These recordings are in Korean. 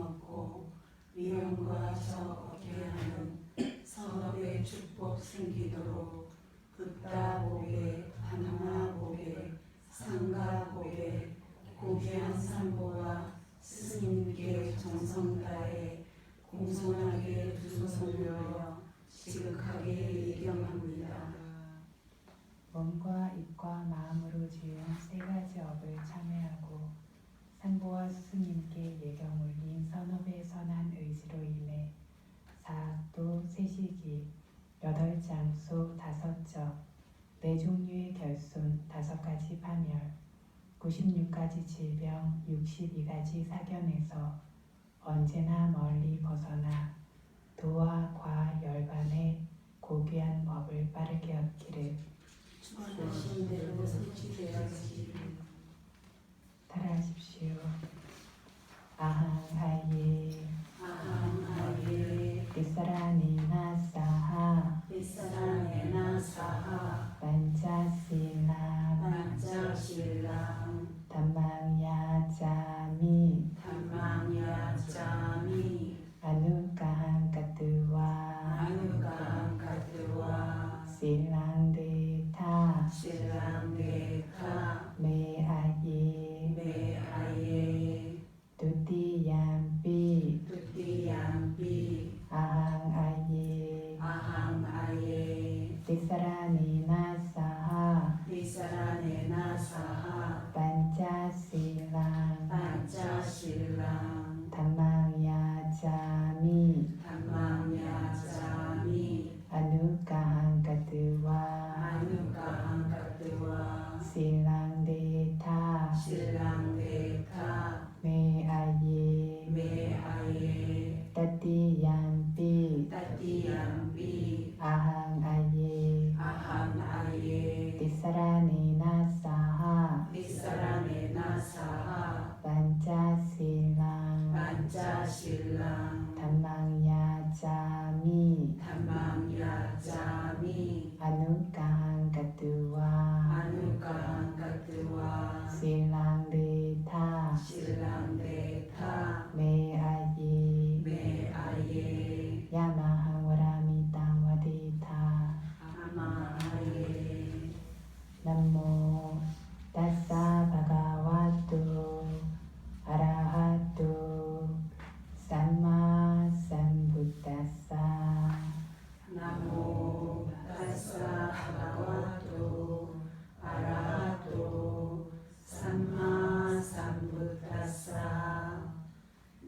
얻고 위험과 적게 하는 선업의 축복 생기도록 긋다 보게 하나 보게 상가 보게 고귀한 산보와 스님께 정성 다해 공손하게 두 손을 들어 지극하게 예경합니다. 몸과 입과 마음으로 지은 세 가지 업을 참회하고 산보와 스님께 예경 올린 선업의 선한 의지로 인해 사학도 세시기 8장소 5적 4종류의 결손 5가지 파멸 96가지 질병 62가지 사견에서 언제나 멀리 벗어나 도와 과 열반의 고귀한 법을 빠르게 얻기를 주관하신 대로 성취되어지기 따라하십시오. 아항하예 아함하예 빗사라니나 사하 빗사라네나 사하 반자실랑 반자실랑 담망야자미 담망야자미 아누가한가뜨와 아누가한가뜨와 실랑데타 실랑데타 메아예 메아예 두띠얌삐 두띠얌삐 아항아예 아함아예 빗사라니나 사하 빗사라네나 사하 반자실랑 반자실랑 담망야자미 담망야자미 아누가한가뜨와 아누가한가뜨와 실랑데타 실랑데타 메아예 메아예 따띠얌삐 따띠얌삐 아항아예 아함아예 빗사라니나 사하 빗사라네나 사하 반자실랑 반자실랑 담망야자미 담망야자미 아누가한가뜨와 아누가한가뜨와 실랑데타 실랑데타 메아예 메아예 야마항와라미땅와데타 아마아예 남모 따싸 바가와토 아라하토 삼마 삼부따싸 나모 타사 바가와토 아라하토 삼마 삼부타사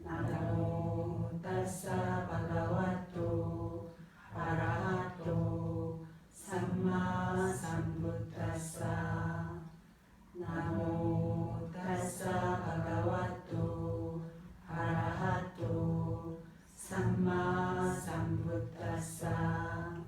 나모 타사 바가와토 아라하토 삼마 삼부타사 나모 타사 바가와토 아라하토 삼마 삼부타사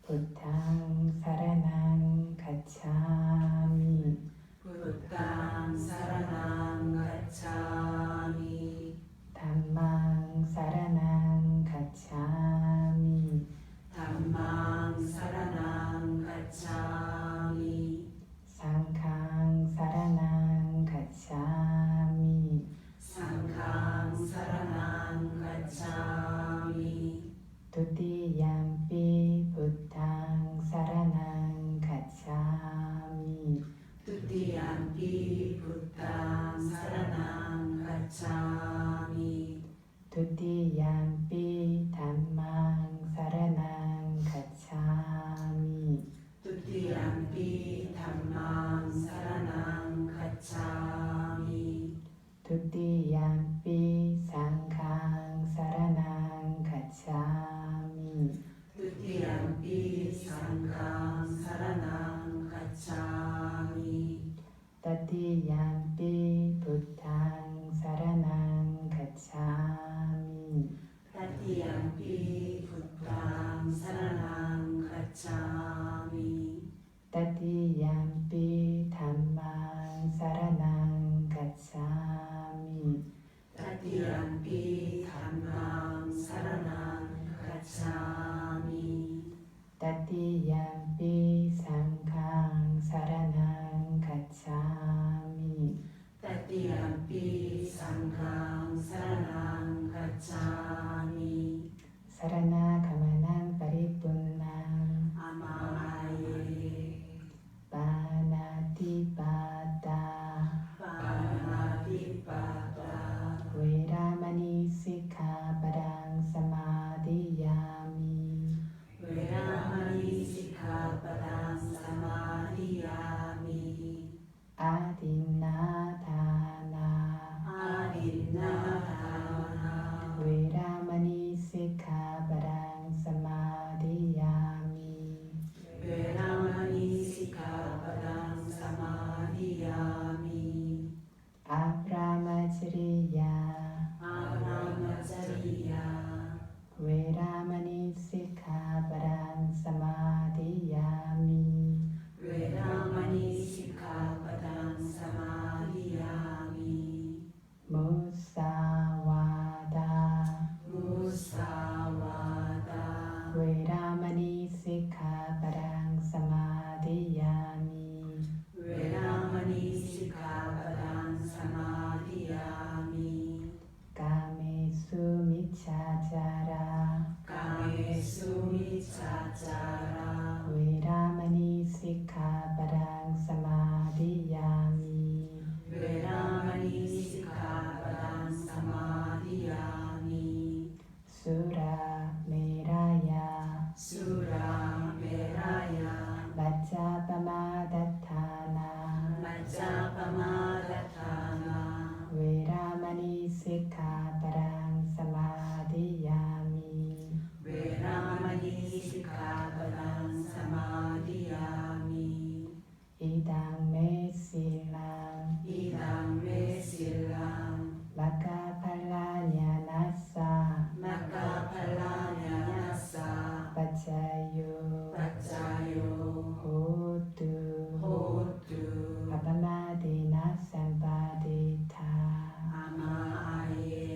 부탕 사라낭 가차미 부탕 사라낭 가차미 담망 사라낭 가차미 담망 사라낭 가차미 상캉 사라낭 가차미 상캉 사라낭 가차미 두띠얌삐 부탕 사라낭 가차미 두띠얌삐 부탕 사라낭 가차미 두띠얌삐 담망 사라낭 가차미 두띠얌삐 담망 사라낭 가차미 두띠얌삐 상캉 사라낭 가차미 두띠얌삐 상캉 사라낭 가차미 따띠얌삐 부탕 사라낭 가차미 따띠얌삐 부탕 사라낭 가차미 따띠얌삐 담망 사라낭 가차미 따띠얌삐 담망 사라낭 가차미 따띠얌삐 상캉 사라낭 가차미 따띠얌삐 상캉 사라낭 아짜라 웨라마니 시카바랑 사마디야미 베라마니 시카바단 사마디야미 수라 메라야 수라 메라야 마짜바마다타나 마짜바마다타나 웨라마니 시카바랑 사마디야미 베라마니 시카바단 사마디야미 이당메 실랑 이당 메실랑 마카팔라냐나사 마카팔라냐나사 바짜요 바짜요 호두 호뚜 아바마디나 삼바디타 아마아예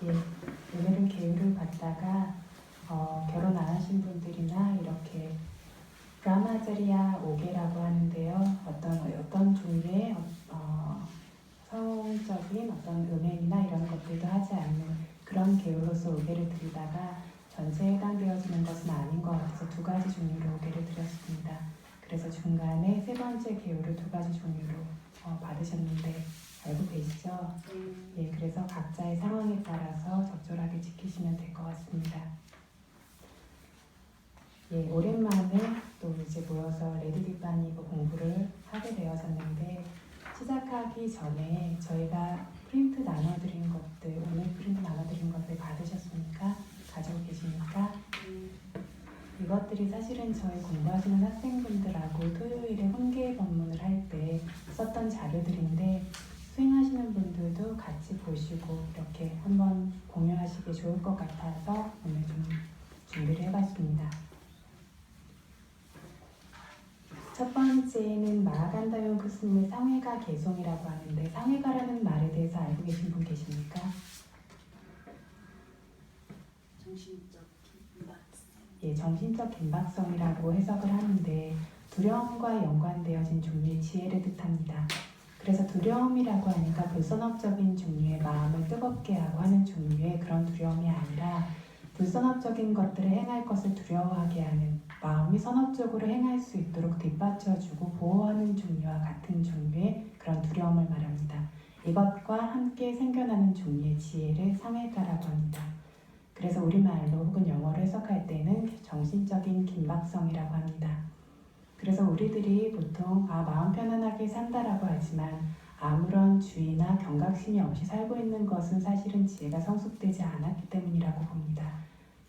예, 오늘은 계율을 받다가 결혼 안 하신 분들이나 이렇게 브라마자리아 오게라고 하는데요. 어떤 종류의 성적인 어떤 음행이나 이런 것들도 하지 않는 그런 계율로서 오게를 드리다가 전체에 해당되어지는 것은 아닌 것 같아서 두 가지 종류로 오게를 드렸습니다. 그래서 중간에 세 번째 계율을 두 가지 종류로 받으셨는데 알고 계시죠? 예, 그래서 각자의 상황에 따라서 적절하게 지키시면 될 것 같습니다. 예, 오랜만에 또 이제 모여서 레디디바니고 공부를 하게 되어졌는데 시작하기 전에 저희가 프린트 나눠드린 것들, 오늘 프린트 나눠드린 것들 받으셨습니까? 가지고 계십니까? 이것들이 사실은 저희 공부하시는 학생분들하고 토요일에 훈계 법문을 할 때 썼던 자료들인데 수행하시는 분들도 같이 보시고 이렇게 한번 공유하시기 좋을 것 같아서 오늘 좀 준비를 해봤습니다. 첫 번째는 마하간다용 교수님의 상회가 개송이라고 하는데 상회가라는 말에 대해서 알고 계신 분 계십니까? 정신적 긴박성 예, 정신적 긴박성이라고 해석을 하는데 두려움과 연관되어진 종류의 지혜를 뜻합니다. 그래서 두려움이라고 하니까 불선업적인 종류의 마음을 뜨겁게 하고 하는 종류의 그런 두려움이 아니라 불선업적인 것들을 행할 것을 두려워하게 하는 마음이 선업적으로 행할 수 있도록 뒷받쳐주고 보호하는 종류와 같은 종류의 그런 두려움을 말합니다. 이것과 함께 생겨나는 종류의 지혜를 상회가라고 합니다. 그래서 우리말로 혹은 영어로 해석할 때는 정신적인 긴박성이라고 합니다. 그래서 우리들이 보통 마음 편안하게 산다라고 하지만 아무런 주의나 경각심이 없이 살고 있는 것은 사실은 지혜가 성숙되지 않았기 때문이라고 봅니다.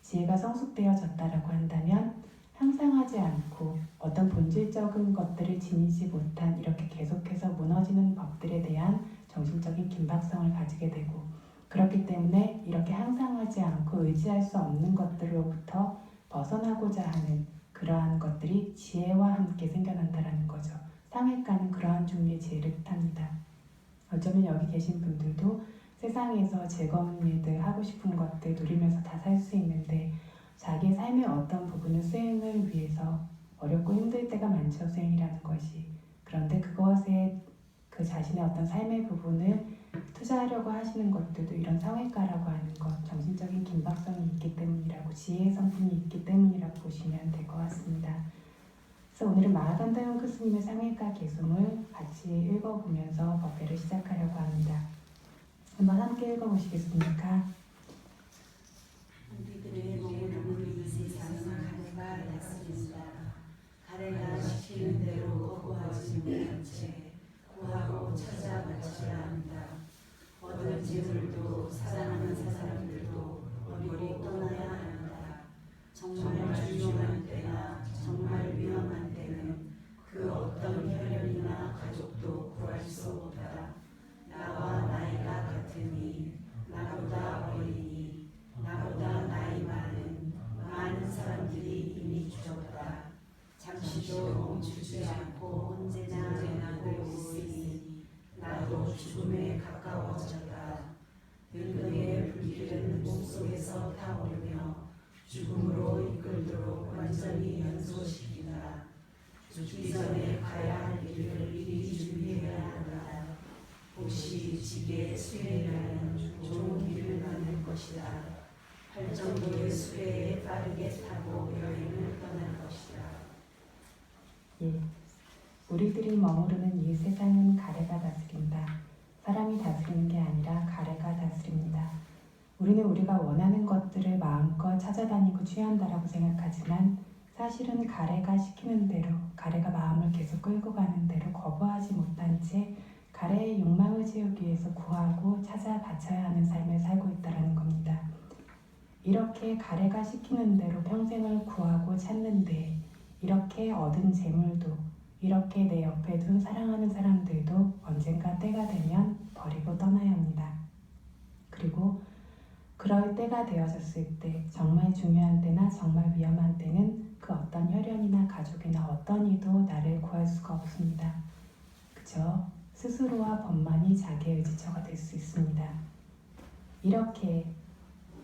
지혜가 성숙되어졌다라고 한다면 향상하지 않고 어떤 본질적인 것들을 지니지 못한 이렇게 계속해서 무너지는 법들에 대한 정신적인 긴박성을 가지게 되고 그렇기 때문에 이렇게 향상하지 않고 의지할 수 없는 것들로부터 벗어나고자 하는 그러한 것들이 지혜와 함께 생겨난다라는 거죠. 상회가는 그러한 종류의 지혜를 뜻합니다. 어쩌면 여기 계신 분들도 세상에서 즐거운 일들, 하고 싶은 것들 누리면서 다 살 수 있는데 자기의 삶의 어떤 부분을 수행을 위해서 어렵고 힘들 때가 많죠. 수행이라는 것이. 그런데 그것에 그 자신의 어떤 삶의 부분을 투자하려고 하시는 것들도 이런 상회가라고 하는 것, 정신적인 긴박성이 있기 때문이라고, 지혜의 성품이 있기 때문이라고 보시면 될 것 같습니다. 그래서 오늘은 마하간다용 교수님의 상회가 개송을 같이 읽어보면서 법회를 시작하려고 합니다. 한번 함께 읽어보시겠습니까? 테니 나보다 어리니 나보다 나이 많은 사람들이 이미 죽었다. 잠시도 멈추지 않고 언제나 나고 있으니 나도 죽음에 가까워졌다. 늙음의 불길은 몸속에서 타오르며 죽음으로 이끌도록 완전히 연소시킨다. 죽기 전에 가야 할 길을 미리 준비해야 한다. 보시 지게 수행하는 좋은 길을 만들 것이다. 할 정도의 수레에 빠르게 타고 여행을 떠날 것이다. 예. 우리들이 머무르는 이 세상은 가래가 다스린다. 사람이 다스리는 게 아니라 가래가 다스립니다. 우리는 우리가 원하는 것들을 마음껏 찾아다니고 취한다라고 생각하지만 사실은 가래가 시키는 대로, 가래가 마음을 계속 끌고 가는 대로 거부하지 못한 채 가래의 욕망을 채우기 위해서 구하고 찾아 바쳐야 하는 삶을 살고 있다는 겁니다. 이렇게 가래가 시키는 대로 평생을 구하고 찾는데 이렇게 얻은 재물도, 이렇게 내 옆에 둔 사랑하는 사람들도 언젠가 때가 되면 버리고 떠나야 합니다. 그리고 그럴 때가 되어졌을 때, 정말 중요한 때나 정말 위험한 때는 그 어떤 혈연이나 가족이나 어떤 이도 나를 구할 수가 없습니다. 그저 스스로와 법만이 자기의 의지처가 될 수 있습니다. 이렇게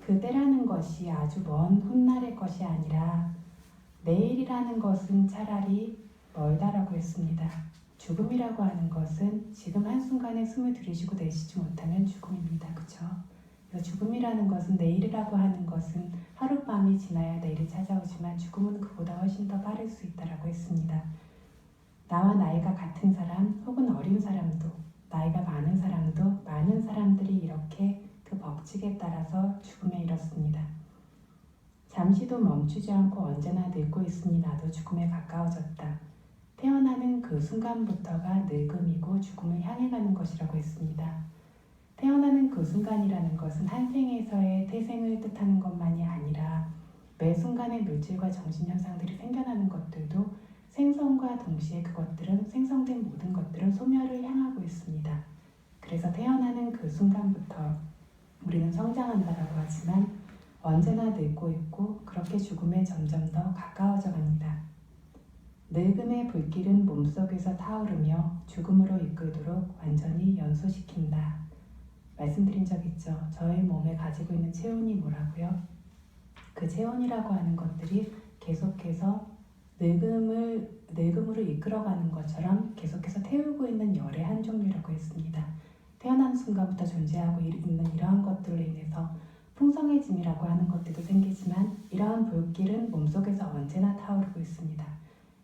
그 때라는 것이 아주 먼 훗날의 것이 아니라 내일이라는 것은 차라리 멀다라고 했습니다. 죽음이라고 하는 것은 지금 한순간에 숨을 들이쉬고 내쉬지 못하면 죽음입니다. 그렇죠? 죽음이라는 것은, 내일이라고 하는 것은 하룻밤이 지나야 내일이 찾아오지만 죽음은 그보다 훨씬 더 빠를 수 있다라고 했습니다. 나와 나이가 같은 사람 혹은 어린 사람도, 나이가 많은 사람도, 많은 사람들이 이렇게 그 법칙에 따라서 죽음에 이렇습니다. 잠시도 멈추지 않고 언제나 늙고 있으니 나도 죽음에 가까워졌다. 태어나는 그 순간부터가 늙음이고 죽음을 향해 가는 것이라고 했습니다. 태어나는 그 순간이라는 것은 한 생에서의 태생을 뜻하는 것만이 아니라 매 순간의 물질과 정신현상들이 생겨나는 것들도 생성과 동시에 그것들은, 생성된 모든 것들은 소멸을 향하고 있습니다. 그래서 태어나는 그 순간부터 우리는 성장한다라고 하지만 언제나 늙고 있고 그렇게 죽음에 점점 더 가까워져 갑니다. 늙음의 불길은 몸속에서 타오르며 죽음으로 이끌도록 완전히 연소시킨다. 말씀드린 적 있죠. 저희 몸에 가지고 있는 체온이 뭐라고요? 그 체온이라고 하는 것들이 계속해서 늙음으로 이끌어가는 것처럼 계속해서 태우고 있는 열의 한 종류라고 했습니다. 태어난 순간부터 존재하고 있는 이러한 것들로 인해서 풍성해짐이라고 하는 것들도 생기지만 이러한 불길은 몸속에서 언제나 타오르고 있습니다.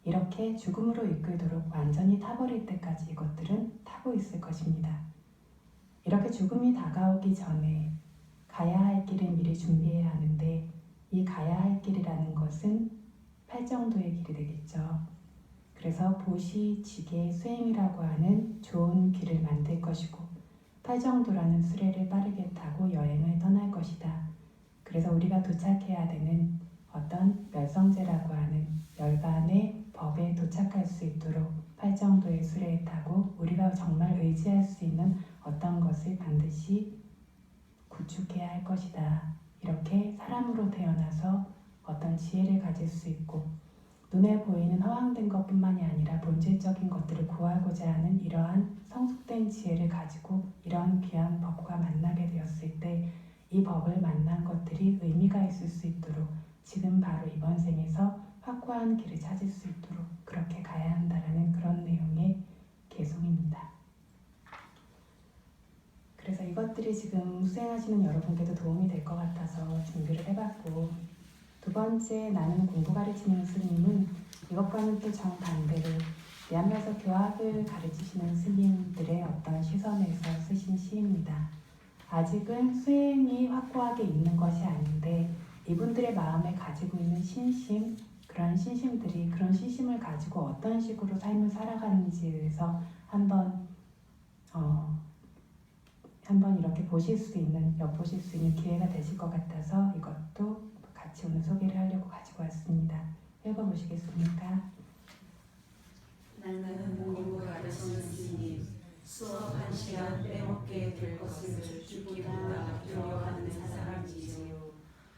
이렇게 죽음으로 이끌도록 완전히 타버릴 때까지 이것들은 타고 있을 것입니다. 이렇게 죽음이 다가오기 전에 가야 할 길을 미리 준비해야 하는데 이 가야 할 길이라는 것은 팔정도의 길이 되겠죠. 그래서 보시, 지게, 수행이라고 하는 좋은 길을 만들 것이고 팔정도라는 수레를 빠르게 타고 여행을 떠날 것이다. 그래서 우리가 도착해야 되는 어떤 멸성제라고 하는 열반의 법에 도착할 수 있도록 팔정도의 수레에 타고 우리가 정말 의지할 수 있는 어떤 것을 반드시 구축해야 할 것이다. 이렇게 사람으로 태어나서 어떤 지혜를 가질 수 있고 눈에 보이는 허황된 것뿐만이 아니라 본질적인 것들을 구하고자 하는 이러한 성숙된 지혜를 가지고 이러한 귀한 법과 만나게 되었을 때 이 법을 만난 것들이 의미가 있을 수 있도록 지금 바로 이번 생에서 확고한 길을 찾을 수 있도록 그렇게 가야 한다는 그런 내용의 개송입니다. 그래서 이것들이 지금 수행하시는 여러분께도 도움이 될 것 같아서 준비를 해봤고, 두 번째 나는 공부 가르치는 스님은 이것과는 또 정반대로 내하면서 교학을 가르치시는 스님들의 어떤 시선에서 쓰신 시입니다. 아직은 수행이 확고하게 있는 것이 아닌데 이분들의 마음에 가지고 있는 신심, 그런 신심들이 그런 신심을 가지고 어떤 식으로 삶을 살아가는지에 대해서 한번 이렇게 보실 수 있는, 엿보실 수 있는 기회가 되실 것 같아서 이것도 같이 오늘 소개를 하려고 가지고 왔습니다. 읽어보시겠습니까? 나는 공부 가르치는 스님, 수업하는 한 시간 빼먹게 될 것을 죽기보다 두려워하는 사람이지요.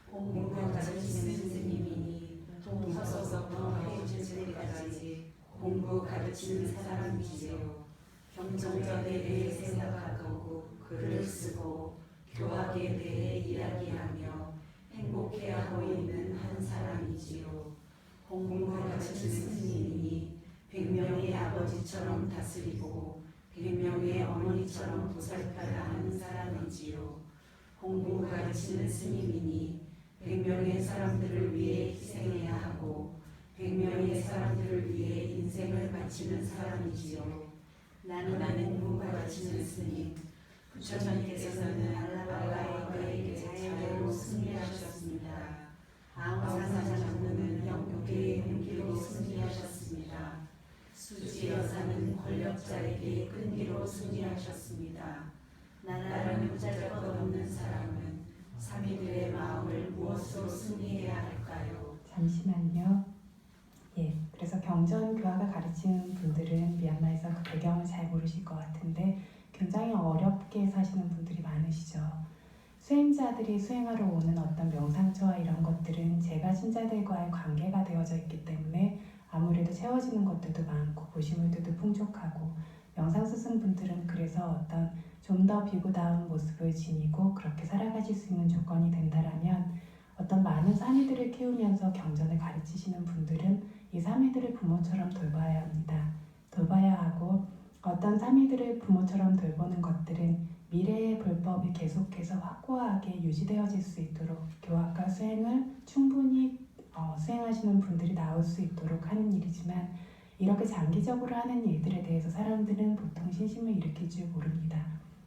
공부가 가르치는 스님이니 동서서부터 해질 때까지 공부 가르치는 사람이지요. 경전에 대해 생각하고 글을 쓰고 교학에 대해 이야기하며 행복해하고 있는 한 사람이지요. 공부가 가르치는 스님이니 100명의 아버지처럼 다스리고 100명의 어머니처럼 보살펴야 하는 사람이지요. 공부가 가르치는 스님이니 100명의 사람들을 위해 희생해야 하고 100명의 사람들을 위해 인생을 바치는 사람이지요. 나는 공부가 가르치는 스님, 부처님께서는 알라바에게 자유로 승리하셨습니다. 아웅산 장군은 영국의 끈기로 승리하셨습니다. 수지 여사는 권력자에게 끈기로 승리하셨습니다. 나라는 무자격없는 사람은 사미들의 마음을 무엇으로 승리해야 할까요? 잠시만요. 그래서 경전 교화가 가르치는 분들은 미얀마에서 그 배경을 잘 모르실 것 같은데 굉장히 어렵게 사시는 분들이 많으시죠. 수행자들이 수행하러 오는 어떤 명상처와 이런 것들은 제가 신자들과의 관계가 되어져 있기 때문에 아무래도 채워지는 것들도 많고 보시물들도 풍족하고 명상 스승분들은 그래서 어떤 좀 더 비구다운 모습을 지니고 그렇게 살아가실 수 있는 조건이 된다라면 어떤 많은 사미들을 키우면서 경전을 가르치시는 분들은 이 사미들을 부모처럼 돌봐야 합니다. 돌봐야 하고 어떤 사미들을 부모처럼 돌보는 것들은 미래의 불법이 계속해서 확고하게 유지되어질 수 있도록 교학과 수행을 충분히 수행하시는 분들이 나올 수 있도록 하는 일이지만 이렇게 장기적으로 하는 일들에 대해서 사람들은 보통 신심을 일으킬 줄 모릅니다.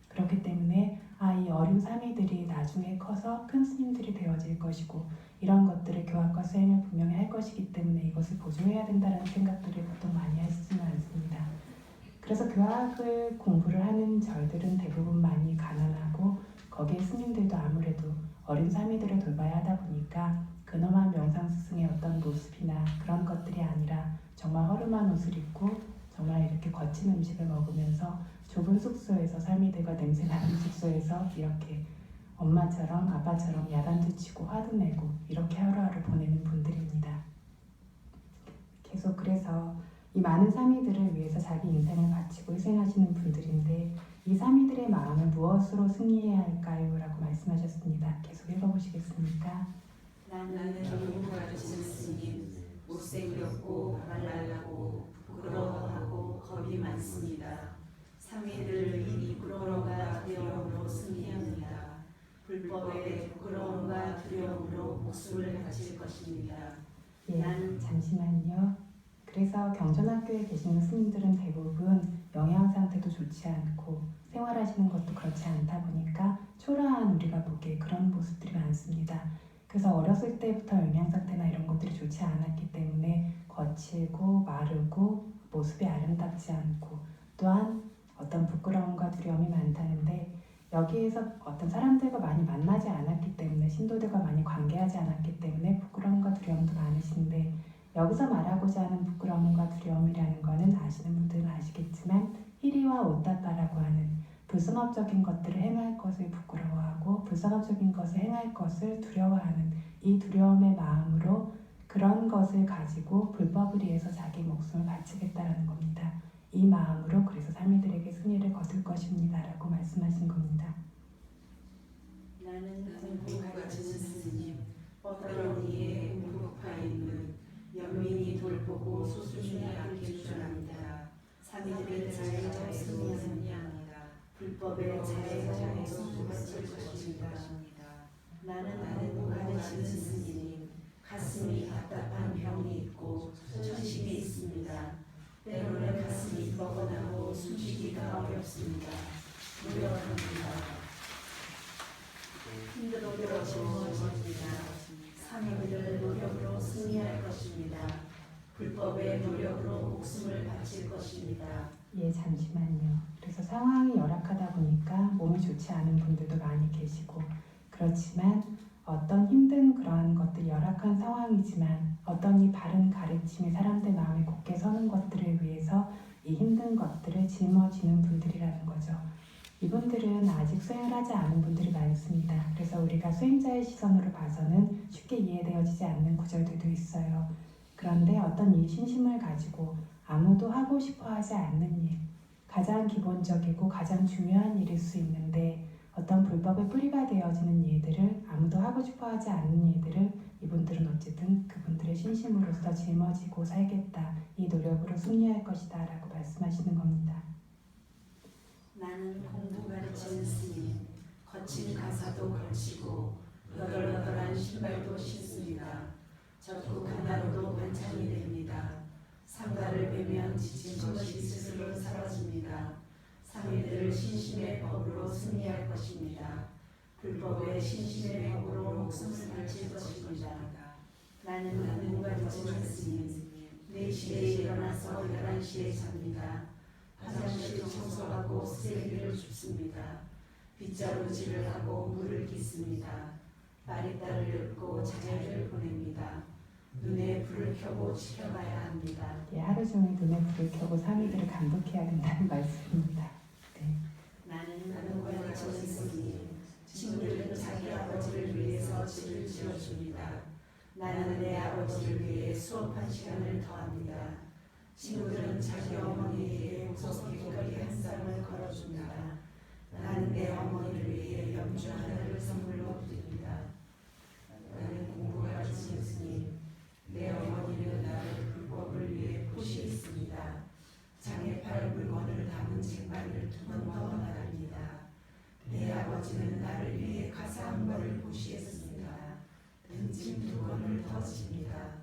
그렇기 때문에 이 어린 사미들이 나중에 커서 큰 스님들이 되어질 것이고 이런 것들을 교학과 수행을 분명히 할 것이기 때문에 이것을 보조해야 된다는 생각들을 보통 많이 하시지는 않습니다. 그래서 교학을 공부를 하는 절들은 대부분 많이 가난하고 거기에 스님들도 아무래도 어린 사미들을 돌봐야 하다 보니까 근엄한 명상 스승의 어떤 모습이나 그런 것들이 아니라 정말 허름한 옷을 입고 정말 이렇게 거친 음식을 먹으면서 좁은 숙소에서 사미들과 냄새나는 숙소에서 이렇게 엄마처럼 아빠처럼 야단도 치고 화도 내고 이렇게 하루하루 보내는 분들입니다. 계속 그래서 이 많은 사미들을 위해서 자기 인생을 바치고 희생하시는 분들인데 이 사미들의 마음을 무엇으로 승리해야 할까요? 라고 말씀하셨습니다. 계속 읽어보시겠습니까? 나는 공부가 가르치는 스님, 못생겼고 말랄라고 부끄러워하고 겁이 많습니다. 사미들을 이 부끄러움과 두려움으로 승리합니다. 불법의 부끄러움과 두려움으로 목숨을 바칠 것입니다. 잠시만요. 그래서 경전학교에 계시는 스님들은 대부분 영양 상태도 좋지 않고 생활하시는 것도 그렇지 않다 보니까 초라한 우리가 보기에 그런 모습들이 많습니다. 그래서 어렸을 때부터 영양 상태나 이런 것들이 좋지 않았기 때문에 거칠고 마르고 모습이 아름답지 않고 또한 어떤 부끄러움과 두려움이 많다는데 여기에서 어떤 사람들과 많이 만나지 않았기 때문에 신도들과 많이 관계하지 않았기 때문에 부끄러움과 두려움도 많으신데 여기서 말하고자 하는 부끄러움과 두려움이라는 것은 아시는 분들은 아시겠지만 희리와 오따빠라고 하는 불선업적인 것들을 행할 것을 부끄러워하고 불선업적인 것을 행할 것을 두려워하는 이 두려움의 마음으로 그런 것을 가지고 불법을 위해서 자기 목숨을 바치겠다라는 겁니다. 이 마음으로 그래서 사미들에게 승리를 거둘 것입니다 라고 말씀하신 겁니다. 나는 공부가 가르치는 스님, 뻗어러니에 공부파 있는 연민이 돌보고 소수중하게 주장합니다. 사미들의 자애자에 승리합니다. 불법의 자애자에 소수바칠 것입니다. 나는 공부가 가르치는 스님, 가슴이 답답한 병이 있고 천식이 있습니다. 때로는 가슴이 뻐근하고 숨쉬기가 어렵습니다. 노력합니다. 힘들어도 즐거워집니다. 사미들을 노력으로 승리할 것입니다. 불법의 노력으로 목숨을 바칠 것입니다. 잠시만요. 그래서 상황이 열악하다 보니까 몸이 좋지 않은 분들도 많이 계시고 그렇지만 어떤 힘든 그러한 것들 열악한 상황이지만 어떤 이 바른 가르침이 사람들 마음에 굳게 서는 것들을 위해서 이 힘든 것들을 짊어지는 분들이라는 거죠. 아직 수행을 하지 않은 분들이 많습니다. 그래서 우리가 수행자의 시선으로 봐서는 쉽게 이해되어지지 않는 구절들도 있어요. 그런데 어떤 이 신심을 가지고 아무도 하고 싶어 하지 않는 일, 가장 기본적이고 가장 중요한 일일 수 있는데 어떤 불법의 뿌리가 되어지는 일들을 아무도 하고 싶어 하지 않는 일들을 이분들은 어쨌든 그분들의 신심으로서 짊어지고 살겠다, 이 노력으로 승리할 것이다 라고 말씀하시는 겁니다. 나는 공부 가르치는 스님, 거친 가사도 걸치고 너덜너덜한 신발도 신습니다. 적국 하나로도 반찬이 됩니다. 상가를 베면 지친 것이 스스로 사라집니다. 상인들을 신심의 법으로 승리할 것입니다. 불법의 신심의 법으로 목숨을 바칠 것입니다. 나는 공부 가르치는 스님, 4시에 일어나서 11시에 잡니다. 화장실 청소하고 쓰레기를 줍습니다. 빗자루질을 하고 물을 깃습니다. 바리따를 읊고 자녀를 보냅니다. 눈에 불을 켜고 지켜봐야 합니다. 예, 하루 종일 눈에 불을 켜고 상인들을 감독해야 된다는 말씀입니다. 네. 나는 공부하는 스님, 친구들은 자기 아버지를 위해서 집을 지어줍니다. 나는 내 아버지를 위해 수업한 시간을 더합니다. 친구들은 자기 어머니에게 보석귀걸이 한 쌍을 걸어줍니다. 나는 내 어머니를 위해 염주 하나를 선물로 드립니다. 나는 공부 가르치는 스님, 내 어머니는 나를 불법을 위해 포시했습니다. 장에 팔 물건을 담은 쟁반을 2번 더 나릅니다. 내 아버지는 나를 위해 가사 한 벌을 포시했습니다. 등짐 2번을 더 집니다.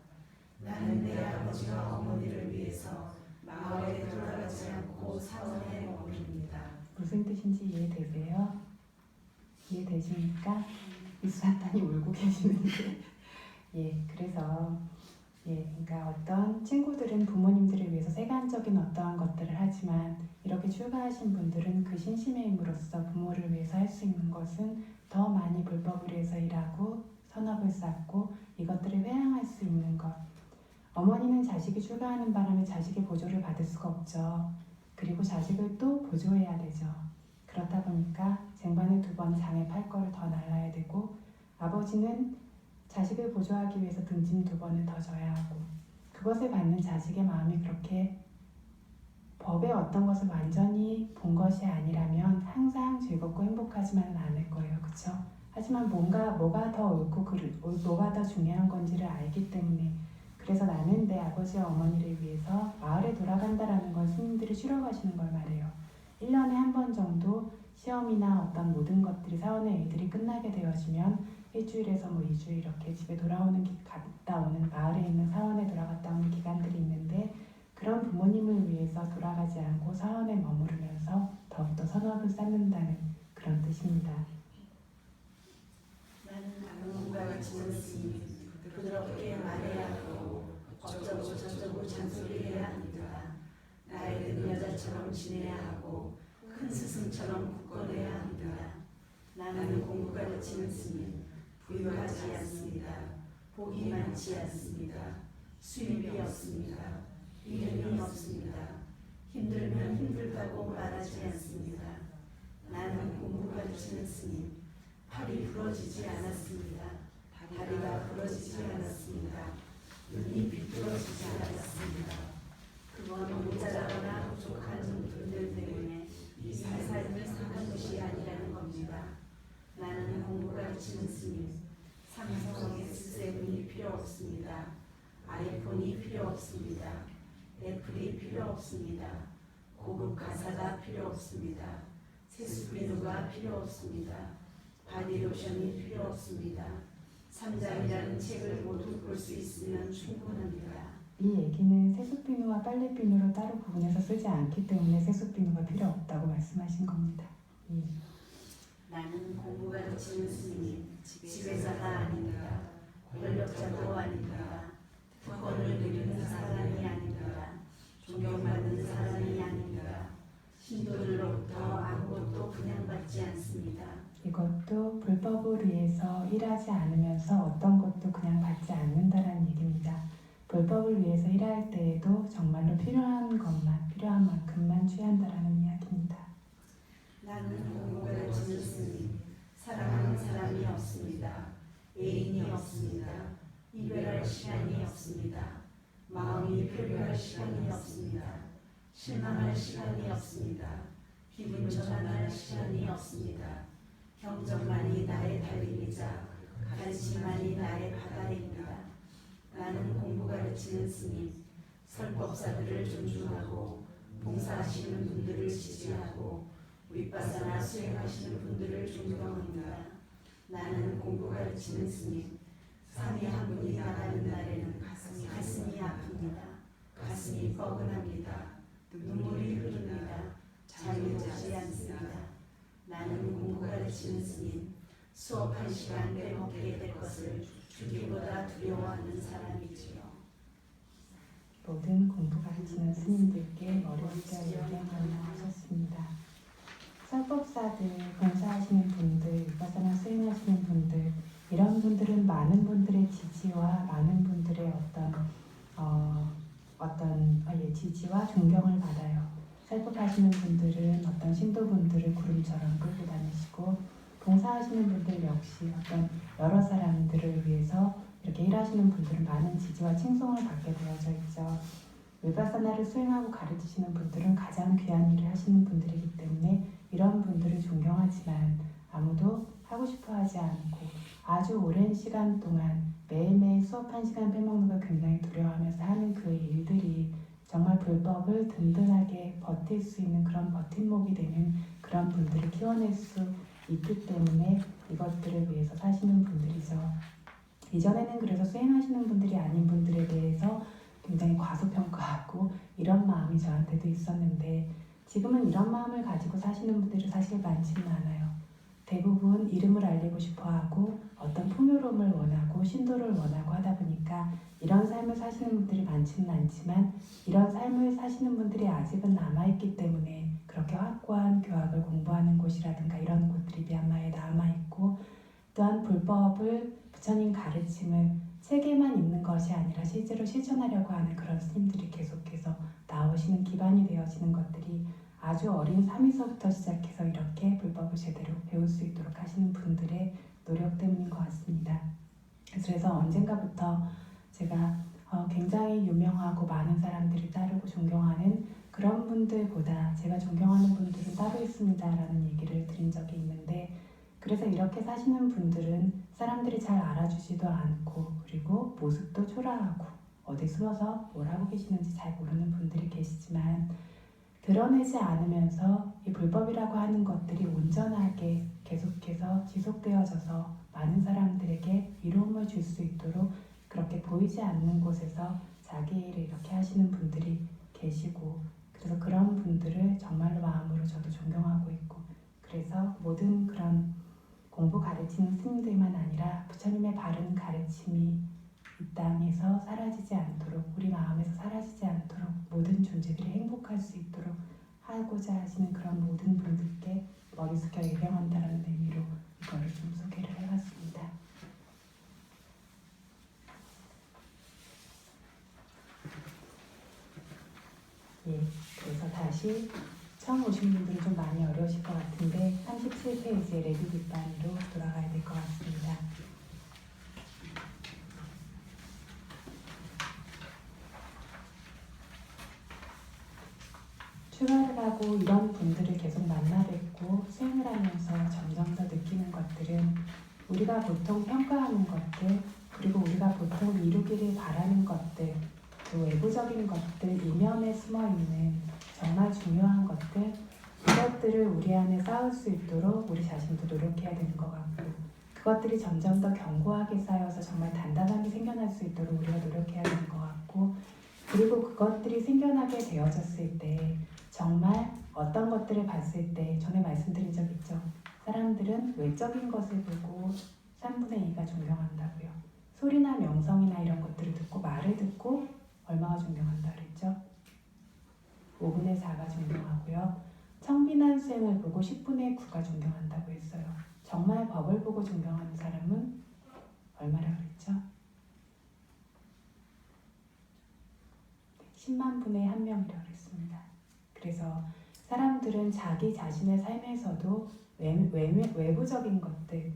나는 내 아버지와 어머니를 위해서 마을에 돌아가지 않고 사원에 머무릅니다. 무슨 뜻인지 이해되세요? 이해되십니까? 이수한단이 울고 계시는데 예, 그래서 그러니까 어떤 친구들은 부모님들을 위해서 세간적인 어떠한 것들을 하지만 이렇게 출가하신 분들은 그 신심의 힘으로써 부모를 위해서 할 수 있는 것은 더 많이 불법을 위해서 일하고 선업을 쌓고 이것들을 회양할 수 있는 것. 어머니는 자식이 출가하는 바람에 자식의 보조를 받을 수가 없죠. 그리고 자식을 또 보조해야 되죠. 그렇다 보니까 쟁반을 2번 장에 팔 거를 더 날라야 되고 아버지는 자식을 보조하기 위해서 등짐 2번을 더 져야 하고 그것을 받는 자식의 마음이 그렇게 법의 어떤 것을 완전히 본 것이 아니라면 항상 즐겁고 행복하지만은 않을 거예요. 그렇죠? 하지만 뭐가 더 옳고 뭐가 더 중요한 건지를 알기 때문에 그래서 나는 내 아버지와 어머니를 위해서 마을에 돌아간다라는 건 스님들이 쉬러 가시는 걸 말해요. 1년에 한 번 정도 시험이나 어떤 모든 것들이 사원의 일들이 끝나게 되어지면 일주일에서 2주일 이렇게 집에 갔다 오는 마을에 있는 사원에 돌아갔다 오는 기간들이 있는데 그런 부모님을 위해서 돌아가지 않고 사원에 머무르면서 더욱더 선업을 쌓는다는 그런 뜻입니다. 나는 공부 가르치는 스님, 부드럽게 말해야 하고 어쩌고 저쩌고 잔소리해야 합니다. 나이 든 여자처럼 지내야 하고 큰 스승처럼 굳건해야 합니다. 나는 공부 가르치는 스님, 부유하지 않습니다. 복이 많지 않습니다. 수입이 없습니다. 이름이 없습니다. 힘들면 힘들다고 말하지 않습니다. 나는 공부 가르치는 스님, 팔이 부러지지 않았습니다. 다리가 부러지지 않았습니다. 눈이 비뚤어지지 않았습니다. 그건 모자라거나 부족한 분들 때문에 이 삶이 상한 것이 아니라는 겁니다. 나는 공부 가르치는 스님, 삼성 S7이 필요 없습니다. 아이폰이 필요 없습니다. 애플이 필요 없습니다. 고급 가사가 필요 없습니다. 세수비누가 필요 없습니다. 바디로션이 필요 없습니다. 3장이라는 책을 모두 볼 수 있으면 충분합니다. 이 얘기는 세숫비누와 빨래비누로 따로 구분해서 쓰지 않기 때문에 세숫비누가 필요 없다고 말씀하신 겁니다. 나는 공부 가르치는 스님, 지배자가 아닙니다. 권력자도 아닙니다. 특권을 누리는 사람이 아닙니다. 존경받는 사람이 아닙니다. 신도들로부터 아무것도 분양받지 않습니다. 이것도 불법을 위해서 일하지 않으면서 어떤 것도 그냥 받지 않는다라는 얘기입니다. 불법을 위해서 일할 때에도 정말로 필요한 것만, 필요한 만큼만 취한다라는 이야기입니다. 나는 공부 가르치는 좌절할 시간이 없습니다. 실망할 시간이 없습니다. 기분 전환할 시간이 없습니다. 경전만이 나의 달림이자 가르침만이 나의 바다입니다. 나는 공부 가르치는 스님, 설법사들을 존중하고 봉사하시는 분들을 지지하고 윗바사나 수행하시는 분들을 존경합니다. 나는 공부 가르치는 스님, 상이 한 분이 나가는 날에는 가슴이 아픕니다. 가슴이 뻐근합니다. 눈물이 흐릅니다. 잠이 오지 않습니다. 나는 공부 가르치는 스님, 수업 한 시간 빼먹게 될 것을 죽기보다 두려워하는 사람이지요. 모든 공부 가르치는 스님들께 머리 숙여 예배하며 하셨습니다. 설법사들, 봉사하시는 분들, 윗바사나 수행하시는 분들, 이런 분들은 많은 분들의 지지와 많은 분들의 지지와 존경을 받아요. 설법하시는 분들은 어떤 신도분들을 구름처럼 끌고 다니시고, 봉사하시는 분들 역시 어떤 여러 사람들을 위해서 이렇게 일하시는 분들은 많은 지지와 칭송을 받게 되어져 있죠. 윗바사나를 수행하고 가르치시는 분들은 가장 귀한 일을 하시는 분들이기 때문에 이런 분들을 존경하지만 아무도 하고 싶어 하지 않고 아주 오랜 시간 동안 매일매일 수업 한 시간 빼먹는 걸 굉장히 두려워하면서 하는 그 일들이 정말 불법을 든든하게 버틸 수 있는 그런 버팀목이 되는 그런 분들을 키워낼 수 있기 때문에 이것들을 위해서 사시는 분들이죠. 이전에는 그래서 수행하시는 분들이 아닌 분들에 대해서 굉장히 과소평가하고 이런 마음이 저한테도 있었는데 지금은 이런 마음을 가지고 사시는 분들이 사실 많지는 않아요. 대부분 이름을 알리고 싶어하고 어떤 풍요로움을 원하고 신도를 원하고 하다 보니까 이런 삶을 사시는 분들이 많지는 않지만 이런 삶을 사시는 분들이 아직은 남아있기 때문에 그렇게 확고한 교학을 공부하는 곳이라든가 이런 곳들이 미얀마에 남아있고 또한 불법을 부처님 가르침을 책에만 있는 것이 아니라 실제로 실천하려고 하는 그런 스님들이 계속해서 나오시는 기반이 되어지는 것들이 아주 어린 삼위서부터 시작해서 이렇게 불법을 제대로 배울 수 있도록 하시는 분들의 노력 때문인 것 같습니다. 그래서 언젠가부터 제가 굉장히 유명하고 많은 사람들이 따르고 존경하는 그런 분들보다 제가 존경하는 분들은 따로 있습니다 라는 얘기를 드린 적이 있는데 그래서 이렇게 사시는 분들은 사람들이 잘 알아주지도 않고 그리고 모습도 초라하고 어디 숨어서 뭘 하고 계시는지 잘 모르는 분들이 계시지만 드러내지 않으면서 이 불법이라고 하는 것들이 온전하게 계속해서 지속되어져서 많은 사람들에게 위로움을 줄 수 있도록 그렇게 보이지 않는 곳에서 자기 일을 이렇게 하시는 분들이 계시고 그래서 그런 분들을 정말로 마음으로 저도 존경하고 있고 그래서 모든 그런 공부 가르치는 스님들만 아니라 부처님의 바른 가르침이 이 땅에서 사라지지 않도록 우리 마음에서 사라지지 않도록 모든 존재들이 행복할 수 있도록 하고자 하시는 그런 모든 분들께 머리 숙여 예배한다는 의미로 이거를 좀 소개를 해봤습니다. 그래서 다시 처음 오신 분들은 좀 많이 어려우실 것 같은데 37페이지의 레비 뒷반으로 돌아가야 될 것 같습니다. 출가를 하고 이런 분들을 계속 만나 뵙고 수행을 하면서 점점 더 느끼는 것들은 우리가 보통 평가하는 것들 그리고 우리가 보통 이루기를 바라는 것들 그 외부적인 것들 이면에 숨어있는 정말 중요한 것들 그것들을 우리 안에 쌓을 수 있도록 우리 자신도 노력해야 되는 것 같고 그것들이 점점 더 견고하게 쌓여서 정말 단단하게 생겨날 수 있도록 우리가 노력해야 되는 것 같고 그리고 그것들이 생겨나게 되어졌을 때 정말 어떤 것들을 봤을 때 전에 말씀드린 적 있죠. 사람들은 외적인 것을 보고 3분의 2가 존경한다고요. 소리나 명성이나 이런 것들을 듣고 말을 듣고 얼마가 존경한다 그랬죠? 5분의 4가 존경하고요. 청빈한 수행을 보고 10분의 9가 존경한다고 했어요. 정말 법을 보고 존경하는 사람은 얼마라 그랬죠? 10만 분의 1명이라고 그랬습니다. 그래서 사람들은 자기 자신의 삶에서도 외부적인 것들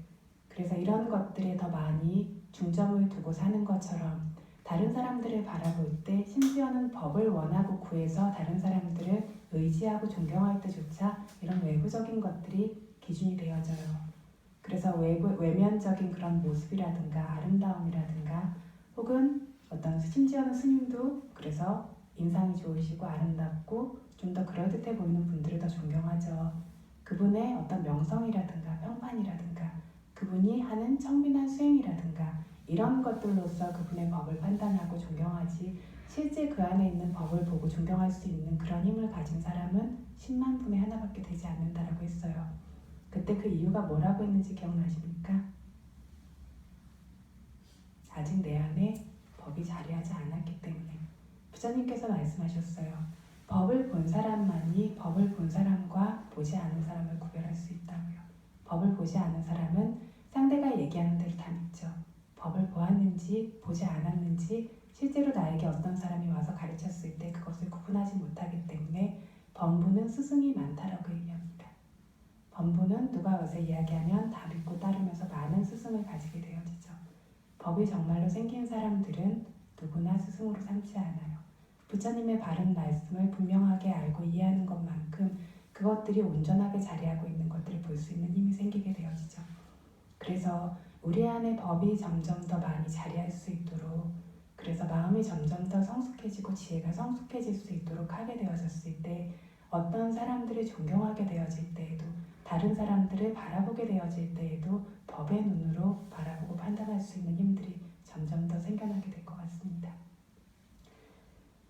그래서 이런 것들에 더 많이 중점을 두고 사는 것처럼 다른 사람들을 바라볼 때, 심지어는 법을 원하고 구해서 다른 사람들을 의지하고 존경할 때조차 이런 외부적인 것들이 기준이 되어져요. 그래서 외면적인 그런 모습이라든가 아름다움이라든가 혹은 어떤 심지어는 스님도 그래서 인상이 좋으시고 아름답고 좀 더 그럴듯해 보이는 분들을 더 존경하죠. 그분의 어떤 명성이라든가 평판이라든가 그분이 하는 청민한 수행이라든가 이런 것들로서 그분의 법을 판단하고 존경하지, 실제 그 안에 있는 법을 보고 존경할 수 있는 그런 힘을 가진 사람은 10만 분의 하나밖에 되지 않는다라고 했어요. 그때 그 이유가 뭐라고 했는지 기억나십니까? 아직 내 안에 법이 자리하지 않았기 때문에. 부처님께서 말씀하셨어요. 법을 본 사람만이 법을 본 사람과 보지 않은 사람을 구별할 수 있다고요. 법을 보지 않은 사람은 상대가 얘기하는 대로 다 믿죠. 법을 보았는지 보지 않았는지 실제로 나에게 어떤 사람이 와서 가르쳤을 때 그것을 구분하지 못하기 때문에 범부는 스승이 많다라고 얘기합니다. 범부는 누가 와서 이야기하면 다 믿고 따르면서 많은 스승을 가지게 되어지죠. 법이 정말로 생긴 사람들은 누구나 스승으로 삼지 않아요. 부처님의 바른 말씀을 분명하게 알고 이해하는 것만큼 그것들이 온전하게 자리하고 있는 것들을 볼 수 있는 힘이 생기게 되어지죠. 그래서 우리 안에 법이 점점 더 많이 자리할 수 있도록, 그래서 마음이 점점 더 성숙해지고 지혜가 성숙해질 수 있도록 하게 되어졌을 때, 어떤 사람들을 존경하게 되어질 때에도, 다른 사람들을 바라보게 되어질 때에도 법의 눈으로 바라보고 판단할 수 있는 힘들이 점점 더 생겨나게 될 것 같습니다.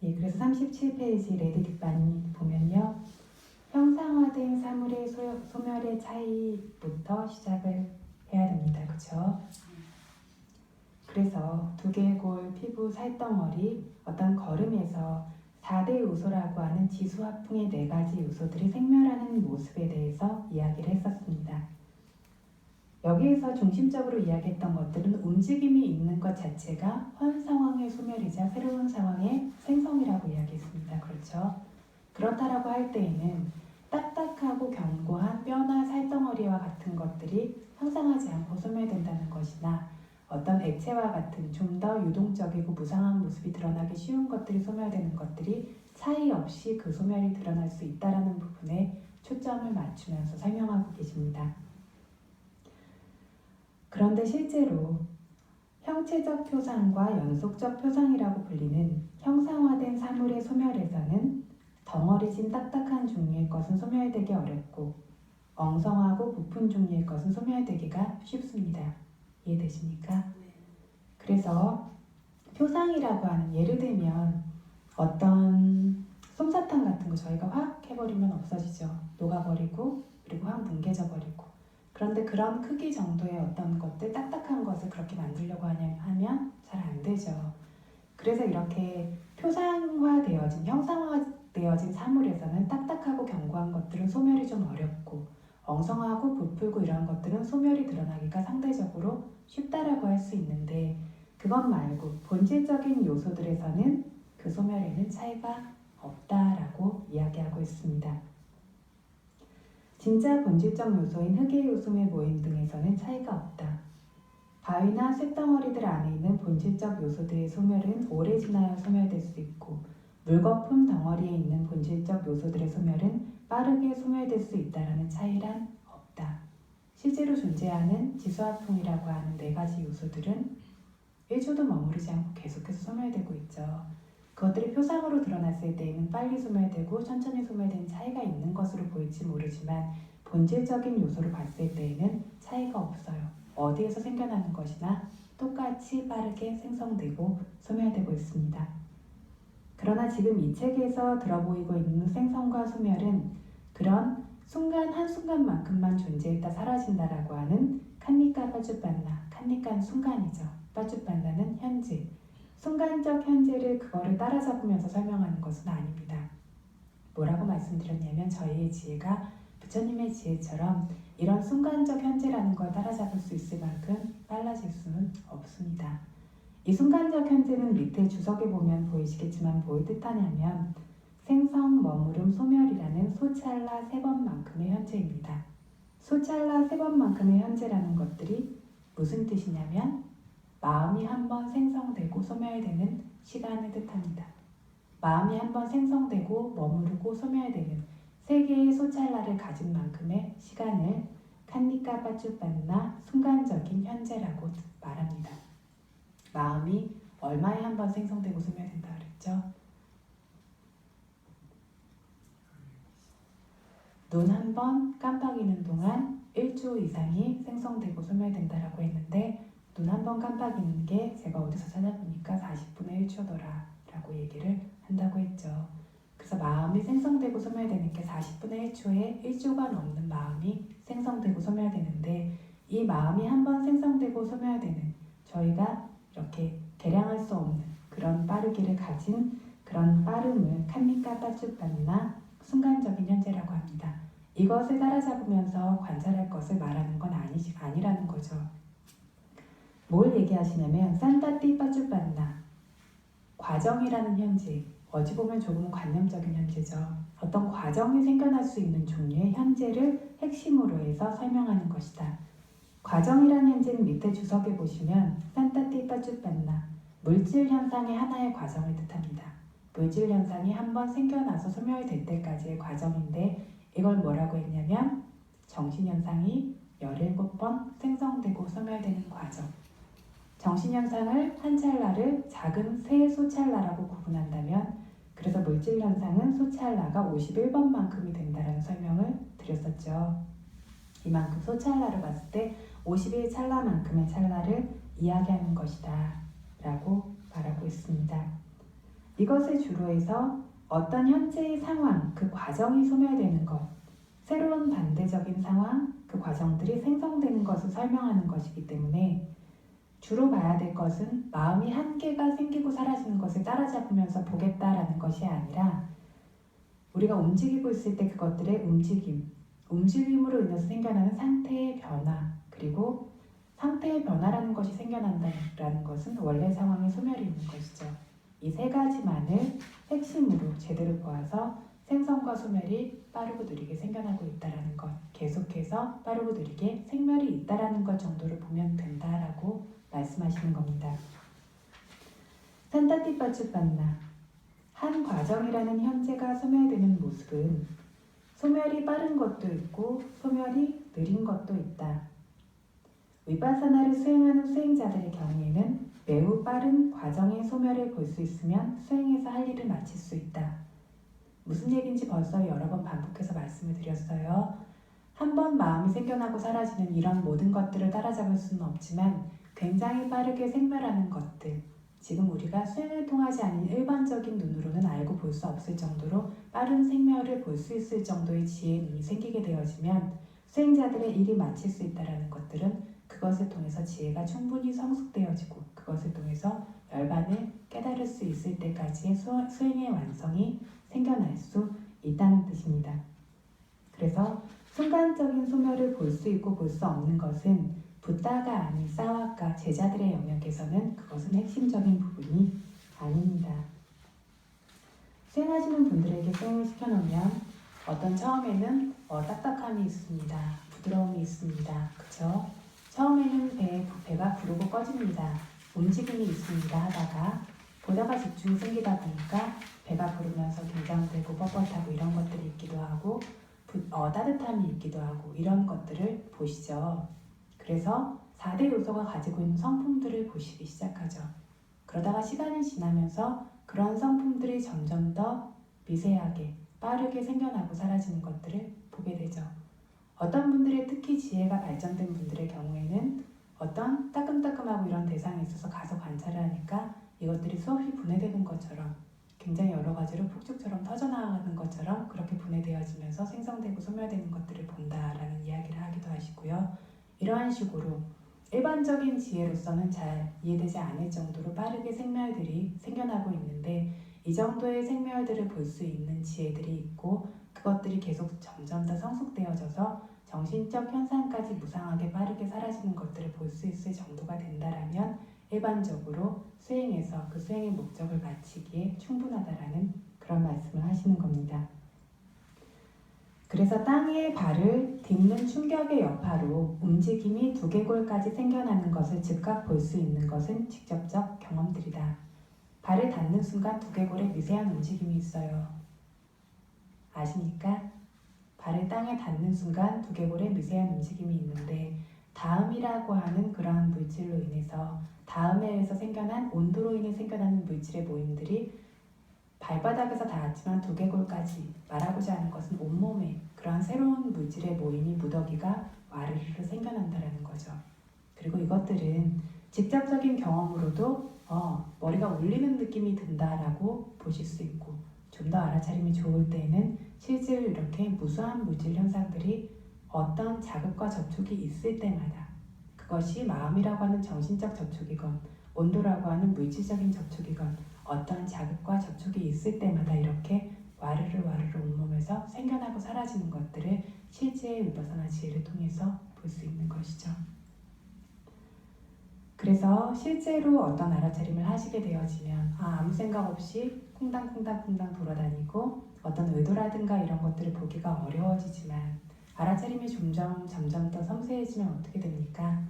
예, 그래서 37페이지 레드 뒷반 보면요, 형상화된 사물의 소멸의 차이부터 시작을 해야 됩니다. 그렇죠? 그래서 두개골, 피부, 살덩어리, 어떤 걸음에서 4대 요소라고 하는 지수화풍의 4가지 요소들이 생멸하는 모습에 대해서 이야기를 했었습니다. 여기에서 중심적으로 이야기했던 것들은 움직임이 있는 것 자체가 현 상황의 소멸이자 새로운 상황의 생성이라고 이야기했습니다. 그렇죠? 그렇다라고 할 때에는 딱딱하고 견고한 뼈나 살덩어리와 같은 것들이 형상하지 않고 소멸된다는 것이나, 어떤 액체와 같은 좀 더 유동적이고 무상한 모습이 드러나기 쉬운 것들이 소멸되는 것들이 차이 없이 그 소멸이 드러날 수 있다는 부분에 초점을 맞추면서 설명하고 계십니다. 그런데 실제로 형체적 표상과 연속적 표상이라고 불리는 형상화된 사물의 소멸에서는 덩어리진 딱딱한 종류의 것은 소멸되기 어렵고 엉성하고 부푼 종류의 것은 소멸되기가 쉽습니다. 이해되십니까? 그래서 표상이라고 하는, 예를 들면 어떤 솜사탕 같은 거 저희가 확 해버리면 없어지죠. 녹아버리고 그리고 확 뭉개져 버리고. 그런데 그런 크기 정도의 어떤 것들, 딱딱한 것을 그렇게 만들려고 하면 잘 안 되죠. 그래서 이렇게 표상화되어진, 형상화되어진 사물에서는 딱딱하고 견고한 것들은 소멸이 좀 어렵고 엉성하고 부풀고 이런 것들은 소멸이 드러나기가 상대적으로 쉽다라고 할 수 있는데, 그것 말고 본질적인 요소들에서는 그 소멸에는 차이가 없다라고 이야기하고 있습니다. 진짜 본질적 요소인 흙의 요소의 모임 등에서는 차이가 없다. 바위나 쇳덩어리들 안에 있는 본질적 요소들의 소멸은 오래 지나야 소멸될 수 있고, 물거품 덩어리에 있는 본질적 요소들의 소멸은 빠르게 소멸될 수 있다라는 차이란 없다. 실제로 존재하는 지수화풍이라고 하는 4가지 요소들은 1초도 머무르지 않고 계속해서 소멸되고 있죠. 그것들이 표상으로 드러났을 때에는 빨리 소멸되고 천천히 소멸되는 차이가 있는 것으로 보일지 모르지만, 본질적인 요소로 봤을 때에는 차이가 없어요. 어디에서 생겨나는 것이나 똑같이 빠르게 생성되고 소멸되고 있습니다. 그러나 지금 이 책에서 들어보이고 있는 생성과 소멸은 그런 순간 한순간만큼만 존재했다 사라진다라고 하는 칸니까 빠쭈빤나, 칸니까는 순간이죠. 빠쭈빤나는 현재. 순간적 현재를 그거를 따라잡으면서 설명하는 것은 아닙니다. 뭐라고 말씀드렸냐면, 저희의 지혜가 부처님의 지혜처럼 이런 순간적 현재라는 걸 따라잡을 수 있을 만큼 빨라질 수는 없습니다. 이 순간적 현재는 밑에 주석에 보면 보이시겠지만 뭘 뜻하냐면, 생성, 머무름, 소멸이라는 소찰나 3번만큼의 현재입니다. 소찰나 3번만큼의 현재라는 것들이 무슨 뜻이냐면, 마음이 한번 생성되고 소멸되는 시간을 뜻합니다. 마음이 한번 생성되고 머무르고 소멸되는 세 개의 소찰나를 가진 만큼의 시간을 칸니까 빠쭈빤나 순간적인 현재라고 말합니다. 마음이 얼마에 한번 생성되고 소멸된다 그랬죠? 눈 한 번 깜빡이는 동안 1초 이상이 생성되고 소멸된다라고 했는데 눈 한 번 깜빡이는 게 제가 어디서 찾아보니까 40분의 1초더라 라고 얘기를 한다고 했죠. 그래서 마음이 생성되고 소멸되는 게 40분의 1초에 1조가 넘는 마음이 생성되고 소멸되는데 이 마음이 한번 생성되고 소멸되는 저희가 이렇게 계량할 수 없는 그런 빠르기를 가진 그런 빠름을 칸니까 빠쭈빤나 순간적인 현재라고 합니다. 이것을 따라잡으면서 관찰할 것을 말하는 건 아니라는 거죠. 뭘 얘기하시냐면 산타띠 빠쭈빤나 과정이라는 현재, 어찌 보면 조금은 관념적인 현재죠. 어떤 과정이 생겨날 수 있는 종류의 현재를 핵심으로 해서 설명하는 것이다. 과정이라는 현재는 밑에 주석에 보시면 산타띠 빠쭈빤나 물질 현상의 하나의 과정을 뜻합니다. 물질 현상이 한번 생겨나서 소멸될 때까지의 과정인데 이걸 뭐라고 했냐면 정신현상이 17번 생성되고 소멸되는 과정. 정신현상을 한 찰나를 작은 세 소찰나라고 구분한다면 그래서 물질현상은 소찰나가 51번만큼이 된다는 설명을 드렸었죠. 이만큼 소찰나를 봤을 때 51찰나만큼의 찰나를 이야기하는 것이다 라고 말하고 있습니다. 이것을 주로 해서 어떤 현재의 상황, 그 과정이 소멸되는 것, 새로운 반대적인 상황, 그 과정들이 생성되는 것을 설명하는 것이기 때문에 주로 봐야 될 것은 마음이 한계가 생기고 사라지는 것을 따라잡으면서 보겠다라는 것이 아니라 우리가 움직이고 있을 때 그것들의 움직임으로 인해서 생겨나는 상태의 변화, 그리고 상태의 변화라는 것이 생겨난다는 것은 원래 상황의 소멸이 있는 것이죠. 이 세 가지만을 핵심으로 제대로 보아서 생성과 소멸이 빠르고 느리게 생겨나고 있다는 것, 계속해서 빠르고 느리게 생멸이 있다는 것 정도로 보면 된다라고 말씀하시는 겁니다. 산타띠 빠쭈빤나 한 과정이라는 현재가 소멸되는 모습은 소멸이 빠른 것도 있고 소멸이 느린 것도 있다. 위파사나를 수행하는 수행자들의 경우에는 매우 빠른 과정의 소멸을 볼 수 있으면 수행에서 할 일을 마칠 수 있다. 무슨 얘기인지 벌써 여러 번 반복해서 말씀을 드렸어요. 한 번 마음이 생겨나고 사라지는 이런 모든 것들을 따라잡을 수는 없지만 굉장히 빠르게 생멸하는 것들, 지금 우리가 수행을 통하지 않은 일반적인 눈으로는 알고 볼 수 없을 정도로 빠른 생멸을 볼 수 있을 정도의 지혜의 눈이 생기게 되어지면 수행자들의 일이 마칠 수 있다는 것들은 그것을 통해서 지혜가 충분히 성숙되어지고 그것을 통해서 열반을 깨달을 수 있을 때까지의 수행의 완성이 생겨날 수 있다는 뜻입니다. 그래서 순간적인 소멸을 볼 수 있고 볼 수 없는 것은 붓다가 아닌 사와카 제자들의 영역에서는 그것은 핵심적인 부분이 아닙니다. 수행하시는 분들에게 수행을 시켜놓으면 어떤 처음에는 딱딱함이 있습니다. 부드러움이 있습니다. 그쵸? 처음에는 배가 부르고 꺼집니다. 움직임이 있습니다 하다가 보다가 집중이 생기다 보니까 배가 부르면서 긴장되고 뻣뻣하고 이런 것들이 있기도 하고 따뜻함이 있기도 하고 이런 것들을 보시죠. 그래서 4대 요소가 가지고 있는 성품들을 보시기 시작하죠. 그러다가 시간이 지나면서 그런 성품들이 점점 더 미세하게 빠르게 생겨나고 사라지는 것들을 보게 되죠. 어떤 분들의 특히 지혜가 발전된 분들의 경우에는 어떤 따끔따끔하고 이런 대상에 있어서 가서 관찰을 하니까 이것들이 수없이 분해되는 것처럼 굉장히 여러 가지로 폭죽처럼 터져나가는 것처럼 그렇게 분해되어지면서 생성되고 소멸되는 것들을 본다라는 이야기를 하기도 하시고요. 이러한 식으로 일반적인 지혜로서는 잘 이해되지 않을 정도로 빠르게 생멸들이 생겨나고 있는데 이 정도의 생멸들을 볼 수 있는 지혜들이 있고 그것들이 계속 점점 더 성숙되어져서 정신적 현상까지 무상하게 빠르게 사라지는 것들을 볼 수 있을 정도가 된다라면 일반적으로 수행에서 그 수행의 목적을 마치기에 충분하다라는 그런 말씀을 하시는 겁니다. 그래서 땅에 발을 딛는 충격의 여파로 움직임이 두개골까지 생겨나는 것을 즉각 볼 수 있는 것은 직접적 경험들이다. 발을 닿는 순간 두개골에 미세한 움직임이 있어요. 아십니까? 발을 땅에 닿는 순간 두개골에 미세한 움직임이 있는데 다음이라고 하는 그러한 물질로 인해서 다음에 의해서 생겨난 온도로 인해 생겨나는 물질의 모임들이 발바닥에서 닿았지만 두개골까지 말하고자 하는 것은 온몸에 그러한 새로운 물질의 모임이 무더기가 와르르 생겨난다는 거죠. 그리고 이것들은 직접적인 경험으로도 머리가 울리는 느낌이 든다라고 보실 수 있고 좀 더 알아차림이 좋을 때에는 실제로 이렇게 무수한 물질 현상들이 어떤 자극과 접촉이 있을 때마다 그것이 마음이라고 하는 정신적 접촉이건 온도라고 하는 물질적인 접촉이건 어떤 자극과 접촉이 있을 때마다 이렇게 와르르 온몸에서 생겨나고 사라지는 것들을 실제의 위퍼사나 지혜를 통해서 볼 수 있는 것이죠. 그래서 실제로 어떤 알아차림을 하시게 되어지면 아무 생각 없이 쿵당쿵당 돌아다니고 어떤 의도라든가 이런 것들을 보기가 어려워지지만 알아차림이 점점 더 섬세해지면 어떻게 됩니까?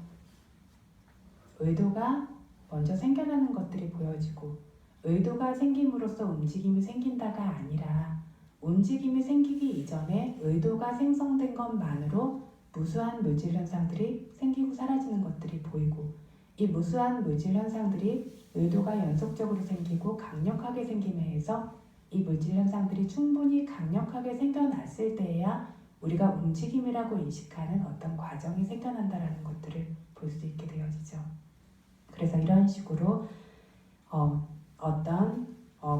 의도가 먼저 생겨나는 것들이 보여지고 의도가 생김으로써 움직임이 생긴다가 아니라 움직임이 생기기 이전에 의도가 생성된 것만으로 무수한 물질 현상들이 생기고 사라지는 것들이 보이고 이 무수한 물질 현상들이 의도가 연속적으로 생기고 강력하게 생김에 의해서 이 물질 현상들이 충분히 강력하게 생겨났을 때에야 우리가 움직임이라고 인식하는 어떤 과정이 생겨난다는 것들을 볼 수 있게 되어지죠. 그래서 이런 식으로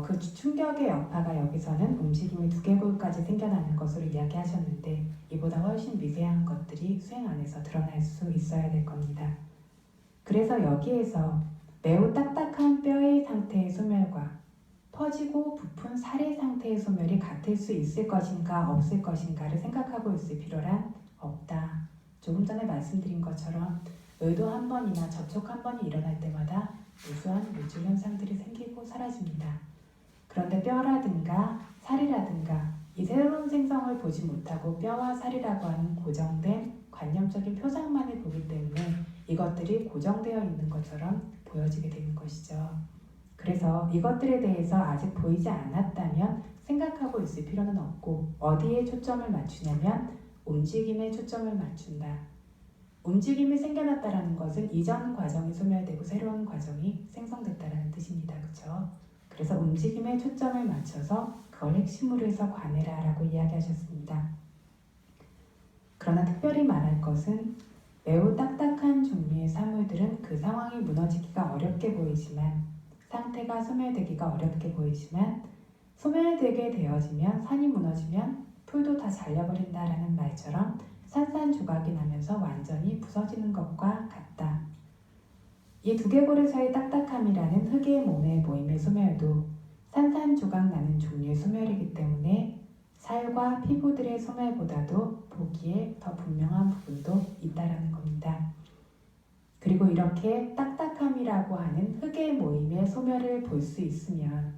그 충격의 여파가 여기서는 움직임이 두개골까지 생겨나는 것으로 이야기하셨는데 이보다 훨씬 미세한 것들이 수행 안에서 드러날 수 있어야 될 겁니다. 그래서 여기에서 매우 딱딱한 뼈의 상태의 소멸과 퍼지고 부푼 살의 상태의 소멸이 같을 수 있을 것인가 없을 것인가를 생각하고 있을 필요란 없다. 조금 전에 말씀드린 것처럼 의도 한 번이나 접촉 한 번이 일어날 때마다 무수한 물질 현상들이 생기고 사라집니다. 그런데 뼈라든가 살이라든가 이 새로운 생성을 보지 못하고 뼈와 살이라고 하는 고정된 관념적인 표상만을 보기 때문에 이것들이 고정되어 있는 것처럼 보여지게 되는 것이죠. 그래서 이것들에 대해서 아직 보이지 않았다면 생각하고 있을 필요는 없고 어디에 초점을 맞추냐면 움직임에 초점을 맞춘다. 움직임이 생겨났다는 것은 이전 과정이 소멸되고 새로운 과정이 생성됐다는 뜻입니다. 그렇죠? 그래서 움직임에 초점을 맞춰서 그걸 핵심으로 해서 관해라 라고 이야기하셨습니다. 그러나 특별히 말할 것은 매우 딱딱한 종류의 사물들은 그 상황이 무너지기가 어렵게 보이지만 상태가 소멸되기가 어렵게 보이지만 소멸되게 되어지면 산이 무너지면 풀도 다 잘려버린다라는 말처럼 산산조각이 나면서 완전히 부서지는 것과 같다. 이 두개골에서의 딱딱함이라는 흙의 몸의 모임의 소멸도 산산조각 나는 종류의 소멸이기 때문에 살과 피부들의 소멸보다도 보기에 더 분명한 부분도 있다라는 겁니다. 그리고 이렇게 딱딱함이라고 하는 흙의 모임의 소멸을 볼 수 있으면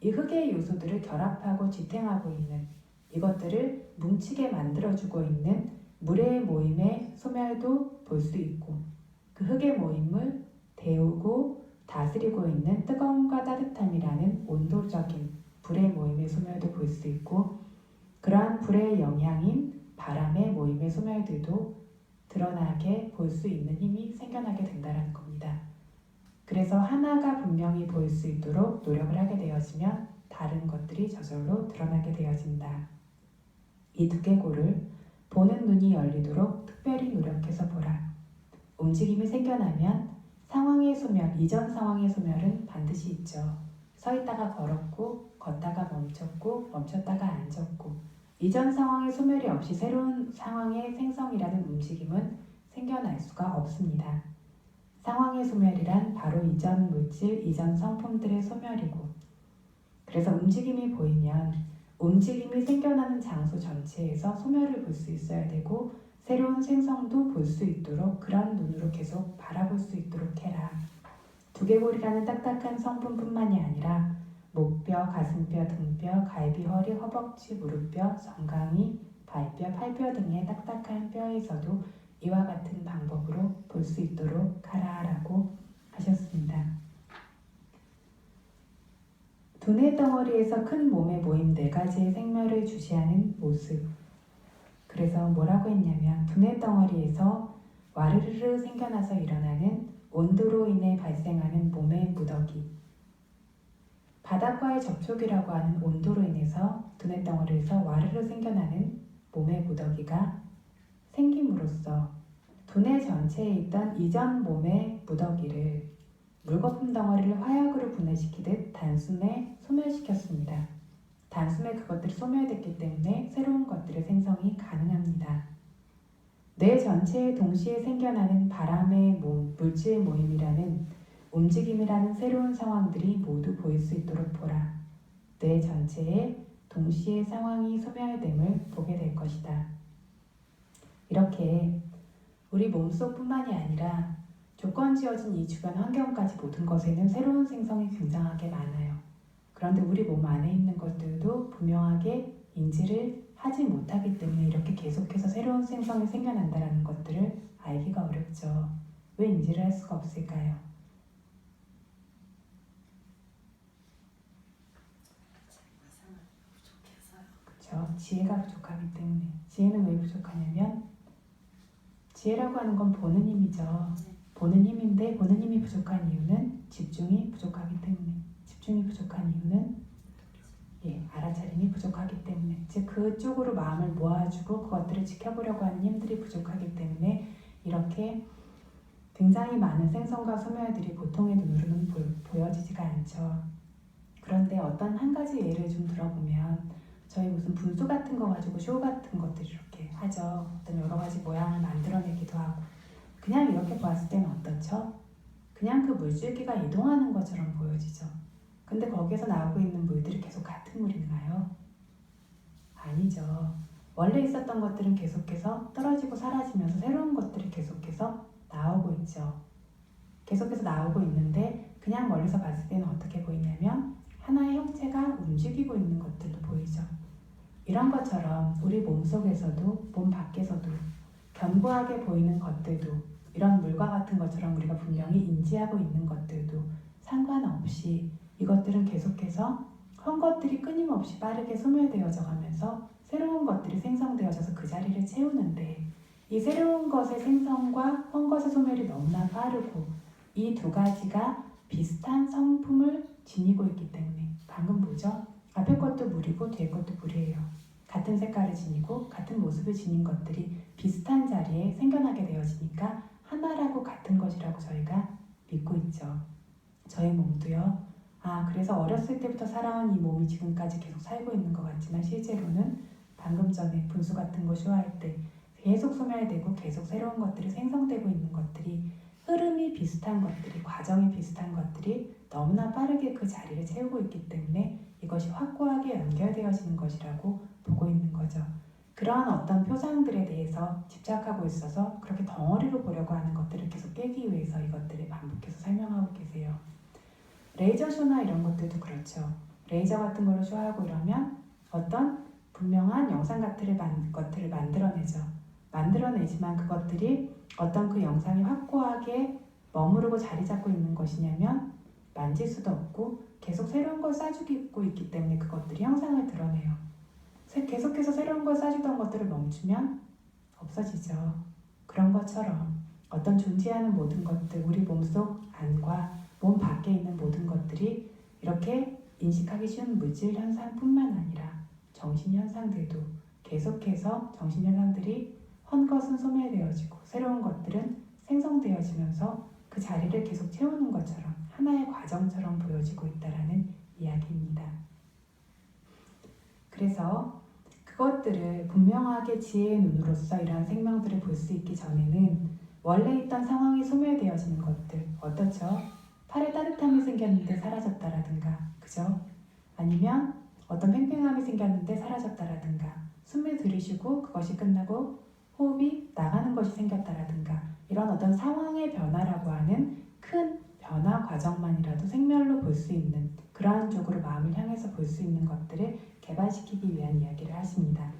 이 흙의 요소들을 결합하고 지탱하고 있는 이것들을 뭉치게 만들어주고 있는 물의 모임의 소멸도 볼 수 있고 그 흙의 모임을 데우고 다스리고 있는 뜨거움과 따뜻함이라는 온도적인 불의 모임의 소멸도 볼 수 있고 그러한 불의 영향인 바람의 모임의 소멸들도 드러나게 볼 수 있는 힘이 생겨나게 된다는 겁니다. 그래서 하나가 분명히 보일 수 있도록 노력을 하게 되어지면 다른 것들이 저절로 드러나게 되어진다. 이 두개골을 보는 눈이 열리도록 특별히 노력해서 보라. 움직임이 생겨나면 상황의 소멸, 이전 상황의 소멸은 반드시 있죠. 서 있다가 걸었고 걷다가 멈췄고 멈췄다가 앉았고 이전 상황의 소멸이 없이 새로운 상황의 생성이라는 움직임은 생겨날 수가 없습니다. 상황의 소멸이란 바로 이전 물질, 이전 성품들의 소멸이고 그래서 움직임이 보이면 움직임이 생겨나는 장소 전체에서 소멸을 볼 수 있어야 되고 새로운 생성도 볼 수 있도록 그런 눈으로 계속 바라볼 수 있도록 해라. 두개골이라는 딱딱한 성분뿐만이 아니라 목뼈, 가슴뼈, 등뼈, 갈비, 허리, 허벅지, 무릎뼈, 정강이, 발뼈, 팔뼈 등의 딱딱한 뼈에서도 이와 같은 방법으로 볼 수 있도록 하라라고 하셨습니다. 두뇌 덩어리에서 큰 몸에 모인 4가지의 생멸을 주시하는 모습. 그래서 뭐라고 했냐면 두뇌 덩어리에서 와르르르 생겨나서 일어나는 온도로 인해 발생하는 몸의 무더기, 바닥과의 접촉이라고 하는 온도로 인해서 두뇌 덩어리에서 와르르 생겨나는 몸의 무더기가 생김으로써 두뇌 전체에 있던 이전 몸의 무더기를 물거품 덩어리를 화약으로 분해시키듯 단숨에 소멸시켰습니다. 단숨에 그것들이 소멸됐기 때문에 새로운 것들의 생성이 가능합니다. 뇌 전체에 동시에 생겨나는 바람의 물질 모임이라는 움직임이라는 새로운 상황들이 모두 보일 수 있도록 보라. 뇌 전체에 동시에 상황이 소멸됨을 보게 될 것이다. 이렇게 우리 몸속뿐만이 아니라 조건 지어진 이 주변 환경까지 모든 것에는 새로운 생성이 굉장하게 많아요. 그런데 우리 몸 안에 있는 것들도 분명하게 인지를 하지 못하기 때문에 이렇게 계속해서 새로운 생성이 생겨난다는 것들을 알기가 어렵죠. 왜 인지를 할 수가 없을까요? 그렇죠. 지혜가 부족하기 때문에. 지혜는 왜 부족하냐면 지혜라고 하는 건 보는 힘이죠. 보는 힘인데 보는 힘이 부족한 이유는 집중이 부족하기 때문에. 집중이 부족한 이유는 알아차림이 부족하기 때문에, 즉 그쪽으로 마음을 모아주고 그것들을 지켜보려고 하는 힘들이 부족하기 때문에 이렇게 굉장히 많은 생성과 소멸들이 보통의 눈으로는 보여지지가 않죠. 그런데 어떤 한 가지 예를 좀 들어보면 저희 무슨 분수 같은 거 가지고 쇼 같은 것들 이렇게 하죠. 어떤 여러 가지 모양을 만들어내기도 하고 그냥 이렇게 보았을 때는 어떻죠? 그냥 그 물줄기가 이동하는 것처럼 보여지죠. 근데 거기에서 나오고 있는 물들이 계속 같은 물인가요? 아니죠. 원래 있었던 것들은 계속해서 떨어지고 사라지면서 새로운 것들이 계속해서 나오고 있죠. 계속해서 나오고 있는데 그냥 멀리서 봤을 때는 어떻게 보이냐면 하나의 형체가 움직이고 있는 것들도 보이죠. 이런 것처럼 우리 몸속에서도 몸 밖에서도 견고하게 보이는 것들도 이런 물과 같은 것처럼 우리가 분명히 인지하고 있는 것들도 상관없이 이것들은 계속해서 한 것들이 끊임없이 빠르게 소멸되어져 가면서 새로운 것들이 생성되어져서 그 자리를 채우는데 이 새로운 것의 생성과 한 것의 소멸이 너무나 빠르고 이 두 가지가 비슷한 성품을 지니고 있기 때문에 방금 뭐죠? 앞에 것도 물이고 뒤에 것도 물이에요. 같은 색깔을 지니고 같은 모습을 지닌 것들이 비슷한 자리에 생겨나게 되어지니까 하나라고 같은 것이라고 저희가 믿고 있죠. 저희 몸도요. 그래서 어렸을 때부터 살아온 이 몸이 지금까지 계속 살고 있는 것 같지만 실제로는 방금 전에 분수 같은 거 쇼할 때 계속 소멸되고 계속 새로운 것들이 생성되고 있는 것들이 흐름이 비슷한 것들이, 과정이 비슷한 것들이 너무나 빠르게 그 자리를 채우고 있기 때문에 이것이 확고하게 연결되어지는 것이라고 보고 있는 거죠. 그러한 어떤 표상들에 대해서 집착하고 있어서 그렇게 덩어리로 보려고 하는 것들을 계속 깨기 위해서 이것들을 반복해서 설명하고 계세요. 레이저 쇼나 이런 것들도 그렇죠. 레이저 같은 걸로 쇼하고 이러면 어떤 분명한 영상 같은 것들을 만들어내죠. 만들어내지만 그것들이 어떤 그 영상이 확고하게 머무르고 자리 잡고 있는 것이냐면 만질 수도 없고 계속 새로운 걸 쏴주고 있기 때문에 그것들이 형상을 드러내요. 계속해서 새로운 걸 쏴주던 것들을 멈추면 없어지죠. 그런 것처럼 어떤 존재하는 모든 것들, 우리 몸속 안과 몸 밖에 있는 모든 것들이 이렇게 인식하기 쉬운 물질 현상뿐만 아니라 정신 현상들도 계속해서 정신 현상들이 헌 것은 소멸되어지고 새로운 것들은 생성되어지면서 그 자리를 계속 채우는 것처럼 하나의 과정처럼 보여지고 있다는 이야기입니다. 그래서 그것들을 분명하게 지혜의 눈으로서 이러한 생명들을 볼 수 있기 전에는 원래 있던 상황이 소멸되어지는 것들, 어떻죠? 팔에 따뜻함이 생겼는데 사라졌다라든가, 그죠? 아니면 어떤 팽팽함이 생겼는데 사라졌다라든가, 숨을 들이쉬고 그것이 끝나고 호흡이 나가는 것이 생겼다라든가, 이런 어떤 상황의 변화라고 하는 큰 변화 과정만이라도 생멸로 볼 수 있는, 그러한 쪽으로 마음을 향해서 볼 수 있는 것들을 개발시키기 위한 이야기를 하십니다.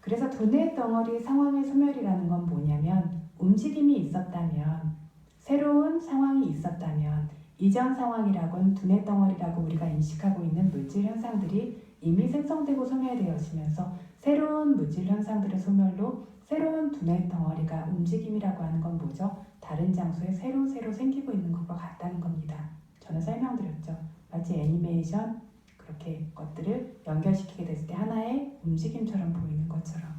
그래서 두뇌 덩어리 상황의 소멸이라는 건 뭐냐면 움직임이 있었다면 새로운 상황이 있었다면 이전 상황이라고는 두뇌 덩어리라고 우리가 인식하고 있는 물질 현상들이 이미 생성되고 소멸되어지면서 새로운 물질 현상들의 소멸로 새로운 두뇌 덩어리가 움직임이라고 하는 건 뭐죠? 다른 장소에 새로 생기고 있는 것과 같다는 겁니다. 저는 설명드렸죠. 마치 애니메이션 그렇게 것들을 연결시키게 됐을 때 하나의 움직임처럼 보이는 것처럼.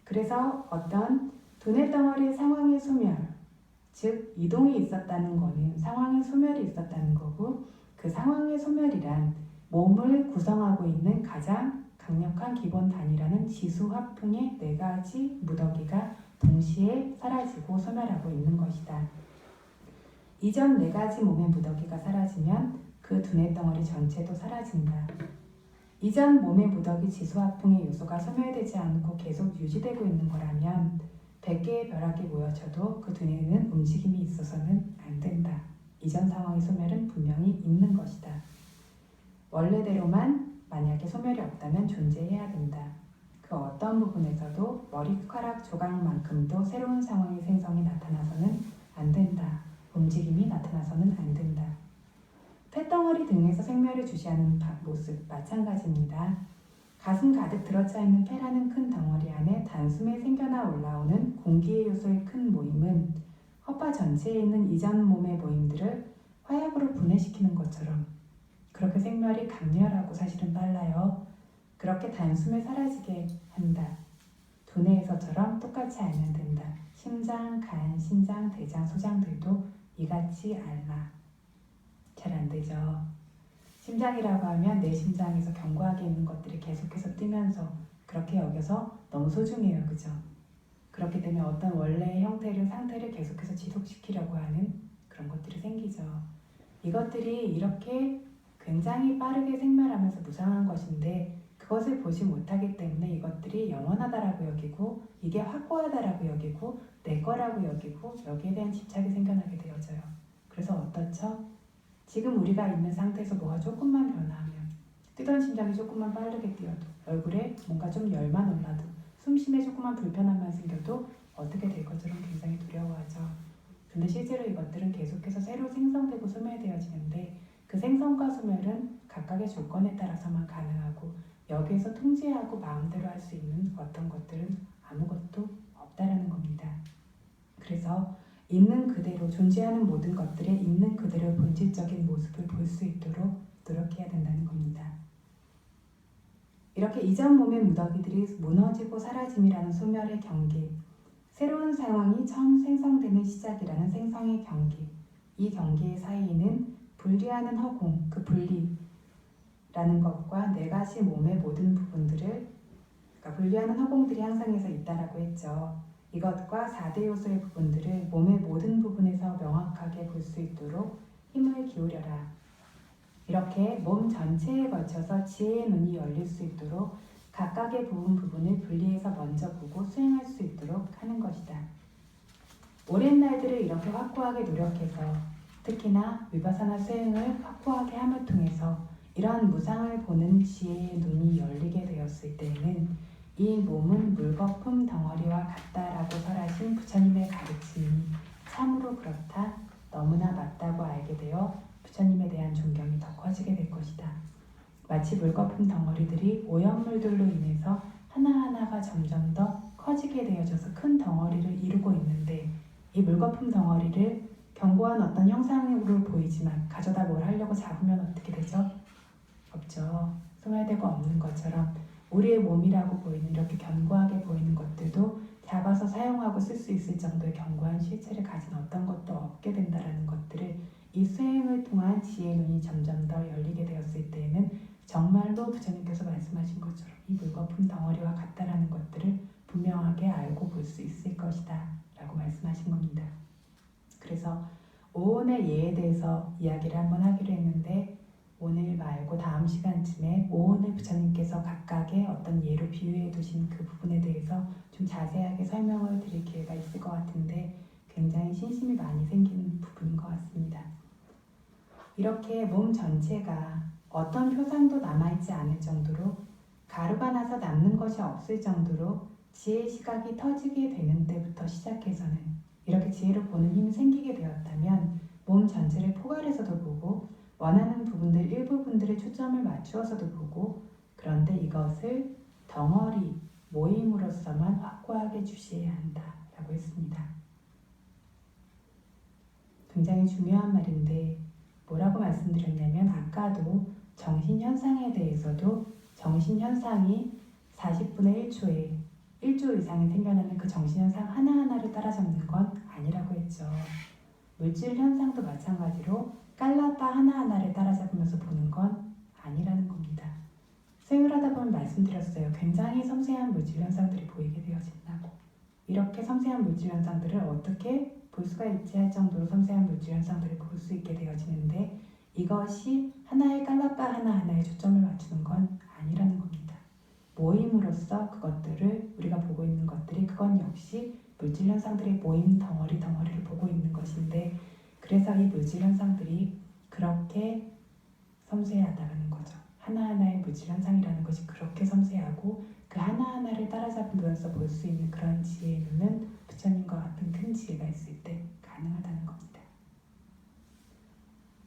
그래서 어떤 두뇌 덩어리 상황의 소멸, 즉 이동이 있었다는 거는 상황의 소멸이 있었다는 거고, 그 상황의 소멸이란 몸을 구성하고 있는 가장 강력한 기본 단위라는 지수화풍의 4가지 무더기가 동시에 사라지고 소멸하고 있는 것이다. 이전 4가지 몸의 무더기가 사라지면 그 두뇌 덩어리 전체도 사라진다. 이전 몸의 무더기 지수화풍의 요소가 소멸되지 않고 계속 유지되고 있는 거라면 100개의 벼락이 모여져도 그 두뇌는 움직임이 있어서는 안 된다. 이전 상황의 소멸은 분명히 있는 것이다. 원래대로만 만약에 소멸이 없다면 존재해야 된다. 그 어떤 부분에서도 머리카락 조각만큼도 새로운 상황의 생성이 나타나서는 안 된다. 움직임이 나타나서는 안 된다. 폐덩어리 등에서 생멸을 주시하는 모습 마찬가지입니다. 가슴 가득 들어차 있는 폐라는 큰 덩어리 안에 단숨에 생겨나 올라오는 공기의 요소의 큰 모임은 허파 전체에 있는 이전 몸의 모임들을 화약으로 분해시키는 것처럼 그렇게 생멸이 강렬하고 사실은 빨라요. 그렇게 단숨에 사라지게 한다. 두뇌에서처럼 똑같이 알면 된다. 심장, 간, 신장, 대장, 소장들도 이같이 알라. 잘 안 되죠. 심장이라고 하면 내 심장에서 견고하게 있는 것들이 계속해서 뛰면서 그렇게 여겨서 너무 소중해요. 그죠? 그렇기 때문에 어떤 원래의 형태를, 상태를 계속해서 지속시키려고 하는 그런 것들이 생기죠. 이것들이 이렇게 굉장히 빠르게 생멸하면서 무상한 것인데 그것을 보지 못하기 때문에 이것들이 영원하다라고 여기고 이게 확고하다라고 여기고 내 거라고 여기고 여기에 대한 집착이 생겨나게 되어져요. 그래서 어떻죠? 지금 우리가 있는 상태에서 뭐가 조금만 변화하면 뛰던 심장이 조금만 빠르게 뛰어도 얼굴에 뭔가 좀 열만 올라도 숨쉬에 조금만 불편함만 생겨도 어떻게 될 것처럼 굉장히 두려워하죠. 근데 실제로 이것들은 계속해서 새로 생성되고 소멸되어지는데 그 생성과 소멸은 각각의 조건에 따라서만 가능하고 여기에서 통제하고 마음대로 할 수 있는 어떤 것들은 아무것도 없다라는 겁니다. 그래서 있는 그대로 존재하는 모든 것들의 있는 그대로 본질적인 모습을 볼 수 있도록 노력해야 된다는 겁니다. 이렇게 이전 몸의 무더기들이 무너지고 사라짐이라는 소멸의 경계, 새로운 상황이 처음 생성되는 시작이라는 생성의 경계, 이 경계 사이에는 분리하는 허공, 그 분리라는 것과 4가지 몸의 모든 부분들을 분리하는 허공들이 항상에서 있다라고 했죠. 이것과 4대 요소의 부분들을 몸의 모든 부분에서 명확하게 볼 수 있도록 힘을 기울여라. 이렇게 몸 전체에 걸쳐서 지혜의 눈이 열릴 수 있도록 각각의 부분을 분리해서 먼저 보고 수행할 수 있도록 하는 것이다. 오랜 날들을 이렇게 확고하게 노력해서 특히나 위파사나 수행을 확고하게 함을 통해서 이러한 무상을 보는 지혜의 눈이 열리게 되었을 때에는 이 몸은 물거품 덩어리와 같다라고 설하신 부처님의 가르침이 참으로 그렇다, 너무나 맞다고 알게 되어 부처님에 대한 존경이 더 커지게 될 것이다. 마치 물거품 덩어리들이 오염물들로 인해서 하나하나가 점점 더 커지게 되어져서 큰 덩어리를 이루고 있는데 이 물거품 덩어리를 견고한 어떤 형상으로 보이지만 가져다 뭘 하려고 잡으면 어떻게 되죠? 없죠. 소멸되고 없는 것처럼 우리의 몸이라고 보이는 이렇게 견고하게 보이는 것들도 잡아서 사용하고 쓸 수 있을 정도의 견고한 실체를 가진 어떤 것도 없게 된다는 것들을 이 수행을 통한 지혜의 눈이 점점 더 열리게 되었을 때에는 정말로 부처님께서 말씀하신 것처럼 이 물거품 덩어리와 같다라는 것들을 분명하게 알고 볼 수 있을 것이다 라고 말씀하신 겁니다. 그래서 오온의 예에 대해서 이야기를 한번 하기로 했는데 오늘 말고 다음 시간쯤에 오온을 부처님께서 각각의 어떤 예로 비유해 두신 그 부분에 대해서 좀 자세하게 설명을 드릴 기회가 있을 것 같은데 굉장히 신심이 많이 생기는 부분인 것 같습니다. 이렇게 몸 전체가 어떤 표상도 남아있지 않을 정도로 가루가 나서 남는 것이 없을 정도로 지혜의 시각이 터지게 되는 때부터 시작해서는 이렇게 지혜를 보는 힘이 생기게 되었다면 몸 전체를 포괄해서도 보고 원하는 부분들 일부분들에 초점을 맞추어서도 보고 그런데 이것을 덩어리, 모임으로서만 확고하게 주시해야 한다라고 했습니다. 굉장히 중요한 말인데 뭐라고 말씀드렸냐면 아까도 정신현상에 대해서도 정신현상이 40분의 1초에 1조 이상이 생겨나는 그 정신현상 하나하나를 따라잡는 건 아니라고 했죠. 물질현상도 마찬가지로 깔라빠 하나하나를 따라잡으면서 보는 건 아니라는 겁니다. 수행을 하다 보면 말씀드렸어요. 굉장히 섬세한 물질현상들이 보이게 되어진다고. 이렇게 섬세한 물질현상들을 어떻게 볼 수가 있지 할 정도로 섬세한 물질현상들을 볼 수 있게 되어지는데 이것이 하나의 깔라빠 하나하나에 초점을 맞추는 건 아니라는 겁니다. 모임으로써 그것들을 우리가 보고 있는 것들이 그건 역시 물질현상들의 모임 덩어리를 보고 있는 것인데 그래서 이 물질현상들이 그렇게 섬세하다는 거죠. 하나하나의 물질현상이라는 것이 그렇게 섬세하고 그 하나하나를 따라잡으면서 볼 수 있는 그런 지혜의 눈은 부처님과 같은 큰 지혜가 있을 때 가능하다는 겁니다.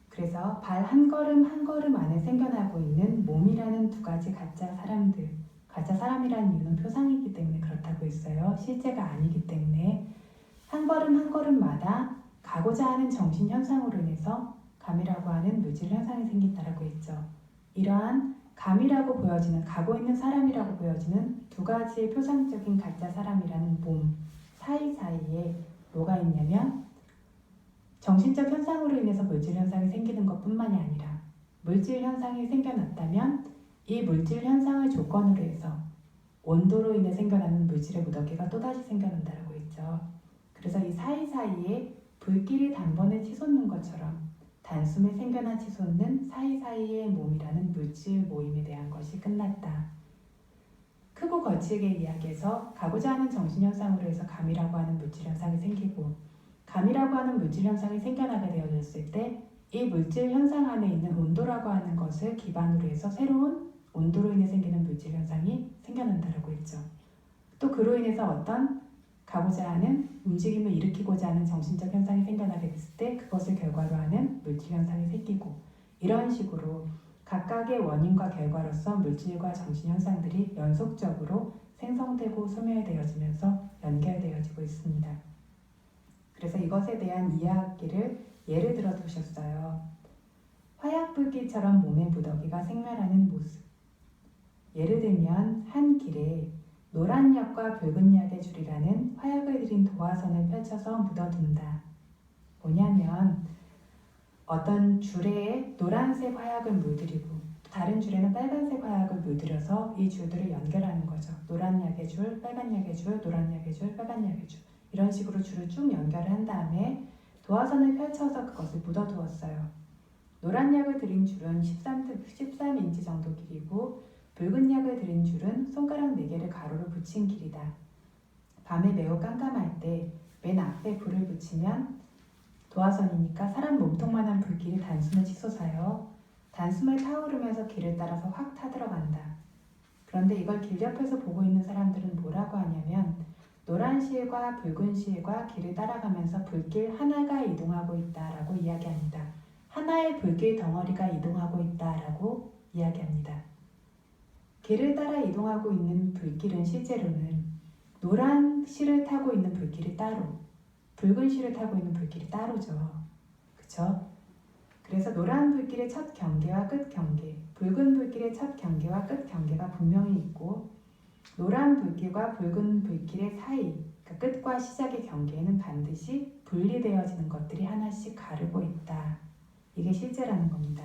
그래서 발 한 걸음 한 걸음 안에 생겨나고 있는 몸이라는 두 가지 가짜 사람들, 가짜 사람이라는 이유는 표상이기 때문에 그렇다고 했어요. 실제가 아니기 때문에 한 걸음 한 걸음마다 가고자 하는 정신현상으로 인해서 감이라고 하는 물질현상이 생긴다라고 했죠. 이러한 감이라고 보여지는, 가고 있는 사람이라고 보여지는 두 가지의 표상적인 가짜 사람이라는 몸 사이사이에 뭐가 있냐면 정신적 현상으로 인해서 물질현상이 생기는 것뿐만이 아니라 물질현상이 생겨났다면 이 물질현상을 조건으로 해서 온도로 인해 생겨나는 물질의 무더기가 또다시 생겨난다고 했죠. 그래서 이 사이사이에 불길이 단번에 치솟는 것처럼 단숨에 생겨난 치솟는 사이사이의 몸이라는 물질 모임에 대한 것이 끝났다. 크고 거칠게 이야기해서 가고자 하는 정신현상으로 해서 감이라고 하는 물질현상이 생기고 감이라고 하는 물질현상이 생겨나게 되어졌을 때 이 물질현상 안에 있는 온도라고 하는 것을 기반으로 해서 새로운 온도로 인해 생기는 물질현상이 생겨난다고 했죠. 또 그로 인해서 어떤 가고자 하는 움직임을 일으키고자 하는 정신적 현상이 생겨나게 됐을 때 그것을 결과로 하는 물질현상이 생기고 이런 식으로 각각의 원인과 결과로서 물질과 정신현상들이 연속적으로 생성되고 소멸되어지면서 연결되어지고 있습니다. 그래서 이것에 대한 이야기를 예를 들어 두셨어요. 화약불길처럼 몸의 무더기가 생멸하는 모습. 예를 들면 한 길에 노란 약과 붉은 약의 줄이라는 화약을 들인 도화선을 펼쳐서 묻어둔다. 뭐냐면 어떤 줄에 노란색 화약을 물들이고 다른 줄에는 빨간색 화약을 물들여서 이 줄들을 연결하는 거죠. 노란 약의 줄, 빨간 약의 줄, 노란 약의 줄, 빨간 약의 줄 이런 식으로 줄을 쭉 연결을 한 다음에 도화선을 펼쳐서 그것을 묻어두었어요. 노란 약을 들인 줄은 13인치 정도 길이고 붉은 약을 들인 줄은 손가락 4개를 가로로 붙인 길이다. 밤에 매우 깜깜할 때 맨 앞에 불을 붙이면 도화선이니까 사람 몸통만한 불길이 단숨에 치솟아요. 단숨에 타오르면서 길을 따라서 확 타들어간다. 그런데 이걸 길 옆에서 보고 있는 사람들은 뭐라고 하냐면 노란 실과 붉은 실과 길을 따라가면서 불길 하나가 이동하고 있다라고 이야기합니다. 하나의 불길 덩어리가 이동하고 있다라고 이야기합니다. 길을 따라 이동하고 있는 불길은 실제로는 노란 실을 타고 있는 불길이 따로, 붉은 실을 타고 있는 불길이 따로죠. 그쵸? 그래서 노란 불길의 첫 경계와 끝 경계, 붉은 불길의 첫 경계와 끝 경계가 분명히 있고 노란 불길과 붉은 불길의 사이, 그러니까 끝과 시작의 경계에는 반드시 분리되어지는 것들이 하나씩 가르고 있다. 이게 실제라는 겁니다.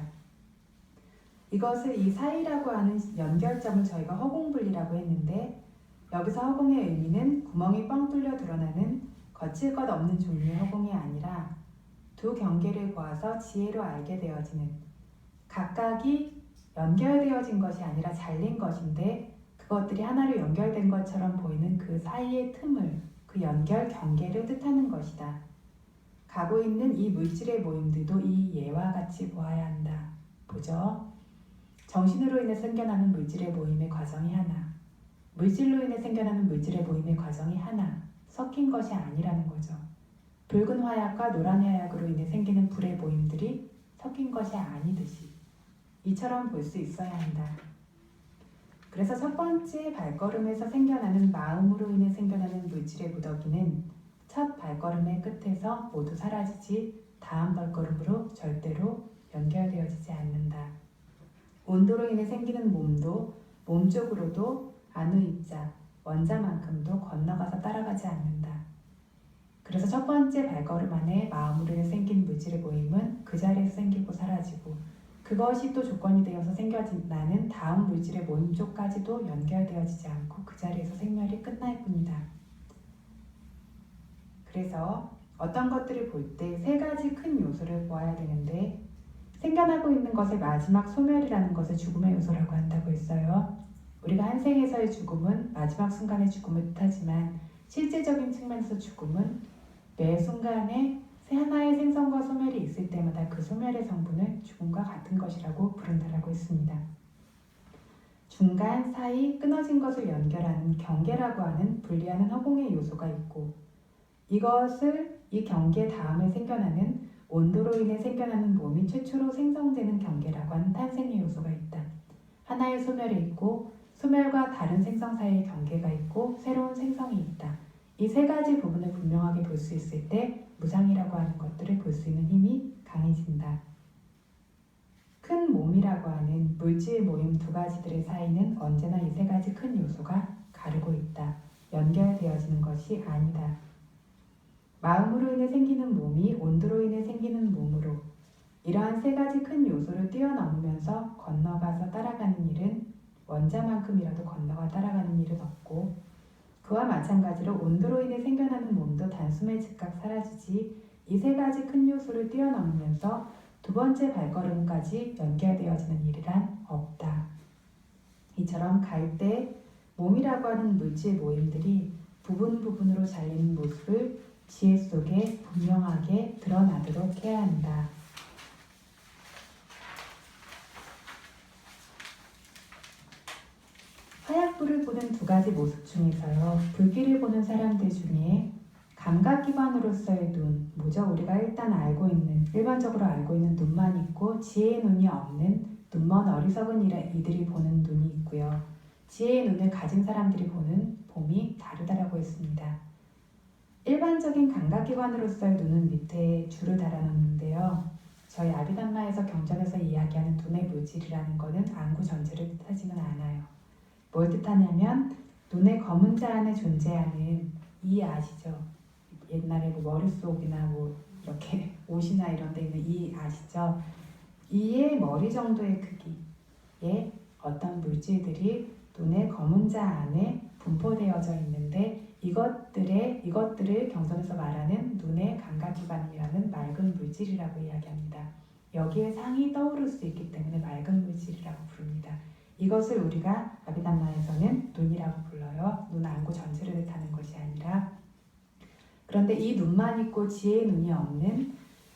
이것을 이 사이라고 하는 연결점을 저희가 허공분리라고 했는데 여기서 허공의 의미는 구멍이 뻥 뚫려 드러나는 거칠 것 없는 종류의 허공이 아니라 두 경계를 보아서 지혜로 알게 되어지는 각각이 연결되어진 것이 아니라 잘린 것인데 그것들이 하나로 연결된 것처럼 보이는 그 사이의 틈을 그 연결 경계를 뜻하는 것이다. 가고 있는 이 물질의 모임들도 이 예와 같이 보아야 한다. 보죠? 정신으로 인해 생겨나는 물질의 모임의 과정이 하나, 물질로 인해 생겨나는 물질의 모임의 과정이 하나, 섞인 것이 아니라는 거죠. 붉은 화약과 노란 화약으로 인해 생기는 불의 모임들이 섞인 것이 아니듯이 이처럼 볼 수 있어야 한다. 그래서 첫 번째 발걸음에서 생겨나는 마음으로 인해 생겨나는 물질의 무더기는 첫 발걸음의 끝에서 모두 사라지지 다음 발걸음으로 절대로 연결되어지지 않는다. 온도로 인해 생기는 몸도 몸 쪽으로도 안의 입자, 원자만큼도 건너가서 따라가지 않는다. 그래서 첫 번째 발걸음 안에 마음으로 인해 생긴 물질의 모임은 그 자리에서 생기고 사라지고 그것이 또 조건이 되어서 생겨나는 다음 물질의 모임 쪽까지도 연결되어지지 않고 그 자리에서 생멸이 끝날 뿐이다. 그래서 어떤 것들을 볼 때 세 가지 큰 요소를 보아야 되는데 생겨나고 있는 것의 마지막 소멸이라는 것을 죽음의 요소라고 한다고 했어요. 우리가 한 생에서의 죽음은 마지막 순간의 죽음을 뜻하지만 실제적인 측면에서 죽음은 매 순간에 하나의 생성과 소멸이 있을 때마다 그 소멸의 성분을 죽음과 같은 것이라고 부른다라고 했습니다. 중간, 사이, 끊어진 것을 연결하는 경계라고 하는 분리하는 허공의 요소가 있고 이 경계 다음에 생겨나는 온도로 인해 생겨나는 몸이 최초로 생성되는 경계라고 하는 탄생의 요소가 있다. 하나의 소멸이 있고 소멸과 다른 생성 사이의 경계가 있고 새로운 생성이 있다. 이 세 가지 부분을 분명하게 볼 수 있을 때 무상이라고 하는 것들을 볼 수 있는 힘이 강해진다. 큰 몸이라고 하는 물질 모임 두 가지들의 사이는 언제나 이 세 가지 큰 요소가 가르고 있다. 연결되어지는 것이 아니다. 마음으로 인해 생기는 몸이 온도로 인해 생기는 몸으로 이러한 세 가지 큰 요소를 뛰어넘으면서 건너가서 따라가는 일은 원자만큼이라도 건너가 따라가는 일은 없고 그와 마찬가지로 온도로 인해 생겨나는 몸도 단숨에 즉각 사라지지 이 세 가지 큰 요소를 뛰어넘으면서 두 번째 발걸음까지 연결되어지는 일이란 없다. 이처럼 갈 때 몸이라고 하는 물질 모임들이 부분으로 잘리는 모습을 지혜 속에 분명하게 드러나도록 해야 한다. 화약불을 보는 두 가지 모습 중에서요. 불길을 보는 사람들 중에 감각기관으로서의 눈, 뭐죠? 우리가 일단 일반적으로 알고 있는 눈만 있고 지혜의 눈이 없는 눈먼 어리석은 이들이 보는 눈이 있고요. 지혜의 눈을 가진 사람들이 보는 봄이 다르다라고 했습니다. 일반적인 감각기관으로서의 눈은 밑에 줄을 달아놓는데요. 저희 아비담마에서 경전에서 이야기하는 눈의 물질이라는 것은 안구 전체를 뜻하지는 않아요. 뭘 뜻하냐면 눈의 검은 자 안에 존재하는 이 아시죠? 옛날에 머릿속이나 이렇게 옷이나 이런 데 있는 이 아시죠? 이의 머리 정도의 크기의 어떤 물질들이 눈의 검은 자 안에 분포되어져 있는데 이것들을 경전에서 말하는 눈의 감각기관이라는 맑은 물질이라고 이야기합니다. 여기에 상이 떠오를 수 있기 때문에 맑은 물질이라고 부릅니다. 이것을 우리가 아비담마에서는 눈이라고 불러요. 눈 안구 전체를 뜻하는 것이 아니라. 그런데 이 눈만 있고 지혜의 눈이 없는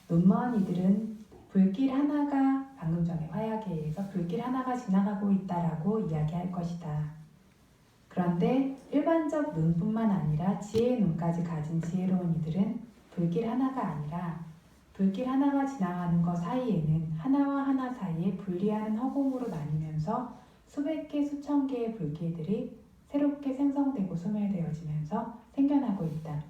눈먼 이들은 불길 하나가 방금 전에 화약에 의해서 불길 하나가 지나가고 있다라고 이야기할 것이다. 그런데 일반적 눈뿐만 아니라 지혜의 눈까지 가진 지혜로운 이들은 불길 하나가 아니라 불길 하나가 지나가는 것 사이에는 하나와 하나 사이에 분리하는 허공으로 나뉘면서 수백 개, 수천 개의 불길들이 새롭게 생성되고 소멸되어지면서 생겨나고 있다.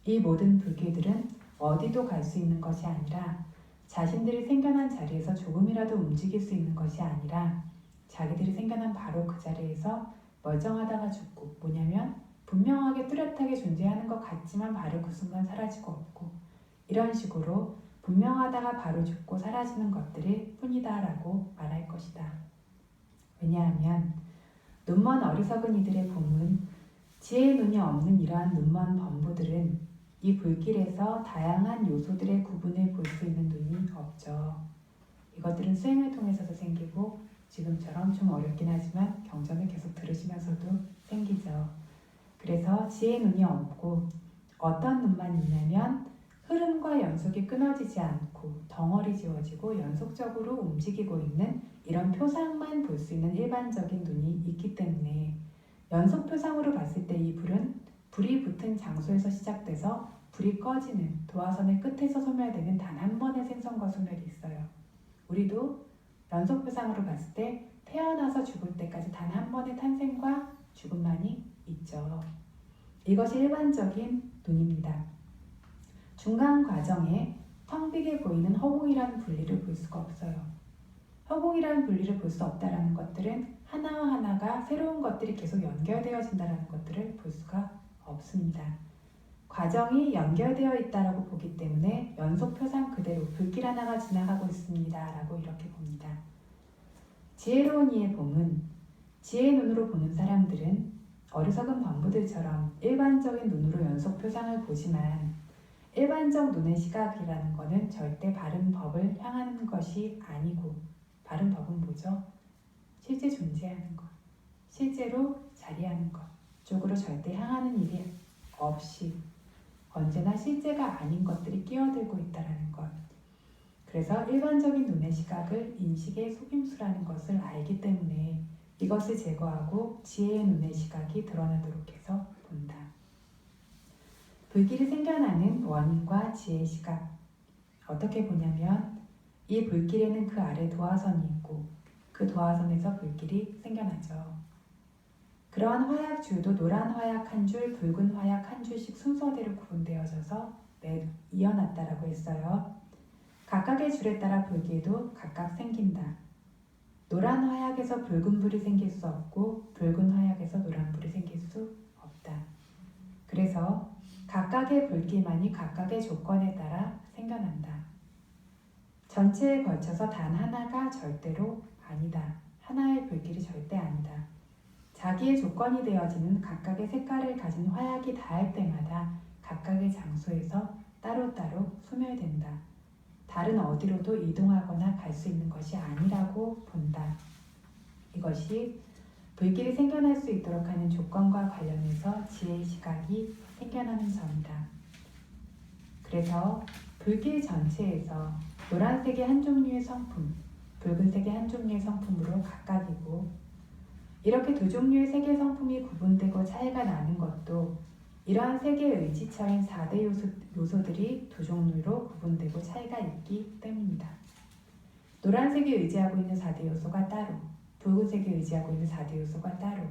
이 모든 불길들은 어디도 갈 수 있는 것이 아니라 자신들이 생겨난 자리에서 조금이라도 움직일 수 있는 것이 아니라 자기들이 생겨난 바로 그 자리에서 멀쩡하다가 죽고 뭐냐면 분명하게 뚜렷하게 존재하는 것 같지만 바로 그 순간 사라지고 없고 이런 식으로 분명하다가 바로 죽고 사라지는 것들일 뿐이다라고 말할 것이다. 왜냐하면 눈먼 어리석은 이들의 봄은 지혜의 눈이 없는 이러한 눈먼 범부들은 이 불길에서 다양한 요소들의 구분을 볼 수 있는 눈이 없죠. 이것들은 수행을 통해서도 생기고 지금처럼 좀 어렵긴 하지만 경전을 계속 들으시면서도 생기죠. 그래서 지혜의 눈이 없고 어떤 눈만 있냐면 흐름과 연속이 끊어지지 않고 덩어리 지워지고 연속적으로 움직이고 있는 이런 표상만 볼 수 있는 일반적인 눈이 있기 때문에 연속 표상으로 봤을 때 이 불은 불이 붙은 장소에서 시작돼서 불이 꺼지는 도화선의 끝에서 소멸되는 단 한 번의 생성과 소멸이 있어요. 우리도 연속 표상으로 봤을 때 태어나서 죽을 때까지 단 한 번의 탄생과 죽음만이 있죠. 이것이 일반적인 눈입니다. 중간 과정에 텅 비게 보이는 허공이라는 분리를 볼 수가 없어요. 허공이라는 분리를 볼 수 없다라는 것들은 하나와 하나가 새로운 것들이 계속 연결되어진다라는 것들을 볼 수가 없습니다. 과정이 연결되어 있다라고 보기 때문에 연속 표상 그대로 불길 하나가 지나가고 있습니다라고 이렇게 봅니다. 지혜로운 이의 봄은 지혜의 눈으로 보는 사람들은 어리석은 범부들처럼 일반적인 눈으로 연속 표상을 보지만 일반적 눈의 시각이라는 것은 절대 바른 법을 향하는 것이 아니고 바른 법은 뭐죠? 실제 존재하는 것, 실제로 자리하는 것 쪽으로 절대 향하는 일이 없이 언제나 실제가 아닌 것들이 끼어들고 있다는 것. 그래서 일반적인 눈의 시각을 인식의 속임수라는 것을 알기 때문에 이것을 제거하고 지혜의 눈의 시각이 드러나도록 해서 본다. 불길이 생겨나는 원인과 지혜의 시각. 어떻게 보냐면 이 불길에는 그 아래 도화선이 있고 그 도화선에서 불길이 생겨나죠. 그러한 화약줄도 노란 화약 한 줄, 붉은 화약 한 줄씩 순서대로 구분되어져서 이어놨다라고 했어요. 각각의 줄에 따라 불길도 각각 생긴다. 노란 화약에서 붉은 불이 생길 수 없고 붉은 화약에서 노란 불이 생길 수 없다. 그래서 각각의 불길만이 각각의 조건에 따라 생겨난다. 전체에 걸쳐서 단 하나가 절대로 아니다. 하나의 불길이 절대 아니다. 자기의 조건이 되어지는 각각의 색깔을 가진 화약이 닿을 때마다 각각의 장소에서 따로따로 소멸된다. 다른 어디로도 이동하거나 갈 수 있는 것이 아니라고 본다. 이것이 불길이 생겨날 수 있도록 하는 조건과 관련해서 지혜의 시각이 생겨나는 점이다. 그래서 불길 전체에서 노란색의 한 종류의 성품, 붉은색의 한 종류의 성품으로 각각이고 이렇게 두 종류의 색의 성품이 구분되고 차이가 나는 것도 이러한 색의 의지처인 4대 요소들이 두 종류로 구분되고 차이가 있기 때문이다. 노란색이 의지하고 있는 4대 요소가 따로, 붉은색이 의지하고 있는 4대 요소가 따로,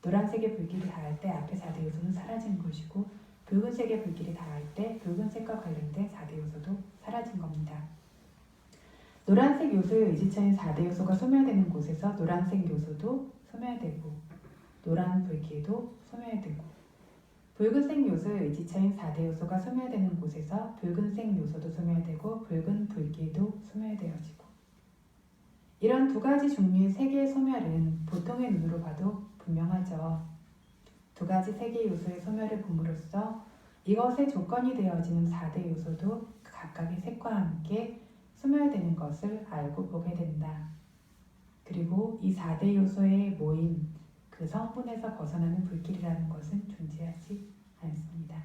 노란색의 불길이 닿을 때 앞에 4대 요소는 사라진 것이고 붉은색의 불길이 닿을 때 붉은색과 관련된 4대 요소도 사라진 겁니다. 노란색 요소의 의지처인 4대 요소가 소멸되는 곳에서 노란색 요소도 소멸되고 노란 불길도 소멸되고 붉은색 요소의 의지처인 4대 요소가 소멸되는 곳에서 붉은색 요소도 소멸되고 붉은 불길도 소멸되어지고 이런 두 가지 종류의 색의 소멸은 보통의 눈으로 봐도 분명하죠. 두 가지 색의 요소의 소멸을 봄으로써 이것의 조건이 되어지는 4대 요소도 각각의 색과 함께 소멸되는 것을 알고 보게 된다. 그리고 이 4대 요소의 모임, 그 성분에서 벗어나는 불길이라는 것은 존재하지 않습니다.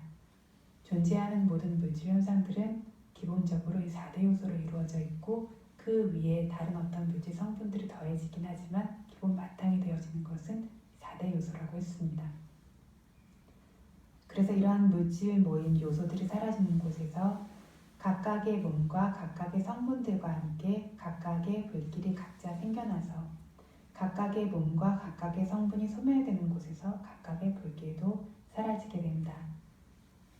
존재하는 모든 물질 현상들은 기본적으로 이 4대 요소로 이루어져 있고 그 위에 다른 어떤 물질 성분들이 더해지긴 하지만 기본 바탕이 되어지는 것은 4대 요소라고 했습니다. 그래서 이러한 물질 모임 요소들이 사라지는 곳에서 각각의 몸과 각각의 성분들과 함께 각각의 불길이 각자 생겨나서 각각의 몸과 각각의 성분이 소멸되는 곳에서 각각의 불길도 사라지게 된다.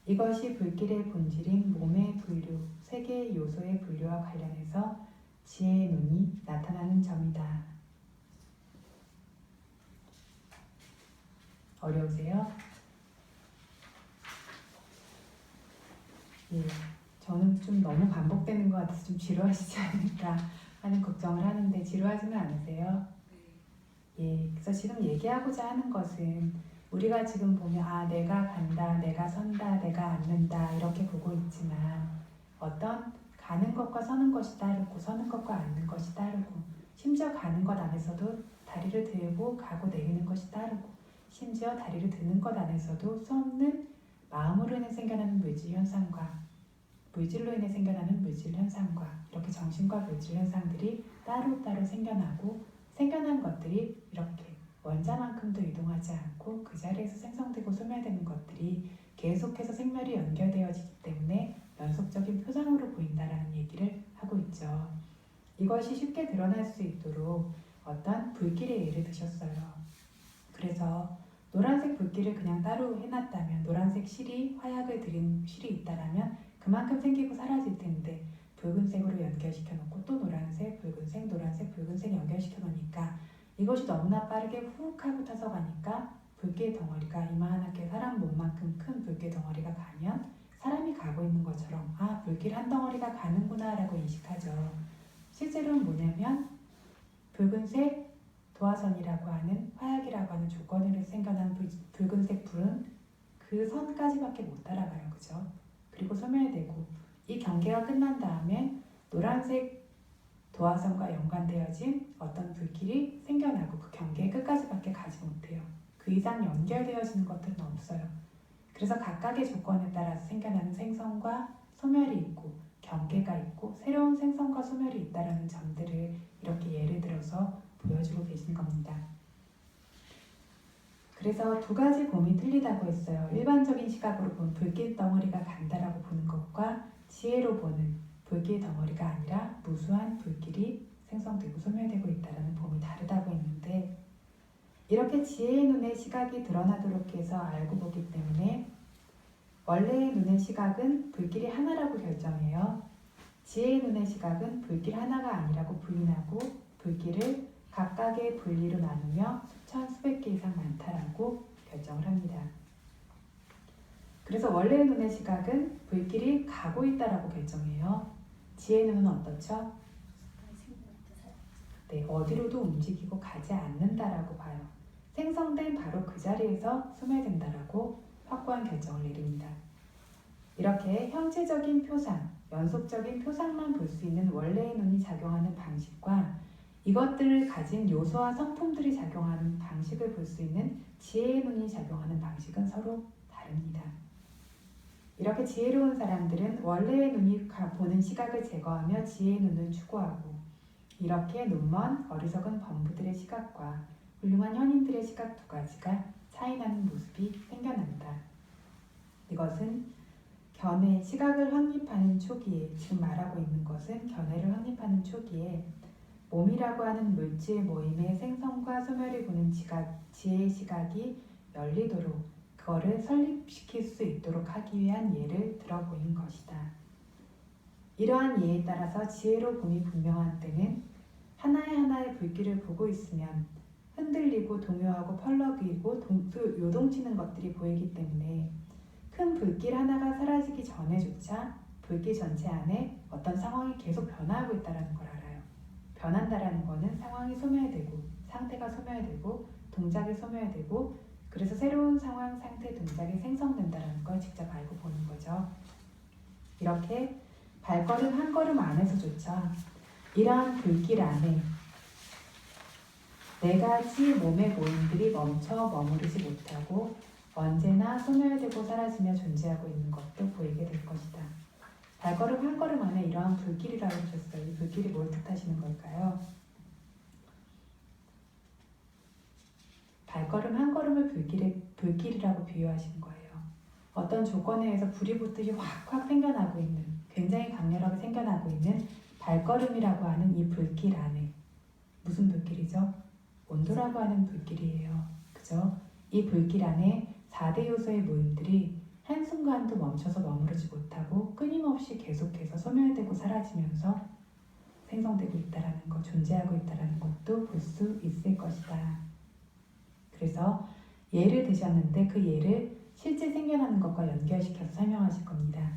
이것이 불길의 본질인 몸의 분류, 세계의 요소의 분류와 관련해서 지혜의 눈이 나타나는 점이다. 어려우세요? 예, 저는 좀 너무 반복되는 것 같아서 좀 지루하시지 않을까 하는 걱정을 하는데 지루하지는 않으세요? 예, 그래서 지금 얘기하고자 하는 것은 우리가 지금 보면 내가 간다, 내가 선다, 내가 앉는다 이렇게 보고 있지만 어떤 가는 것과 서는 것이 다르고 서는 것과 앉는 것이 다르고 심지어 가는 것 안에서도 다리를 들고 가고 내리는 것이 다르고 심지어 다리를 드는 것 안에서도 수 없는 마음으로 인해 생겨나는 물질 현상과 물질로 인해 생겨나는 물질 현상과 이렇게 정신과 물질 현상들이 따로따로 생겨나고 생겨난 것들이 이렇게 원자만큼도 이동하지 않고 그 자리에서 생성되고 소멸되는 것들이 계속해서 생멸이 연결되어지기 때문에 연속적인 표상으로 보인다라는 얘기를 하고 있죠. 이것이 쉽게 드러날 수 있도록 어떤 불길의 예를 드셨어요. 그래서 노란색 불길을 그냥 따로 해놨다면 노란색 실이 화약을 들인 실이 있다라면 그만큼 생기고 사라질 텐데 붉은색으로 연결시켜 놓고 또 노란색, 붉은색, 노란색, 붉은색 연결시켜 놓으니까 이것이 너무나 빠르게 훅 하고 타서 가니까 불길 덩어리가 이만하게 사람 몸만큼 큰 불길 덩어리가 가면 사람이 가고 있는 것처럼 아 불길 한 덩어리가 가는구나 라고 인식하죠. 실제로는 뭐냐면 붉은색 도화선이라고 하는 화약이라고 하는 조건으로 생겨난 붉은색 불은 그 선까지밖에 못 따라가요. 그죠? 그리고 소멸되고 이 경계가 끝난 다음에 노란색 도화선과 연관되어진 어떤 불길이 생겨나고 그 경계의 끝까지밖에 가지 못해요. 그 이상 연결되어지는 것들은 없어요. 그래서 각각의 조건에 따라서 생겨나는 생성과 소멸이 있고 경계가 있고 새로운 생성과 소멸이 있다는 점들을 이렇게 예를 들어서 보여주고 계신 겁니다. 그래서 두 가지 봄이 틀리다고 했어요. 일반적인 시각으로 본 불길 덩어리가 간다라고 보는 것과 지혜로 보는 불길 덩어리가 아니라 무수한 불길이 생성되고 소멸되고 있다는 봄이 다르다고 했는데 이렇게 지혜의 눈에 시각이 드러나도록 해서 알고 보기 때문에 원래의 눈의 시각은 불길이 하나라고 결정해요. 지혜의 눈의 시각은 불길 하나가 아니라고 부인하고 불길을 각각의 분리로 나누며 수천 수백 개 이상 많다라고 결정을 합니다. 그래서 원래의 눈의 시각은 불길이 가고 있다라고 결정해요. 지혜의 눈은 어떻죠? 네, 어디로도 움직이고 가지 않는다라고 봐요. 생성된 바로 그 자리에서 소멸된다라고 확고한 결정을 내립니다. 이렇게 형체적인 표상, 연속적인 표상만 볼 수 있는 원래의 눈이 작용하는 방식과 이것들을 가진 요소와 성품들이 작용하는 방식을 볼 수 있는 지혜의 눈이 작용하는 방식은 서로 다릅니다. 이렇게 지혜로운 사람들은 원래의 눈이 보는 시각을 제거하며 지혜의 눈을 추구하고 이렇게 눈먼 어리석은 범부들의 시각과 훌륭한 현인들의 시각 두 가지가 차이나는 모습이 생겨난다. 이것은 견해, 시각을 확립하는 초기에 지금 말하고 있는 것은 견해를 확립하는 초기에 몸이라고 하는 물질 모임의 생성과 소멸을 보는 지혜의 시각이 열리도록 그거를 설립시킬 수 있도록 하기 위한 예를 들어보인 것이다. 이러한 예에 따라서 지혜로 봄이 분명한 때는 하나의 불길을 보고 있으면 흔들리고 동요하고 펄럭이고 요동치는 것들이 보이기 때문에 큰 불길 하나가 사라지기 전에조차 불길 전체 안에 어떤 상황이 계속 변화하고 있다는 걸 알아요. 변한다라는 거는 상황이 소멸되고 상태가 소멸되고 동작이 소멸되고 그래서 새로운 상황, 상태, 동작이 생성된다는 걸 직접 알고 보는 거죠. 이렇게 발걸음 한 걸음 안에서조차 이러한 불길 안에 네 가지 몸의 모임들이 멈춰 머무르지 못하고 언제나 소멸되고 사라지며 존재하고 있는 것도 보이게 될 것이다. 발걸음 한 걸음 안에 이러한 불길이라고 하셨어요. 이 불길이 뭘 뜻하시는 걸까요? 발걸음 한 걸음을 불길이라고 비유하시는 거예요. 어떤 조건에 의해서 불이 붙듯이 확확 생겨나고 있는, 굉장히 강렬하게 생겨나고 있는 발걸음이라고 하는 이 불길 안에 무슨 불길이죠? 온도라고 하는 불길이에요. 그죠? 이 불길 안에 4대 요소의 모임들이 한순간도 멈춰서 머무르지 못하고 끊임없이 계속해서 소멸되고 사라지면서 생성되고 있다는 것, 존재하고 있다는 것도 볼 수 있을 것이다. 그래서 예를 드셨는데 그 예를 실제 생겨나는 것과 연결시켜서 설명하실 겁니다.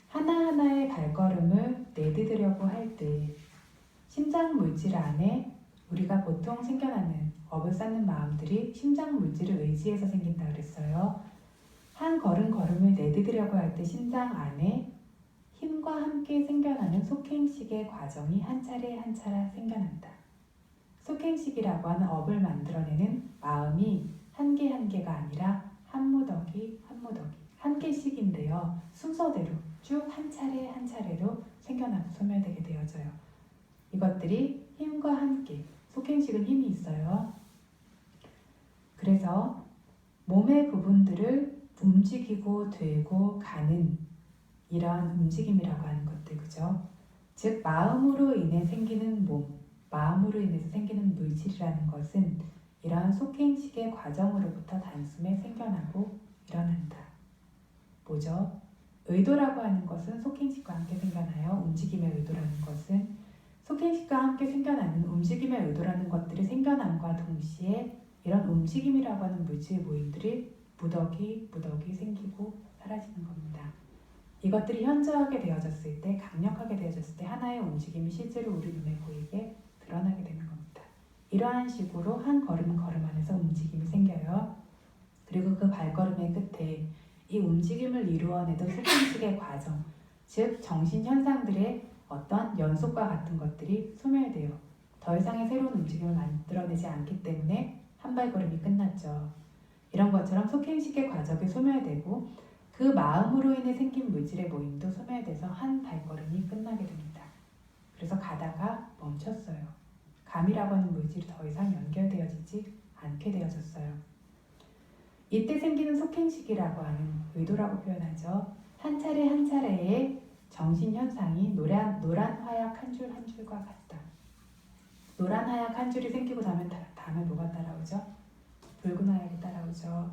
하나하나의 발걸음을 내디디려고 할 때 심장 물질 안에 우리가 보통 생겨나는 업을 쌓는 마음들이 심장 물질을 의지해서 생긴다 그랬어요. 한 걸음을 내디디려고 할 때 심장 안에 힘과 함께 생겨나는 속행식의 과정이 한 차례 한 차례 생겨난다. 속행식이라고 하는 업을 만들어내는 마음이 한 개 한 개가 아니라 한 무더기 한 무더기 한 개씩인데요. 순서대로 쭉 한 차례 한 차례로 생겨나고 소멸되게 되어져요. 이것들이 힘과 함께, 속행식은 힘이 있어요. 그래서 몸의 부분들을 움직이고 되고 가는 이런 움직임이라고 하는 것들, 그죠? 즉 마음으로 인해 생기는 몸, 마음으로 인해서 생기는 물질이라는 것은 이러한 속행식의 과정으로부터 단숨에 생겨나고 일어난다. 뭐죠? 의도라고 하는 것은 속행식과 함께 생겨나요. 움직임의 의도라는 것은 속행식과 함께 생겨나는 움직임의 의도라는 것들이 생겨남과 동시에 이런 움직임이라고 하는 물질 모임들이 무더기 생기고 사라지는 겁니다. 이것들이 현저하게 되어졌을 때, 강력하게 되어졌을 때 하나의 움직임이 실제로 우리 눈에 보이게 드러나게 되는 겁니다. 이러한 식으로 한 걸음 안에서 움직임이 생겨요. 그리고 그 발걸음의 끝에 이 움직임을 이루어내던 속행식의 과정, 즉 정신 현상들의 어떤 연속과 같은 것들이 소멸돼요. 더 이상의 새로운 움직임을 만들어내지 않기 때문에 한 발걸음이 끝났죠. 이런 것처럼 속행식의 과정이 소멸되고 그 마음으로 인해 생긴 물질의 모임도 소멸돼서 한 발걸음이 끝나게 됩니다. 그래서 가다가 멈췄어요. 감이라고 하는 물질이 더 이상 연결되어지지 않게 되어졌어요. 이때 생기는 속행식이라고 하는 의도라고 표현하죠. 한 차례 한 차례의 정신현상이 노란 화약 한 줄 한 줄과 같다. 노란 화약 한 줄이 생기고 나면 다음에 뭐가 따라오죠? 붉은 화약이 따라오죠.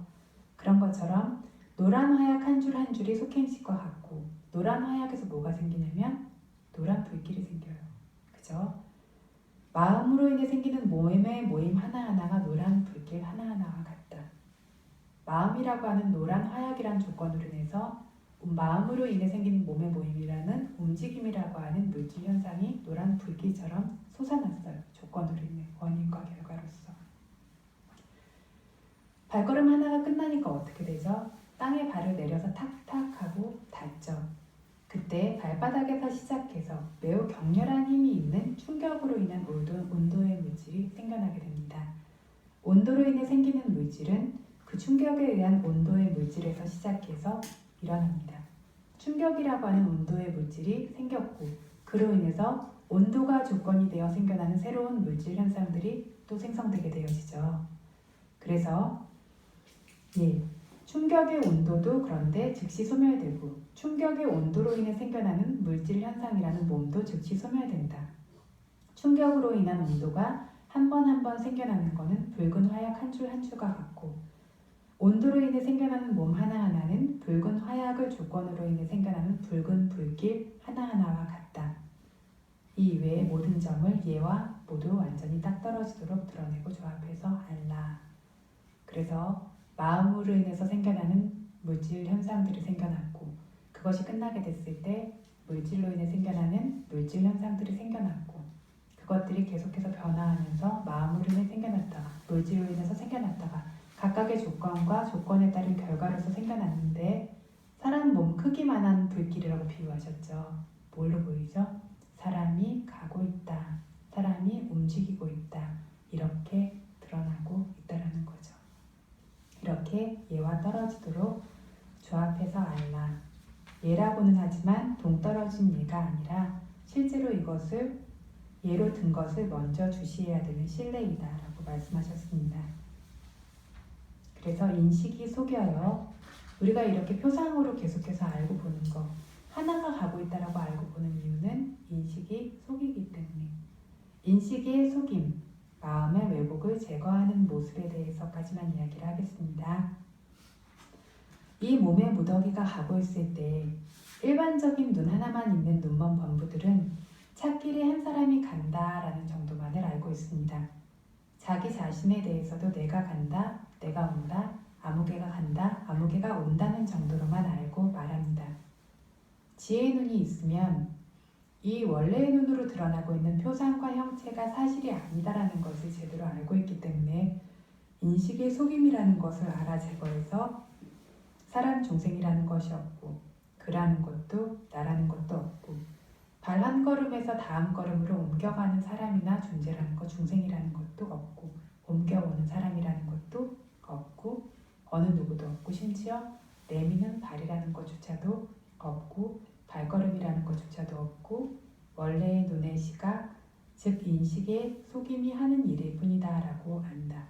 그런 것처럼 노란 화약 한 줄 한 줄이 속행식과 같고 노란 화약에서 뭐가 생기냐면 노란 불길이 생겨요. 그죠? 마음으로 인해 생기는 모임의 모임 하나하나가 노란 불길 하나하나와 같다. 마음이라고 하는 노란 화약이란 조건으로 인해서 마음으로 인해 생기는 몸의 모임이라는 움직임이라고 하는 물질 현상이 노란 불길처럼 솟아났어요. 조건으로 인해 원인과 결과로서. 발걸음 하나가 끝나니까 어떻게 되죠? 땅에 발을 내려서 탁탁 하고 닿죠. 그때 발바닥에서 시작해서 매우 격렬한 힘이 있는 충격으로 인한 온도의 물질이 생겨나게 됩니다. 온도로 인해 생기는 물질은 그 충격에 의한 온도의 물질에서 시작해서 일어납니다. 충격이라고 하는 온도의 물질이 생겼고 그로 인해서 온도가 조건이 되어 생겨나는 새로운 물질 현상들이 또 생성되게 되어지죠. 그래서 충격의 온도도 그런데 즉시 소멸되고 충격의 온도로 인해 생겨나는 물질 현상이라는 몸도 즉시 소멸된다. 충격으로 인한 온도가 한 번 한 번 생겨나는 것은 붉은 화약 한 줄 한 줄과 같고 온도로 인해 생겨나는 몸 하나하나는 붉은 화약을 조건으로 인해 생겨나는 붉은 불길 하나하나와 같다. 이 이외의 모든 점을 얘와 모두 완전히 딱 떨어지도록 드러내고 조합해서 알라. 그래서 마음으로 인해서 생겨나는 물질 현상들이 생겨났고 그것이 끝나게 됐을 때 물질로 인해 생겨나는 물질 현상들이 생겨났고 그것들이 계속해서 변화하면서 마음으로 인해 생겨났다가 물질로 인해서 생겨났다가 각각의 조건과 조건에 따른 결과로서 생겨났는데 사람 몸 크기만한 불길이라고 비유하셨죠. 뭘로 보이죠? 사람이 가고 있다. 사람이 움직이고 있다. 이렇게 드러나고 있다라는 거죠. 이렇게 얘와 떨어지도록 조합해서 알라. 얘라고는 하지만 동떨어진 얘가 아니라 실제로 이것을 얘로 든 것을 먼저 주시해야 되는 신뢰이다 라고 말씀하셨습니다. 그래서 인식이 속여요. 우리가 이렇게 표상으로 계속해서 알고 보는 거 하나가 가고 있다라고 알고 보는 이유는 인식이 속이기 때문에 인식의 속임, 마음의 왜곡을 제거하는 모습에 대해서까지만 이야기를 하겠습니다. 이 몸의 무더기가 가고 있을 때 일반적인 눈 하나만 있는 눈먼 범부들은 차길이 한 사람이 간다라는 정도만을 알고 있습니다. 자기 자신에 대해서도 내가 간다, 내가 온다, 아무개가 간다, 아무개가 온다는 정도로만 알고 말합니다. 지혜의 눈이 있으면 이 원래의 눈으로 드러나고 있는 표상과 형체가 사실이 아니다라는 것을 제대로 알고 있기 때문에 인식의 속임이라는 것을 알아 제거해서 사람 중생이라는 것이 없고 그라는 것도 나라는 것도 없고 발 한 걸음에서 다음 걸음으로 옮겨가는 사람이나 존재라는 것, 중생이라는 것도 없고 옮겨오는 사람이라는 것도 없고 어느 누구도 없고 심지어 내미는 발이라는 것조차도 없고 발걸음이라는 것조차도 없고 원래의 눈의 시각, 즉 인식에 속임이 하는 일일 뿐이다 라고 안다.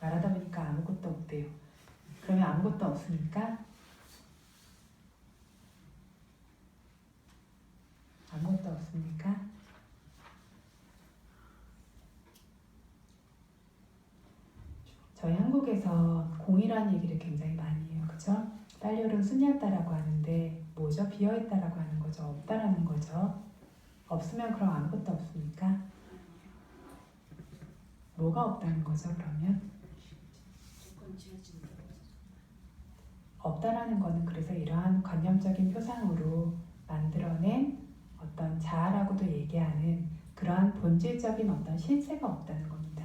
말하다 보니까 아무것도 없대요. 그러면 아무것도 없으니까 아무것도 없습니까? 저희 한국에서 공이라는 얘기를 굉장히 많이 해요. 그죠? 빨리오른 수냐다라고 하는데 뭐죠? 비어있다라고 하는 거죠. 없다라는 거죠. 없으면 그럼 아무것도 없습니까? 뭐가 없다는 거죠, 그러면? 없다라는 거는 그래서 이러한 관념적인 표상으로 만들어낸 어떤 자아라고도 얘기하는 그러한 본질적인 어떤 실체가 없다는 겁니다.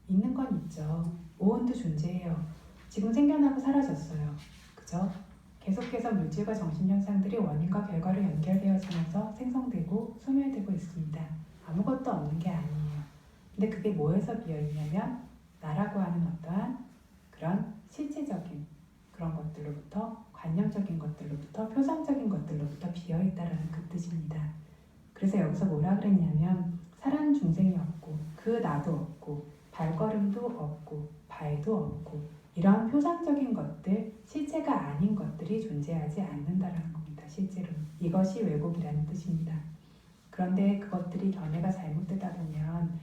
있는 건 있죠. 오온도 존재해요. 지금 생겨나고 사라졌어요. 그죠? 계속해서 물질과 정신 현상들이 원인과 결과로 연결되어지면서 생성되고 소멸되고 있습니다. 아무것도 없는 게 아니에요. 근데 그게 뭐에서 비어있냐면 나라고 하는 어떠한 그런 실체적인 그런 것들로부터 관념적인 것들로부터 표상적인 것들로부터 비어있다라는 그 뜻입니다. 그래서 여기서 뭐라 그랬냐면 사람 중생이 없고 그 나도 없고 발걸음도 없고 발도 없고 이러한 표상적인 것들, 실체가 아닌 것들이 존재하지 않는다라는 겁니다. 실제로는. 이것이 왜곡이라는 뜻입니다. 그런데 그것들이 견해가 잘못되다 보면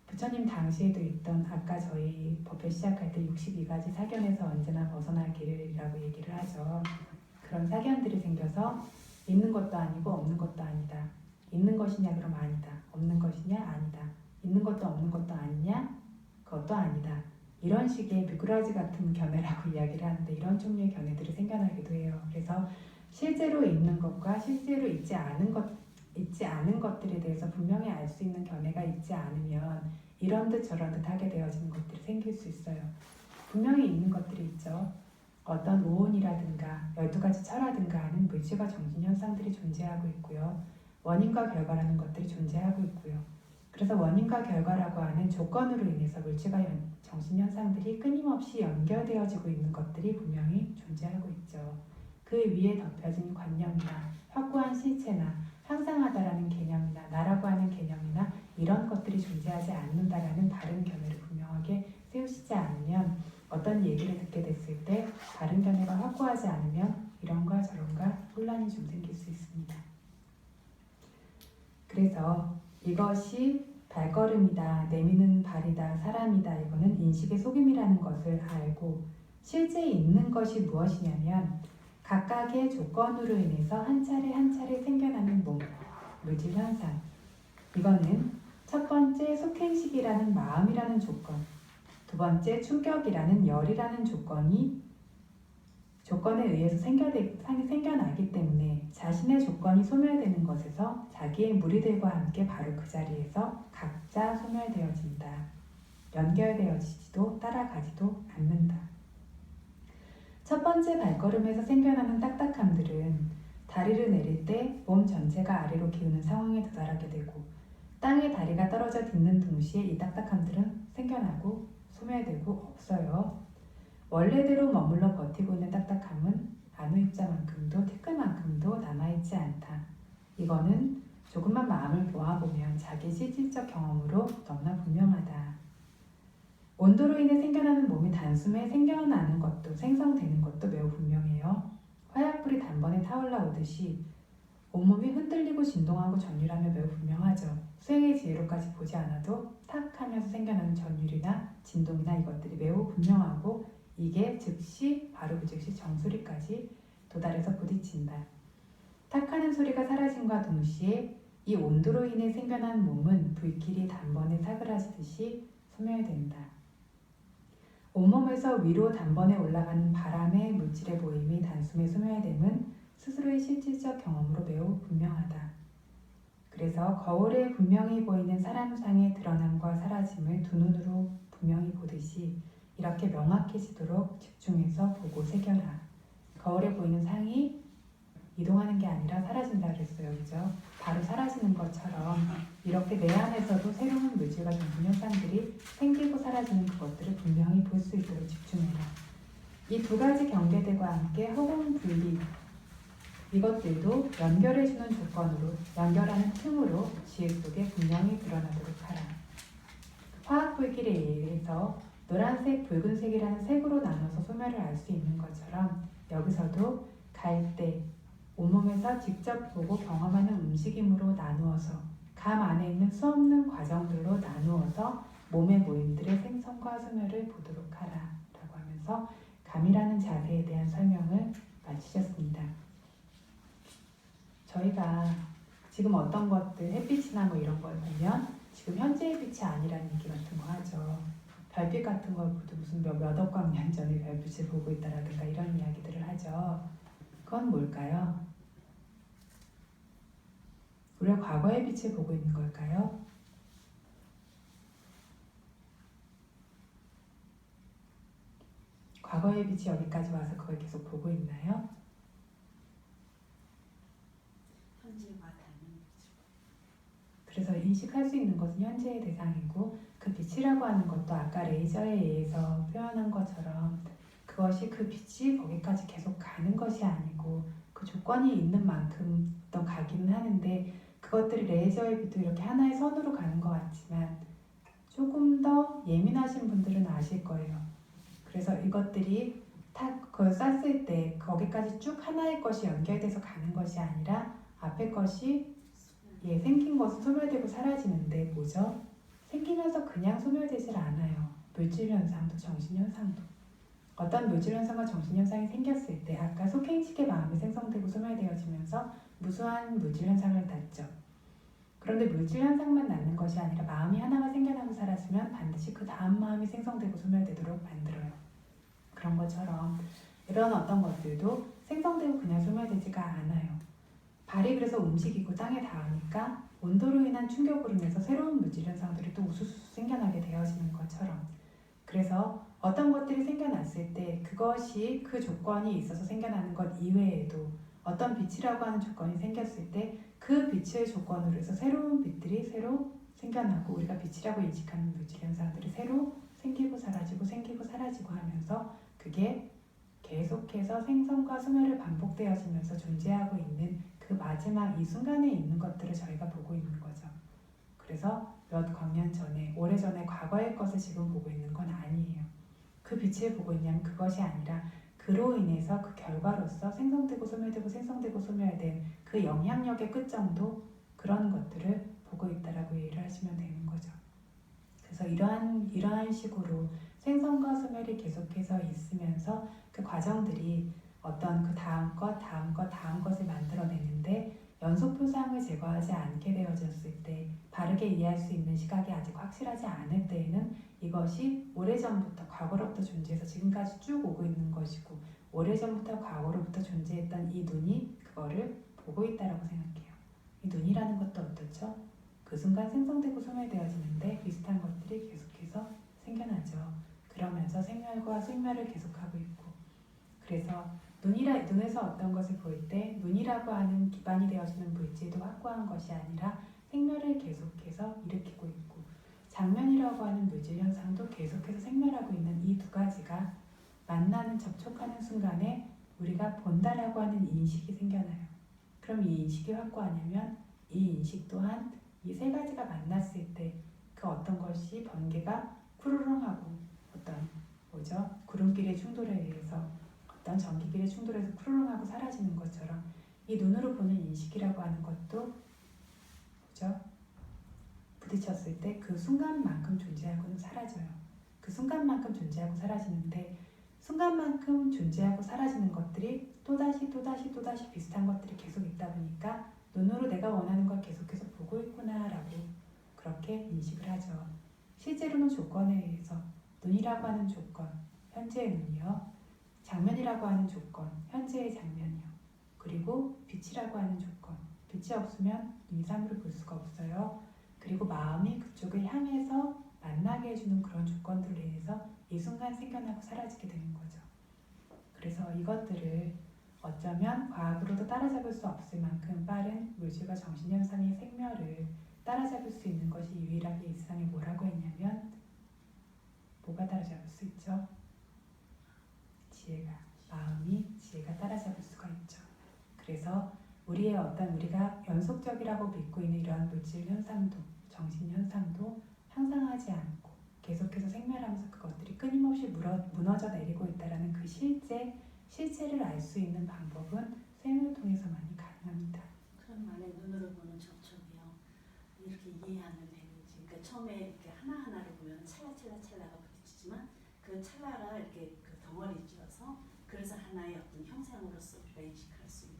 부처님 당시에도 있던 아까 저희 법회 시작할 때 62가지 사견에서 언제나 벗어날 길이라고 얘기를 하죠. 그런 사견들이 생겨서 있는 것도 아니고 없는 것도 아니다. 있는 것이냐 그럼 아니다. 없는 것이냐 아니다. 있는 것도 없는 것도 아니냐 그것도 아니다. 이런 식의 미꾸라지 같은 견해라고 이야기를 하는데 이런 종류의 견해들이 생겨나기도 해요. 그래서 실제로 있는 것과 실제로 있지 않은 것들에 대해서 분명히 알 수 있는 견해가 있지 않으면 이런 듯 저런 듯 하게 되어지는 것들이 생길 수 있어요. 분명히 있는 것들이 있죠. 어떤 오온이라든가 12가지 철라든가 하는 물질과 정신 현상들이 존재하고 있고요. 원인과 결과라는 것들이 존재하고 있고요. 그래서 원인과 결과라고 하는 조건으로 인해서 물질과 정신 현상들이 끊임없이 연결되어지고 있는 것들이 분명히 존재하고 있죠. 그 위에 덮여진 관념이나 확고한 실체나 항상하다라는 개념이나 나라고 하는 개념이나 이런 것들이 존재하지 않는다라는 바른 견해를 분명하게 세우시지 않으면 어떤 얘기를 듣게 됐을 때 바른 견해가 확고하지 않으면 이런가 저런가 혼란이 좀 생길 수 있습니다. 그래서 이것이 발걸음이다, 내미는 발이다, 사람이다 이거는 인식의 속임이라는 것을 알고 실제 있는 것이 무엇이냐면 각각의 조건으로 인해서 한 차례 한 차례 생겨나는 몸, 물질 현상. 이거는 첫 번째 속행식이라는 마음이라는 조건, 두 번째 충격이라는 열이라는 조건에 의해서 생겨나기 때문에 자신의 조건이 소멸되는 것에서 자기의 무리들과 함께 바로 그 자리에서 각자 소멸되어진다. 연결되어지지도 따라가지도 않는다. 첫 번째 발걸음에서 생겨나는 딱딱함들은 다리를 내릴 때 몸 전체가 아래로 기우는 상황에 도달하게 되고 땅에 다리가 떨어져 딛는 동시에 이 딱딱함들은 생겨나고 소멸되고 없어요. 원래대로 머물러 버티고 있는 딱딱함은 안우입자만큼도 티끌만큼도 남아있지 않다. 이거는 조금만 마음을 모아보면 자기 실질적 경험으로 너무나 분명하다. 온도로 인해 생겨나는 몸이 단숨에 생겨나는 것도 생성되는 것도 매우 분명해요. 화약불이 단번에 타올라오듯이 온몸이 흔들리고 진동하고 전율하며 매우 분명하죠. 수행의 지혜로까지 보지 않아도 탁 하면서 생겨나는 전율이나 진동이나 이것들이 매우 분명하고 이게 즉시 바로 그 즉시 정수리까지 도달해서 부딪힌다. 탁 하는 소리가 사라짐과 동시에 이 온도로 인해 생겨난 몸은 불길이 단번에 사그라지듯이 소멸된다. 온몸에서 위로 단번에 올라가는 바람의 물질의 모임이 단숨에 소멸됨은 스스로의 실질적 경험으로 매우 분명하다. 그래서 거울에 분명히 보이는 사람상의 드러남과 사라짐을 두 눈으로 분명히 보듯이 이렇게 명확해지도록 집중해서 보고 새겨라. 거울에 보이는 상이 이동하는 게 아니라 사라진다 그랬어요. 그죠? 바로 사라지는 것처럼 이렇게 내 안에서도 새로운 물질과 정신 현상들이 생기고 사라지는 그것들을 분명히 볼 수 있도록 집중해라. 이 두 가지 경계들과 함께 허공 분리, 이것들도 연결해주는 조건으로, 연결하는 틈으로 지혜 속에 분명히 드러나도록 하라. 화학 불길에 의해서 노란색, 붉은색이라는 색으로 나눠서 소멸을 알 수 있는 것처럼 여기서도 갈대, 온몸에서 직접 보고 경험하는 움직임으로 나누어서 감 안에 있는 수없는 과정들로 나누어서 몸의 모임들의 생성과 소멸을 보도록 하라 라고 하면서 감이라는 자세에 대한 설명을 마치셨습니다. 저희가 지금 어떤 것들, 햇빛이나 뭐 이런 걸 보면 지금 현재의 빛이 아니라는 얘기 같은 거 하죠. 별빛 같은 걸 보도 무슨 몇억 광년 전에 별빛을 보고 있다라든가 이런 이야기들을 하죠. 그건 뭘까요? 우리가 과거의 빛을 보고 있는 걸까요? 과거의 빛이 여기까지 와서 그걸 계속 보고 있나요? 현재와 닮은 빛을 그래서 인식할 수 있는 것은 현재의 대상이고 그 빛이라고 하는 것도 아까 레이저에 의해서 표현한 것처럼 그것이 그 빛이 거기까지 계속 가는 것이 아니고 그 조건이 있는 만큼 또 가기는 하는데 그것들이 레이저의 빛도 이렇게 하나의 선으로 가는 것 같지만 조금 더 예민하신 분들은 아실 거예요. 그래서 이것들이 탁 그걸 쐈을 때 거기까지 쭉 하나의 것이 연결돼서 가는 것이 아니라 앞에 것이 생긴 것은 소멸되고 사라지는데 뭐죠? 생기면서 그냥 소멸되질 않아요. 물질현상도 정신현상도. 어떤 물질현상과 정신현상이 생겼을 때 아까 속행식의 마음이 생성되고 소멸되어지면서 무수한 물질현상을 낳죠. 그런데 물질현상만 낳는 것이 아니라 마음이 하나가 생겨나고 사라지면 반드시 그 다음 마음이 생성되고 소멸되도록 만들어요. 그런 것처럼 이런 어떤 것들도 생성되고 그냥 소멸되지가 않아요. 발이 그래서 움직이고 땅에 닿으니까 온도로 인한 충격으로 인해서 새로운 물질 현상들이 또 우수수 생겨나게 되어지는 것처럼 그래서 어떤 것들이 생겨났을 때 그것이 그 조건이 있어서 생겨나는 것 이외에도 어떤 빛이라고 하는 조건이 생겼을 때 그 빛의 조건으로 해서 새로운 빛들이 새로 생겨나고 우리가 빛이라고 인식하는 물질 현상들이 새로 생기고 사라지고 하면서 그게 계속해서 생성과 소멸을 반복되어지면서 존재하고 있는 그 마지막 이 순간에 있는 것들을 저희가 보고 있는 거죠. 그래서 몇 광년 전에, 오래전에 과거의 것을 지금 보고 있는 건 아니에요. 그 빛을 보고 있냐면 그것이 아니라 그로 인해서 그 결과로서 생성되고 소멸된 그 영향력의 끝 정도 그런 것들을 보고 있다라고 이해를 하시면 되는 거죠. 그래서 이러한 식으로 생성과 소멸이 계속해서 있으면서 그 과정들이 어떤 그 다음 것을 만들어내는데 연속 표상을 제거하지 않게 되어졌을 때 바르게 이해할 수 있는 시각이 아직 확실하지 않을 때에는 이것이 오래전부터 과거로부터 존재해서 지금까지 쭉 오고 있는 것이고 오래전부터 과거로부터 존재했던 이 눈이 그거를 보고 있다라고 생각해요. 이 눈이라는 것도 어떻죠? 그 순간 생성되고 소멸되어지는데 비슷한 것들이 계속해서 생겨나죠. 그러면서 생멸과 생멸을 계속하고 있고 그래서 눈에서 어떤 것을 볼 때 눈이라고 하는 기반이 되어지는 물질도 확고한 것이 아니라 생멸을 계속해서 일으키고 있고 장면이라고 하는 물질 현상도 계속해서 생멸하고 있는 이 두 가지가 만나는 접촉하는 순간에 우리가 본다라고 하는 인식이 생겨나요. 그럼 이 인식이 확고하냐면 이 인식 또한 이 세 가지가 만났을 때 그 어떤 것이 번개가 쿠르릉하고 어떤 구름길의 충돌에 의해서 어떤 전기길의 충돌에서 쿠르릉하고 사라지는 것처럼 이 눈으로 보는 인식이라고 하는 것도 부딪혔을 때 그 순간만큼 존재하고는 사라져요. 그 순간만큼 존재하고 사라지는데 순간만큼 존재하고 사라지는 것들이 또다시 비슷한 것들이 계속 있다 보니까 눈으로 내가 원하는 걸 계속해서 보고 있구나라고 그렇게 인식을 하죠. 실제로는 조건에 의해서 눈이라고 하는 조건, 현재의 눈이요. 장면이라고 하는 조건, 현재의 장면이요. 그리고 빛이라고 하는 조건, 빛이 없으면 눈이 사물을 볼 수가 없어요. 그리고 마음이 그쪽을 향해서 만나게 해주는 그런 조건들로 인해서 이 순간 생겨나고 사라지게 되는 거죠. 그래서 이것들을 어쩌면 과학으로도 따라잡을 수 없을 만큼 빠른 물질과 정신현상의 생멸을 따라잡을 수 있는 것이 유일하게 이 세상에 뭐라고 했냐면 뭐가 따라잡을 수 있죠? 지혜가 따라잡을 수가 있죠. 그래서 우리의 어떤 우리가 연속적이라고 믿고 있는 이러한 물질 현상도, 정신 현상도 향상하지 않고 계속해서 생멸하면서 그것들이 끊임없이 무너져 내리고 있다는 그 실체를 알 수 있는 방법은 수행을 통해서만이 가능합니다. 그럼 만약 눈으로 보는 접촉이요. 이렇게 이해하면 되는지. 그러니까 처음에 이렇게 하나하나를 보면 찰나가 부딪히지만 그 찰나가 이렇게 그 덩어리 지어서 그래서 하나의 어떤 형상으로서 우리가 인식할 수 있는.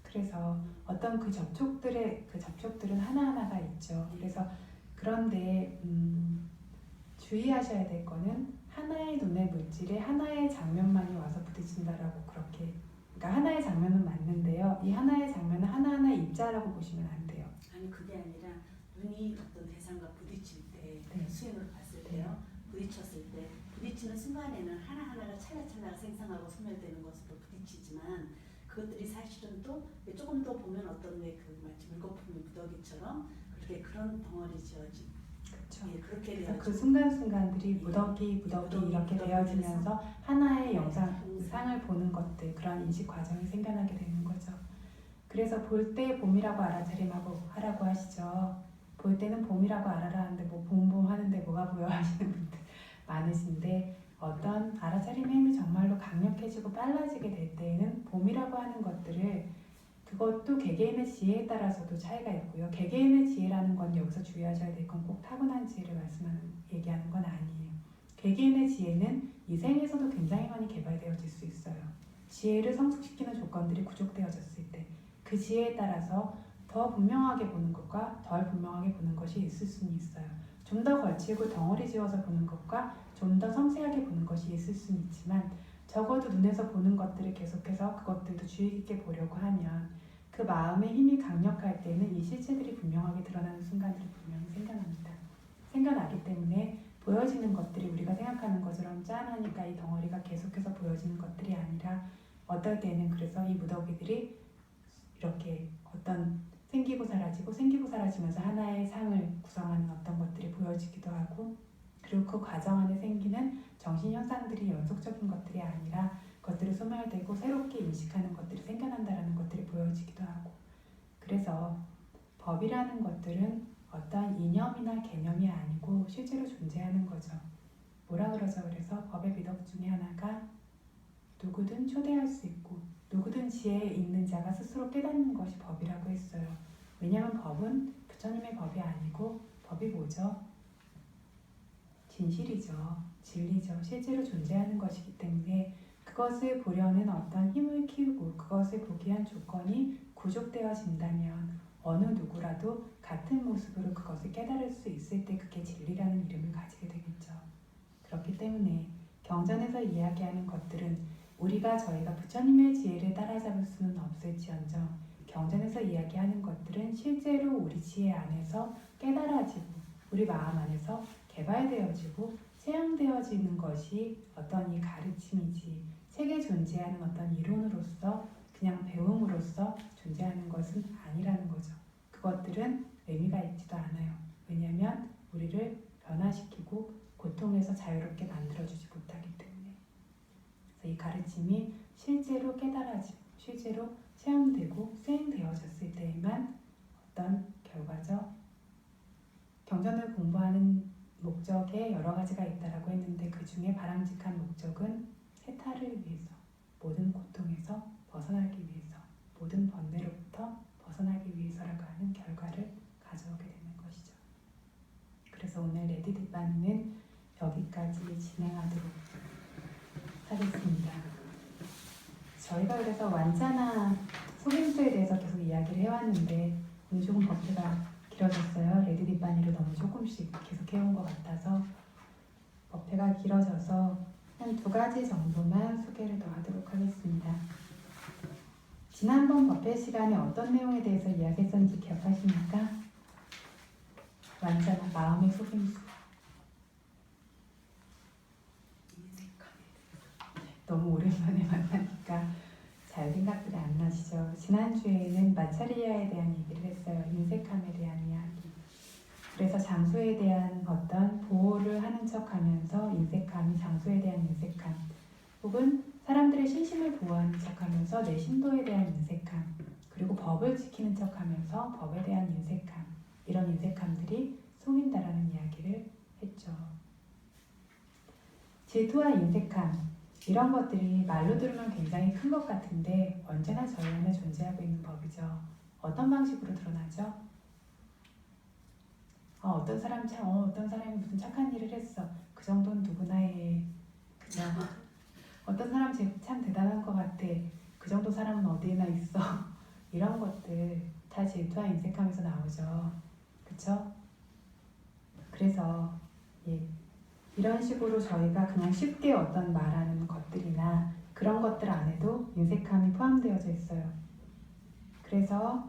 그래서 어떤 그 접촉들은 하나하나가 있죠. 그래서 그런데 주의하셔야 될 거는 하나의 눈의 물질에 하나의 장면만이 와서 부딪힌다라고 그렇게, 그러니까 하나의 장면은 맞는데요. 이 하나의 장면은 하나하나의 입자라고 보시면 안 돼요. 아니 그게 아니라 눈이 어떤 대상과 부딪힐 때 네. 수행으로 봤을 때요. 부딪혔을 때 부딪히는 순간에는 하나하나가 찰나가 생성하고 소멸되는 것으로 부딪히지만 그것들이 사실은 또 조금 더 보면 어떤 그 마치 물거품의 무더기처럼 그렇게 그런 덩어리 지어지. 그렇죠. 예, 그렇게 그래서 되어지고 그 순간순간들이 예. 무더기 이렇게 되어지면서 하나의 영상을 보는 것들, 그런 인식 과정이 생겨나게 되는 거죠. 그래서 볼 때 봄이라고 알아차림하고 하라고 하시죠. 볼 때는 봄이라고 알아라 하는데 뭐 봄 하는데 뭐가 보여 하시는 분들 많으신데, 어떤 알아차림의 힘이 정말로 강력해지고 빨라지게 될 때에는 봄이라고 하는 것들을, 그것도 개개인의 지혜에 따라서도 차이가 있고요. 개개인의 지혜라는 건 여기서 주의하셔야 될 건 꼭 타고난 지혜를 얘기하는 건 아니에요. 개개인의 지혜는 이 생에서도 굉장히 많이 개발되어질 수 있어요. 지혜를 성숙시키는 조건들이 구족되어졌을 때 그 지혜에 따라서 더 분명하게 보는 것과 덜 분명하게 보는 것이 있을 수는 있어요. 좀 더 걸치고 덩어리 지어서 보는 것과 좀 더 섬세하게 보는 것이 있을 수는 있지만, 적어도 눈에서 보는 것들을 계속해서 그것들도 주의 깊게 보려고 하면 그 마음의 힘이 강력할 때는 이 실체들이 분명하게 드러나는 순간들이 분명히 생겨나기 때문에 보여지는 것들이 우리가 생각하는 것처럼 짠하니까 이 덩어리가 계속해서 보여지는 것들이 아니라, 어떨 때는 그래서 이 무더기들이 이렇게 어떤 생기고 사라지면서 하나의 상을 구성하는 어떤 것들이 보여지기도 하고, 그리고 그 과정 안에 생기는 정신 현상들이 연속적인 것들이 아니라 것들이 소멸되고 새롭게 인식하는 것들이 생겨난다는 것들이 보여지기도 하고, 그래서 법이라는 것들은 어떤 이념이나 개념이 아니고 실제로 존재하는 거죠. 뭐라 그러죠? 그래서 법의 미덕 중에 하나가 누구든 초대할 수 있고 누구든 지혜에 있는 자가 스스로 깨닫는 것이 법이라고 했어요. 왜냐하면 법은 부처님의 법이 아니고 법이 뭐죠? 진실이죠. 진리죠. 실제로 존재하는 것이기 때문에 그것을 보려는 어떤 힘을 키우고 그것을 보기 위한 조건이 구족되어진다면 어느 누구라도 같은 모습으로 그것을 깨달을 수 있을 때 그게 진리라는 이름을 가지게 되겠죠. 그렇기 때문에 경전에서 이야기하는 것들은 저희가 부처님의 지혜를 따라잡을 수는 없을지언정, 경전에서 이야기하는 것들은 실제로 우리 지혜 안에서 깨달아지고 우리 마음 안에서 개발되어지고 체험되어지는 것이 어떤 이 가르침이지, 책에 존재하는 어떤 이론으로서 그냥 배움으로써 존재하는 것은 아니라는 거죠. 그것들은 의미가 있지도 않아요. 왜냐하면 우리를 변화시키고 고통에서 자유롭게 만들어주지 못하기 때문에. 그래서 이 가르침이 실제로 깨달아지고 실제로 체험되고 수행되어졌을 때에만 어떤 결과죠. 경전을 공부하는 목적에 여러 가지가 있다라고 했는데, 그 중에 바람직한 목적은 해탈을 위해서, 모든 고통에서 벗어나기 위해서, 모든 번뇌로부터 벗어나기 위해서라고 하는 결과를 가져오게 되는 것이죠. 그래서 오늘 레디 뒷반은 여기까지 진행하도록 하겠습니다. 저희가 그래서 완자나 속임수에 대해서 계속 이야기를 해왔는데 오늘 조금 법회가 길어졌어요. 레디 뒷반이로 너무 조금씩 계속 해온 것 같아서 법회가 길어져서 한 2가지 정도만 소개를 더 하도록 하겠습니다. 지난번 법회 시간에 어떤 내용에 대해서 이야기했었는지 기억하십니까? 완자나 마음의 속임수. 너무 오랜만에 만나니까 잘 생각들이 안 나시죠? 지난주에는 마차리아에 대한 얘기를 했어요. 인색함에 대한 이야기. 그래서 장소에 대한 어떤 보호를 하는 척하면서 인색함이 장소에 대한 인색함, 혹은 사람들의 신심을 보호하는 척하면서 내 신도에 대한 인색함, 그리고 법을 지키는 척하면서 법에 대한 인색함, 이런 인색함들이 속인다라는 이야기를 했죠. 질투와 인색함, 이런 것들이 말로 들으면 굉장히 큰 것 같은데 언제나 저희 안에 존재하고 있는 법이죠. 어떤 방식으로 드러나죠? 어떤 사람이 무슨 착한 일을 했어. 그 정도는 누구나 해. 그죠? 어떤 사람 참 대단한 것 같아. 그 정도 사람은 어디에나 있어. 이런 것들 다 질투와 인색함에서 나오죠. 그쵸? 그래서 이런 식으로 저희가 그냥 쉽게 어떤 말하는 것들이나 그런 것들 안에도 인색함이 포함되어져 있어요. 그래서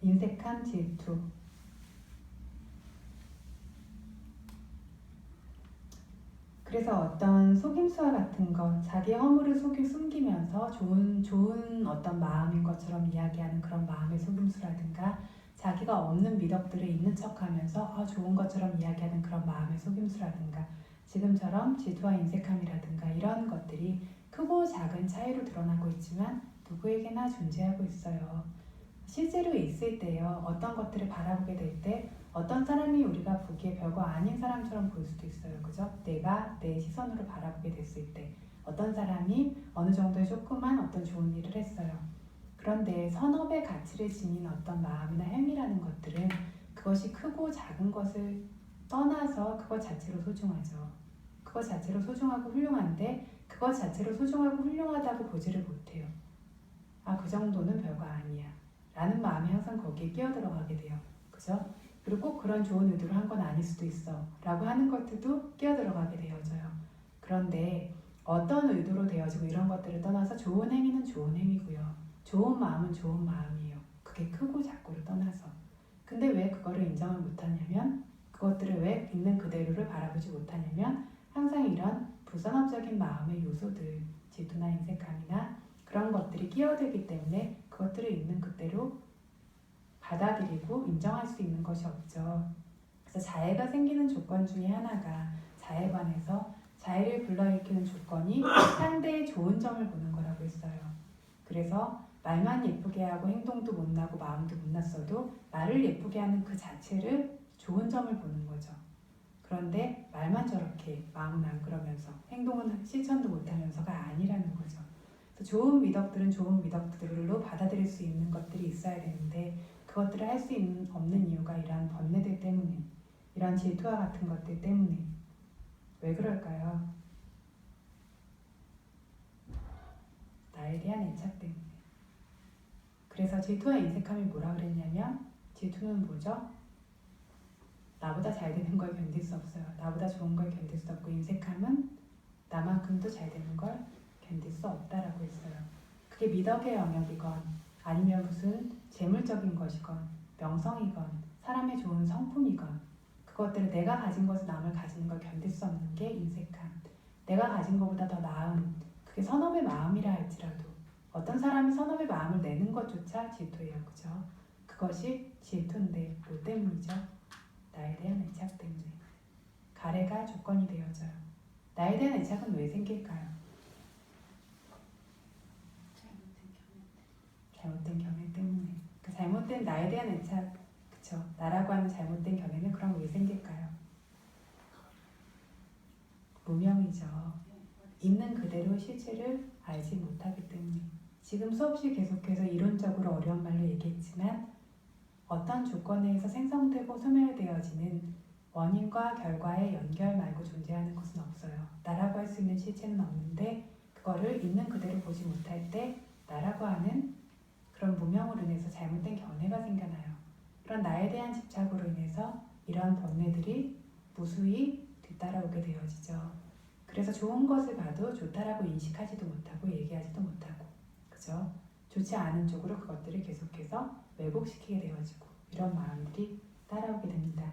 인색함, 질투. 그래서 어떤 속임수와 같은 것, 자기의 허물을 숨기면서 좋은 어떤 마음인 것처럼 이야기하는 그런 마음의 속임수라든가, 자기가 없는 미덕들을 있는 척하면서 좋은 것처럼 이야기하는 그런 마음의 속임수라든가, 지금처럼 질투와 인색함이라든가 이런 것들이 크고 작은 차이로 드러나고 있지만 누구에게나 존재하고 있어요. 실제로 있을 때요, 어떤 것들을 바라보게 될 때 어떤 사람이 우리가 보기에 별거 아닌 사람처럼 보일 수도 있어요. 그죠? 내가 내 시선으로 바라보게 됐을 때 어떤 사람이 어느 정도의 조그만 어떤 좋은 일을 했어요. 그런데 선업의 가치를 지닌 어떤 마음이나 행위라는 것들은 그것이 크고 작은 것을 떠나서 그것 자체로 소중하죠. 그것 자체로 소중하고 훌륭한데 그것 자체로 소중하고 훌륭하다고 보지를 못해요. 그 정도는 별거 아니야 라는 마음이 항상 거기에 끼어들어가게 돼요. 그죠? 그리고 꼭 그런 좋은 의도로 한 건 아닐 수도 있어 라고 하는 것들도 끼어들어가게 되어져요. 그런데 어떤 의도로 되어지고 이런 것들을 떠나서 좋은 행위는 좋은 행위고요. 좋은 마음은 좋은 마음이에요. 그게 크고 작고를 떠나서. 근데 왜 그거를 인정을 못하냐면, 그것들을 왜 있는 그대로를 바라보지 못하냐면 항상 이런 부선업적인 마음의 요소들, 질투나 인색함이나 그런 것들이 끼어들기 때문에 그것들을 있는 그대로 받아들이고 인정할 수 있는 것이 없죠. 그래서 자애가 생기는 조건 중에 하나가 자애관에서 자애를 불러일으키는 조건이 상대의 좋은 점을 보는 거라고 했어요. 그래서 말만 예쁘게 하고 행동도 못나고 마음도 못났어도 말을 예쁘게 하는 그 자체를 좋은 점을 보는 거죠. 그런데 말만 저렇게 마음은 안 그러면서 행동은 실천도 못하면서가 아니라는 거죠. 그래서 좋은 미덕들은 좋은 미덕들로 받아들일 수 있는 것들이 있어야 되는데 그것들을 할 수 없는 이유가 이러한 번뇌들 때문에, 이러한 질투와 같은 것들 때문에. 왜 그럴까요? 나에 대한 애착 때문에. 그래서 질투와 인색함이 뭐라 그랬냐면, 질투는 뭐죠? 나보다 잘 되는 걸 견딜 수 없어요. 나보다 좋은 걸 견딜 수 없고, 인색함은 나만큼도 잘 되는 걸 견딜 수 없다라고 했어요. 그게 미덕의 영역이건 아니면 무슨 재물적인 것이건 명성이건 사람의 좋은 성품이건, 그것들을 내가 가진 것을 남을 가지는 걸 견딜 수 없는 게 인색함. 내가 가진 것보다 더 나은, 그게 선업의 마음이라 할지라도 어떤 사람이 선업의 마음을 내는 것조차 질투예요. 그죠? 그것이 질투인데 뭐 때문이죠? 나에 대한 애착 때문에. 가래가 조건이 되어져요. 나에 대한 애착은 왜 생길까요? 잘못된 견해 때문에. 그 잘못된 나에 대한 애착, 그쵸? 나라고 하는 잘못된 견해는 그럼 왜 생길까요? 무명이죠. 있는 그대로 실체를 알지 못하기 때문에. 지금 수없이 계속해서 이론적으로 어려운 말로 얘기했지만 어떤 조건에 의해서 생성되고 소멸되어지는 원인과 결과의 연결 말고 존재하는 것은 없어요. 나라고 할 수 있는 실체는 없는데 그거를 있는 그대로 보지 못할 때 나라고 하는 그런 무명으로 인해서 잘못된 견해가 생겨나요. 그런 나에 대한 집착으로 인해서 이러한 번뇌들이 무수히 뒤따라오게 되어지죠. 그래서 좋은 것을 봐도 좋다라고 인식하지도 못하고 얘기하지도 못하고, 그죠? 좋지 않은 쪽으로 그것들을 계속해서 왜곡시키게 되어지고 이런 마음들이 따라오게 됩니다.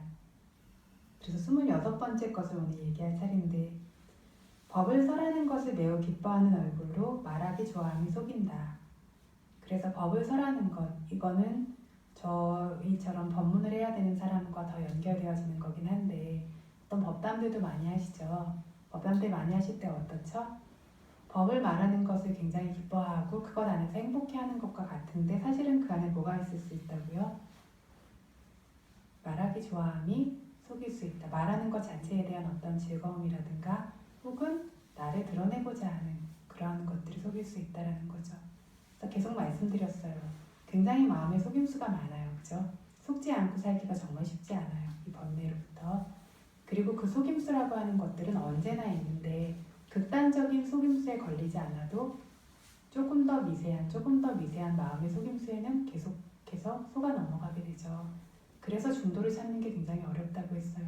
그래서 26번째 것을 오늘 얘기할 차례인데, 법을 설하는 것을 매우 기뻐하는 얼굴로 말하기 좋아함이 속인다. 그래서 법을 설하는 것, 이거는 저희처럼 법문을 해야 되는 사람과 더 연결되어지는 거긴 한데, 어떤 법담들도 많이 하시죠. 법담들 많이 하실 때 어떻죠? 법을 말하는 것을 굉장히 기뻐하고 그것 안에서 행복해하는 것과 같은데 사실은 그 안에 뭐가 있을 수 있다고요? 말하기 좋아함이 속일 수 있다. 말하는 것 자체에 대한 어떤 즐거움이라든가 혹은 나를 드러내고자 하는 그러한 것들이 속일 수 있다는 거죠. 그래서 계속 말씀드렸어요. 굉장히 마음에 속임수가 많아요. 그죠? 속지 않고 살기가 정말 쉽지 않아요. 이 번뇌로부터. 그리고 그 속임수라고 하는 것들은 언제나 있는데 극단적인 속임수에 걸리지 않아도 조금 더 미세한 마음의 속임수에는 계속해서 속아 넘어가게 되죠. 그래서 중도를 찾는 게 굉장히 어렵다고 했어요.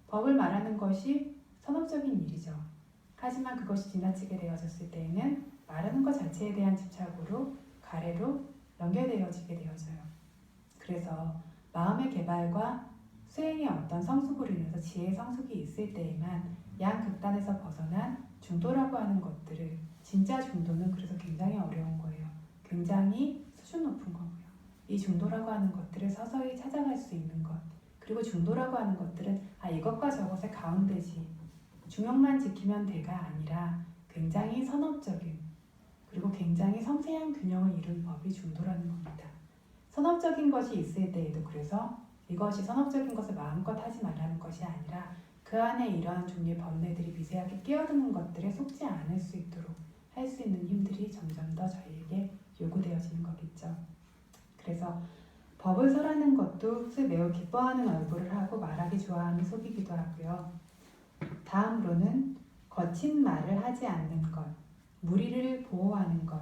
법을 말하는 것이 선업적인 일이죠. 하지만 그것이 지나치게 되어졌을 때에는 말하는 것 자체에 대한 집착으로 가래로 연결되어지게 되어져요. 그래서 마음의 개발과 수행의 어떤 성숙으로 인해서 지혜의 성숙이 있을 때에만 양극단에서 벗어난 중도라고 하는 것들을 진짜 중도는 그래서 굉장히 어려운 거예요. 굉장히 수준 높은 거고요. 이 중도라고 하는 것들을 서서히 찾아갈 수 있는 것 그리고 중도라고 하는 것들은 이것과 저것의 가운데지 중용만 지키면 돼가 아니라 굉장히 선업적인 그리고 굉장히 섬세한 균형을 이룬 법이 중도라는 겁니다. 선업적인 것이 있을 때에도 그래서 이것이 선업적인 것을 마음껏 하지 말라는 것이 아니라 그 안에 이러한 종류의 번뇌들이 미세하게 끼어드는 것들에 속지 않을 수 있도록 할 수 있는 힘들이 점점 더 저희에게 요구되어지는 거겠죠. 그래서 법을 설하는 것도 매우 기뻐하는 얼굴을 하고 말하기 좋아하는 속이기도 하고요. 다음으로는 거친 말을 하지 않는 것, 무리를 보호하는 것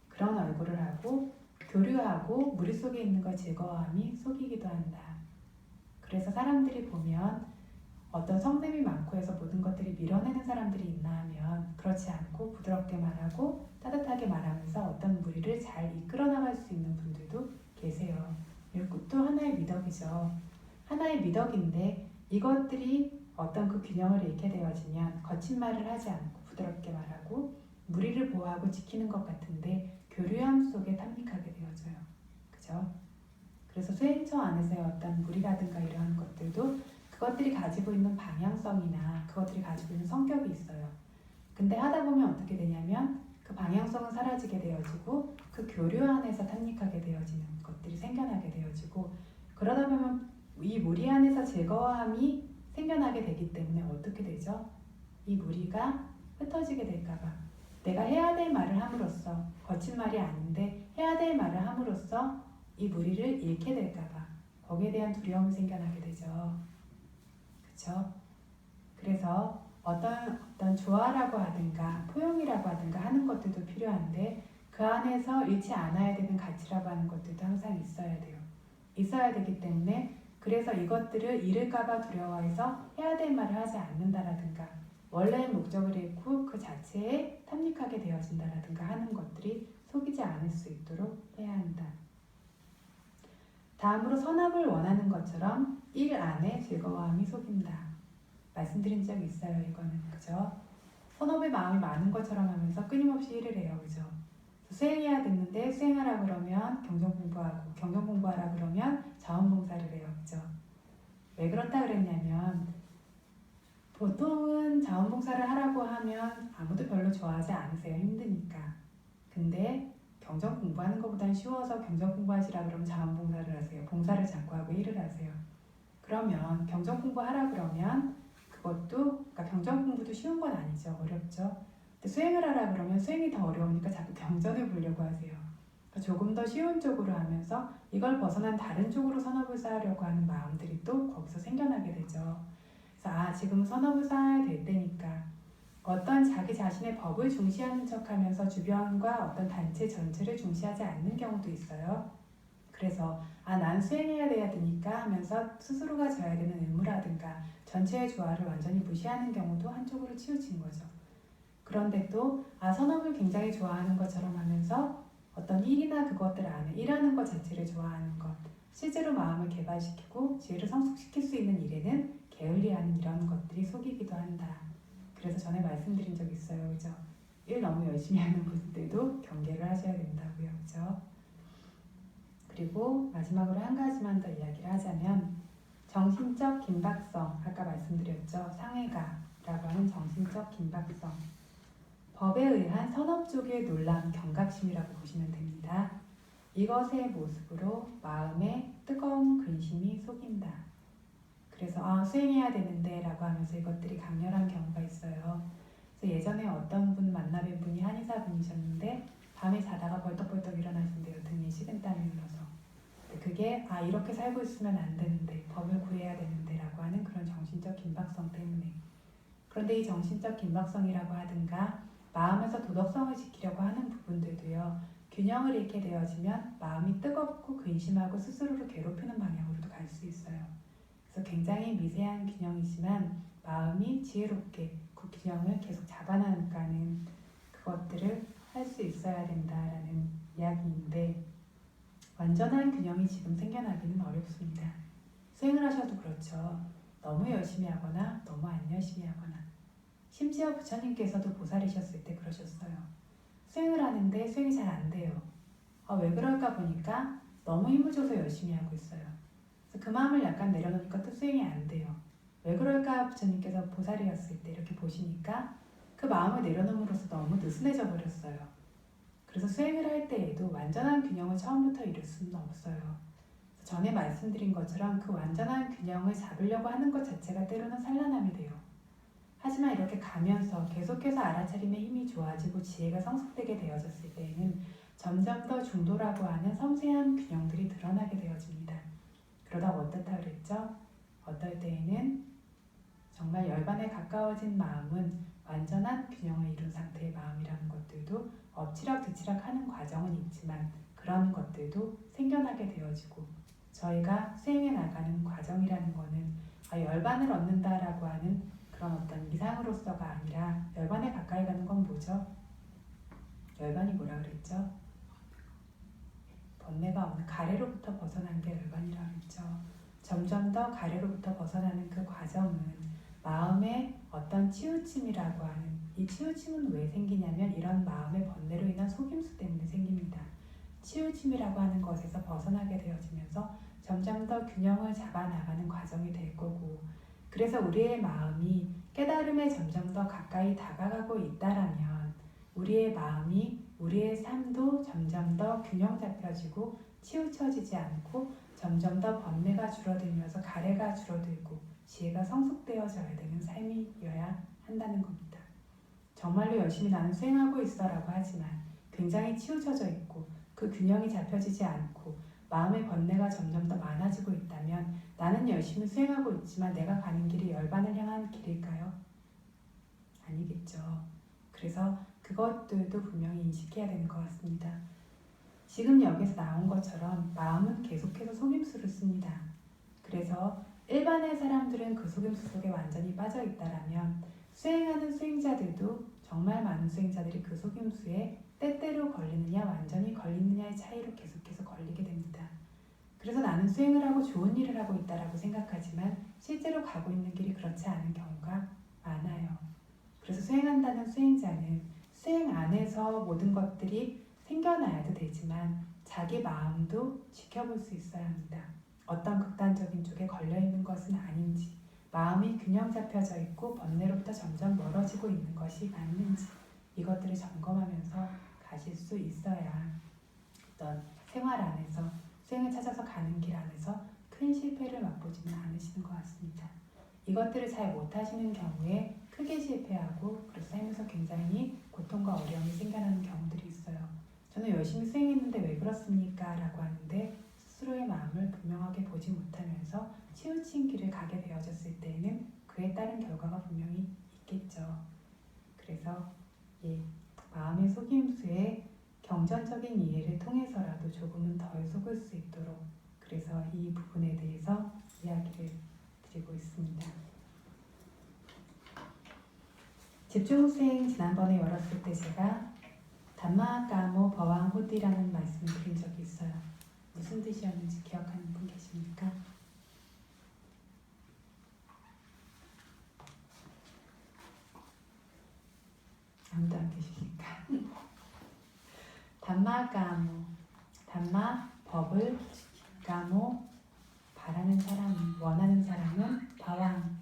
그런 얼굴을 하고 교류하고 무리 속에 있는 걸 즐거워함이 속이기도 한다. 그래서 사람들이 보면 어떤 성냄이 많고 해서 모든 것들이 밀어내는 사람들이 있나 하면 그렇지 않고 부드럽게 말하고 따뜻하게 말하면서 어떤 무리를 잘 이끌어 나갈 수 있는 분들도 계세요. 이것도 하나의 미덕이죠. 하나의 미덕인데 이것들이 어떤 그 균형을 잃게 되어지면 거친 말을 하지 않고 부드럽게 말하고 무리를 보호하고 지키는 것 같은데 교류함 속에 탐닉하게 되어져요. 그죠? 그래서 수행처 안에서의 어떤 무리라든가 이러한 것들도 그것들이 가지고 있는 방향성이나 그것들이 가지고 있는 성격이 있어요. 근데 하다 보면 어떻게 되냐면 그 방향성은 사라지게 되어지고 그 교류 안에서 탐닉하게 되어지는 것들이 생겨나게 되어지고 그러다 보면 이 무리 안에서 즐거워함이 생겨나게 되기 때문에 어떻게 되죠? 이 무리가 흩어지게 될까봐 내가 해야 될 말을 함으로써 거친 말이 아닌데 해야 될 말을 함으로써 이 무리를 잃게 될까봐 거기에 대한 두려움이 생겨나게 되죠. 그렇죠? 그래서 어떤 조화라고 하든가 포용이라고 하든가 하는 것들도 필요한데 그 안에서 잃지 않아야 되는 가치라고 하는 것들도 항상 있어야 돼요. 있어야 되기 때문에 그래서 이것들을 잃을까봐 두려워해서 해야 될 말을 하지 않는다라든가 원래의 목적을 잃고 그 자체에 탐닉하게 되어진다라든가 하는 것들이 속이지 않을 수 있도록 해야 한다. 다음으로 선업을 원하는 것처럼 일 안에 즐거워함이 속인다. 말씀드린 적이 있어요. 이거는 그죠? 선업의 마음이 많은 것처럼 하면서 끊임없이 일을 해요. 그죠? 수행해야 되는데 수행하라 그러면 경전 공부하고 경전 공부하라 그러면 자원봉사를 해요. 그죠? 왜 그렇다 그랬냐면 보통은 자원봉사를 하라고 하면 아무도 별로 좋아하지 않으세요. 힘드니까. 근데 경전 공부하는 것보단 쉬워서 경전 공부하시라 그러면 자원봉사를 하세요. 봉사를 자꾸 하고 일을 하세요. 그러면 경전 공부하라 그러면 그것도 그러니까 경전 공부도 쉬운 건 아니죠. 어렵죠. 근데 수행을 하라 그러면 수행이 더 어려우니까 자꾸 경전을 보려고 하세요. 그러니까 조금 더 쉬운 쪽으로 하면서 이걸 벗어난 다른 쪽으로 선업을 쌓으려고 하는 마음들이 또 거기서 생겨나게 되죠. 그래서 지금 선업을 쌓아야 될 때니까 어떤 자기 자신의 법을 중시하는 척하면서 주변과 어떤 단체 전체를 중시하지 않는 경우도 있어요. 그래서 난 수행해야 돼야 되니까 하면서 스스로가 져야 되는 의무라든가 전체의 조화를 완전히 무시하는 경우도 한쪽으로 치우친 거죠. 그런데 또 선업을 굉장히 좋아하는 것처럼 하면서 어떤 일이나 그것들 안에 일하는 것 자체를 좋아하는 것 실제로 마음을 개발시키고 지혜를 성숙시킬 수 있는 일에는 게을리하는 이런 것들이 속이기도 한다. 그래서 전에 말씀드린 적 있어요. 그죠? 일 너무 열심히 하는 분들도 경계를 하셔야 된다고요. 그죠? 그리고 마지막으로 한 가지만 더 이야기를 하자면 정신적 긴박성, 아까 말씀드렸죠. 상해가라고 하는 정신적 긴박성. 법에 의한 선업 쪽의 놀라운 경각심이라고 보시면 됩니다. 이것의 모습으로 마음에 뜨거운 근심이 속인다. 그래서 수행해야 되는데 라고 하면서 이것들이 강렬한 경우가 있어요. 그래서 예전에 어떤 분 만나뵌 분이 한의사분이셨는데 밤에 자다가 벌떡벌떡 일어나신대요. 등에 식은땀이 흘러서. 그게 이렇게 살고 있으면 안 되는데 법을 구해야 되는데 라고 하는 그런 정신적 긴박성 때문에. 그런데 이 정신적 긴박성이라고 하든가 마음에서 도덕성을 지키려고 하는 부분들도요. 균형을 잃게 되어지면 마음이 뜨겁고 근심하고 스스로를 괴롭히는 방향으로도 갈 수 있어요. 그래서 굉장히 미세한 균형이지만 마음이 지혜롭게 그 균형을 계속 잡아나가는 그것들을 할 수 있어야 된다라는 이야기인데 완전한 균형이 지금 생겨나기는 어렵습니다. 수행을 하셔도 그렇죠. 너무 열심히 하거나 너무 안 열심히 하거나 심지어 부처님께서도 보살이셨을 때 그러셨어요. 수행을 하는데 수행이 잘 안 돼요. 왜 그럴까 보니까 너무 힘을 줘서 열심히 하고 있어요. 그래서 그 마음을 약간 내려놓으니까 또 수행이 안 돼요. 왜 그럴까 부처님께서 보살이었을 때 이렇게 보시니까 그 마음을 내려놓음으로써 너무 느슨해져 버렸어요. 그래서 수행을 할 때에도 완전한 균형을 처음부터 이룰 수는 없어요. 전에 말씀드린 것처럼 그 완전한 균형을 잡으려고 하는 것 자체가 때로는 산란함이 돼요. 하지만 이렇게 가면서 계속해서 알아차림의 힘이 좋아지고 지혜가 성숙되게 되어졌을 때에는 점점 더 중도라고 하는 섬세한 균형들이 드러나게 되어집니다. 그러다 어떻다 그랬죠? 어떨 때에는 정말 열반에 가까워진 마음은 완전한 균형을 이룬 상태의 마음이라는 것들도 엎치락뒤치락 하는 과정은 있지만 그런 것들도 생겨나게 되어지고 저희가 수행해 나가는 과정이라는 거는 열반을 얻는다라고 하는 그런 어떤 이상으로서가 아니라 열반에 가까이 가는 건 뭐죠? 열반이 뭐라 그랬죠? 번뇌가 없는 가래로부터 벗어난 게 열반이라 그랬죠. 점점 더 가래로부터 벗어나는 그 과정은 마음의 어떤 치우침이라고 하는 이 치우침은 왜 생기냐면 이런 마음의 번뇌로 인한 속임수 때문에 생깁니다. 치우침이라고 하는 것에서 벗어나게 되어지면서 점점 더 균형을 잡아 나가는 과정이 될 거고 그래서 우리의 마음이 깨달음에 점점 더 가까이 다가가고 있다라면 우리의 마음이 우리의 삶도 점점 더 균형 잡혀지고 치우쳐지지 않고 점점 더 번뇌가 줄어들면서 가래가 줄어들고 지혜가 성숙되어져야 되는 삶이어야 한다는 겁니다. 정말로 열심히 나는 수행하고 있어라고 하지만 굉장히 치우쳐져 있고 그 균형이 잡혀지지 않고 마음의 번뇌가 점점 더 많아지고 있다면 나는 열심히 수행하고 있지만 내가 가는 길이 열반을 향한 길일까요? 아니겠죠. 그래서 그것들도 분명히 인식해야 되는 것 같습니다. 지금 여기서 나온 것처럼 마음은 계속해서 속임수를 씁니다. 그래서 일반의 사람들은 그 속임수 속에 완전히 빠져 있다라면 수행하는 수행자들도 정말 많은 수행자들이 그 속임수에 때때로 걸리느냐 완전히 걸리느냐의 차이로 계속해서 걸리게 됩니다. 그래서 나는 수행을 하고 좋은 일을 하고 있다라고 생각하지만 실제로 가고 있는 길이 그렇지 않은 경우가 많아요. 그래서 수행한다는 수행자는 수행 안에서 모든 것들이 생겨나야도 되지만 자기 마음도 지켜볼 수 있어야 합니다. 어떤 극단적인 쪽에 걸려있는 것은 아닌지 마음이 균형 잡혀져 있고 번뇌로부터 점점 멀어지고 있는 것이 맞는지 이것들을 점검하면서 가실 수 있어야 어떤 생활 안에서 수행을 찾아서 가는 길 안에서 큰 실패를 맛보지는 않으시는 것 같습니다. 이것들을 잘 못하시는 경우에 크게 실패하고 그래서 삶에서 굉장히 고통과 어려움이 생겨나는 경우들이 있어요. 저는 열심히 수행했는데 왜 그렇습니까? 라고 하는데 스스로의 마음을 분명하게 보지 못하면서 치우친 길을 가게 되어졌을 때에는 그에 따른 결과가 분명히 있겠죠. 그래서 마음의 속임수에 경전적인 이해를 통해서라도 조금은 덜 속을 수 있도록 그래서 이 부분에 대해서 이야기를 드리고 있습니다. 집중수행 지난번에 열었을 때 제가 담마까모 버왕 호디라는 말씀을 드린 적이 있어요. 무슨 뜻이었는지 기억하는 분 계십니까? 아무도 안 계십니까? 담마까모 담마 법을 까모 바라는 사람 원하는 사람은 바왕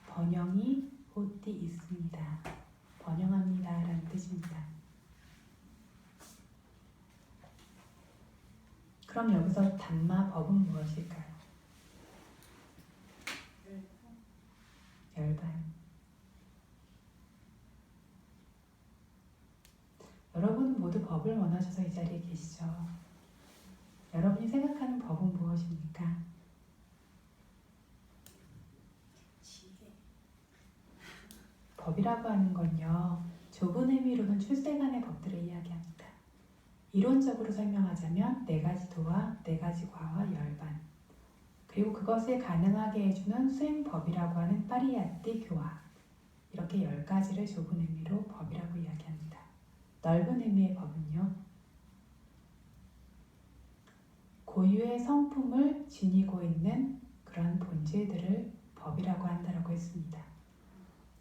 번영이 호디 있습니다. 번영합니다 라는 뜻입니다. 그럼 여기서 담마 법은 무엇일까요? 열반. 여러분은 모두 법을 원하셔서 이 자리에 계시죠? 여러분이 생각하는 법은 무엇입니까? 법이라고 하는 건요, 좁은 의미로는 출세간의 법들을 이야기합니다. 이론적으로 설명하자면 네 가지 도와 네 가지 과와 열반, 그리고 그것을 가능하게 해주는 수행법이라고 하는 파리야띠 교화, 이렇게 10가지를 좁은 의미로 법이라고 이야기합니다. 넓은 의미의 법은요, 고유의 성품을 지니고 있는 그런 본질들을 법이라고 한다고 했습니다.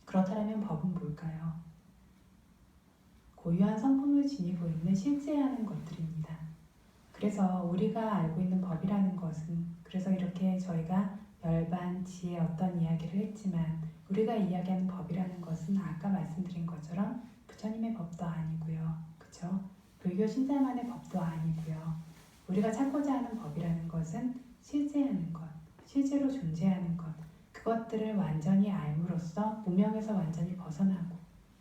그렇다면 법은 뭘까요? 고유한 성품을 지니고 있는 실제하는 것들입니다. 그래서 우리가 알고 있는 법이라는 것은, 그래서 이렇게 저희가 열반, 지혜 어떤 이야기를 했지만 우리가 이야기하는 법이라는 것은 아까 말씀드린 것처럼 부처님의 법도 아니고요. 그렇죠? 불교 신자만의 법도 아니고요. 우리가 찾고자 하는 법이라는 것은 실제하는 것, 실제로 존재하는 것, 그것들을 완전히 알므로써 무명에서 완전히 벗어나고,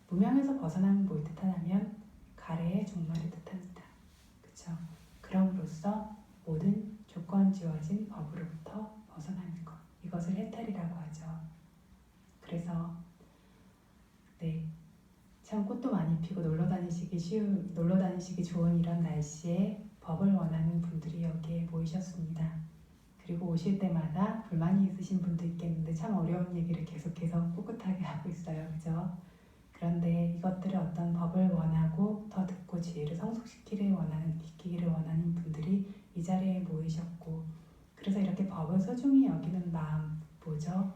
무명에서 벗어나면 뭘 뜻하냐면 가래의 종말을 뜻합니다. 그렇죠? 그럼으로써 모든 조건 지어진 법으로부터 벗어나는 것, 이것을 해탈이라고 하죠. 그래서 참 꽃도 많이 피고 놀러 다니시기 좋은 이런 날씨에 법을 원하는 분들이 여기에 모이셨습니다. 그리고 오실 때마다 불만이 있으신 분도 있겠는데 참 어려운 얘기를 계속해서 꿋꿋하게 하고 있어요. 그죠? 그런데 이것들을 어떤 법을 원하고 더 듣고 지혜를 성숙시키기를 원하는 분들이 이 자리에 모이셨고, 그래서 이렇게 법을 소중히 여기는 마음, 뭐죠?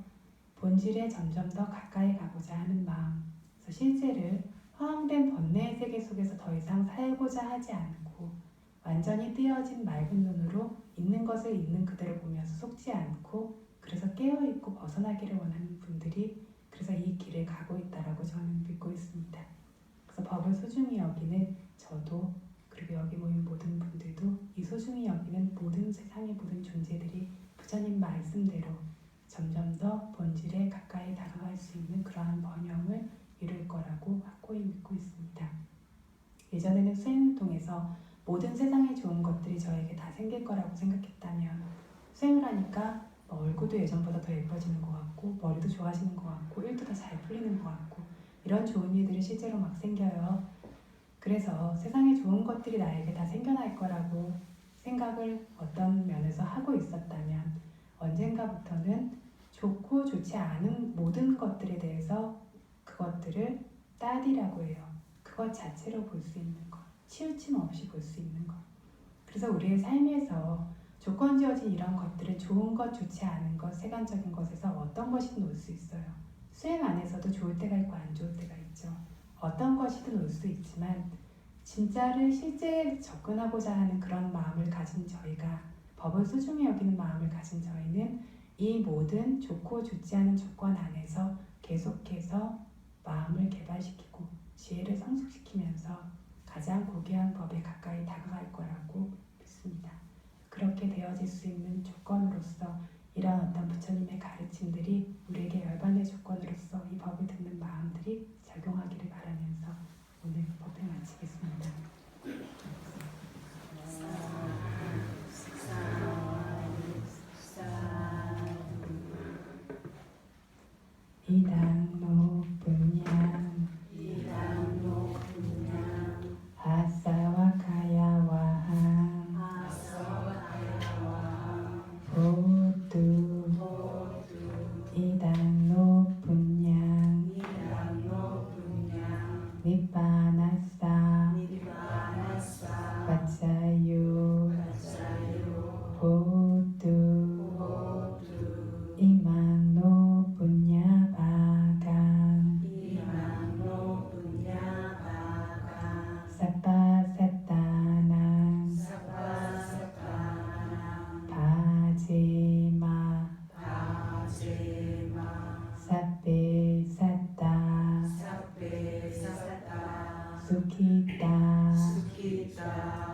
본질에 점점 더 가까이 가고자 하는 마음. 그래서 실제를 허황된 번뇌의 세계 속에서 더 이상 살고자 하지 않고 완전히 띄어진 맑은 눈으로 있는 것을 있는 그대로 보면서 속지 않고, 그래서 깨어있고 벗어나기를 원하는 분들이 그래서 이 길을 가고 있다라고 저는 믿고 있습니다. 그래서 법을 소중히 여기는 저도, 그리고 여기 모인 모든 분들도 이 소중히 여기는 모든 세상의 모든 존재들이 부처님 말씀대로 점점 더 본질에 가까이 다가갈 수 있는 그러한 번영을 이룰 거라고 확고히 믿고 있습니다. 예전에는 수행을 통해서 모든 세상에 좋은 것들이 저에게 다 생길 거라고 생각했다면, 수행을 하니까 얼굴도 예전보다 더 예뻐지는 것 같고, 머리도 좋아지는 것 같고, 일도 더 잘 풀리는 것 같고, 이런 좋은 일들이 실제로 막 생겨요. 그래서 세상에 좋은 것들이 나에게 다 생겨날 거라고 생각을 어떤 면에서 하고 있었다면, 언젠가부터는 좋고 좋지 않은 모든 것들에 대해서 그것들을 따디라고 해요. 그것 자체로 볼 수 있는 것, 치우침 없이 볼 수 있는 것. 그래서 우리의 삶에서 조건 지어진 이런 것들은 좋은 것, 좋지 않은 것, 세간적인 것에서 어떤 것이든 올 수 있어요. 수행 안에서도 좋을 때가 있고 안 좋을 때가 있죠. 어떤 것이든 올 수 있지만 진짜를 실제에 접근하고자 하는 그런 마음을 가진 저희가, 법을 소중히 여기는 마음을 가진 저희는 이 모든 좋고 좋지 않은 조건 안에서 계속해서 마음을 개발시키고 지혜를 성숙시키면서 가장 고귀한 법에 가까이 다가갈 거라고 믿습니다. 그렇게 되어질 수 있는 조건으로서 이런 어떤 부처님의 가르침들이 우리에게 열반의 조건으로서 이 법을 듣는 마음들이 작용하기를 바라면서 오늘 법회 마치겠습니다. 이당 높은 양 아사와카야와항 보두 이당 높은 양 니빠나사 빠짜유 보두 이망 높은 야바강 사빠사따낭 바제마 사페사따 Sukhita Sukita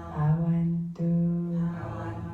Bhavantu Bhavantu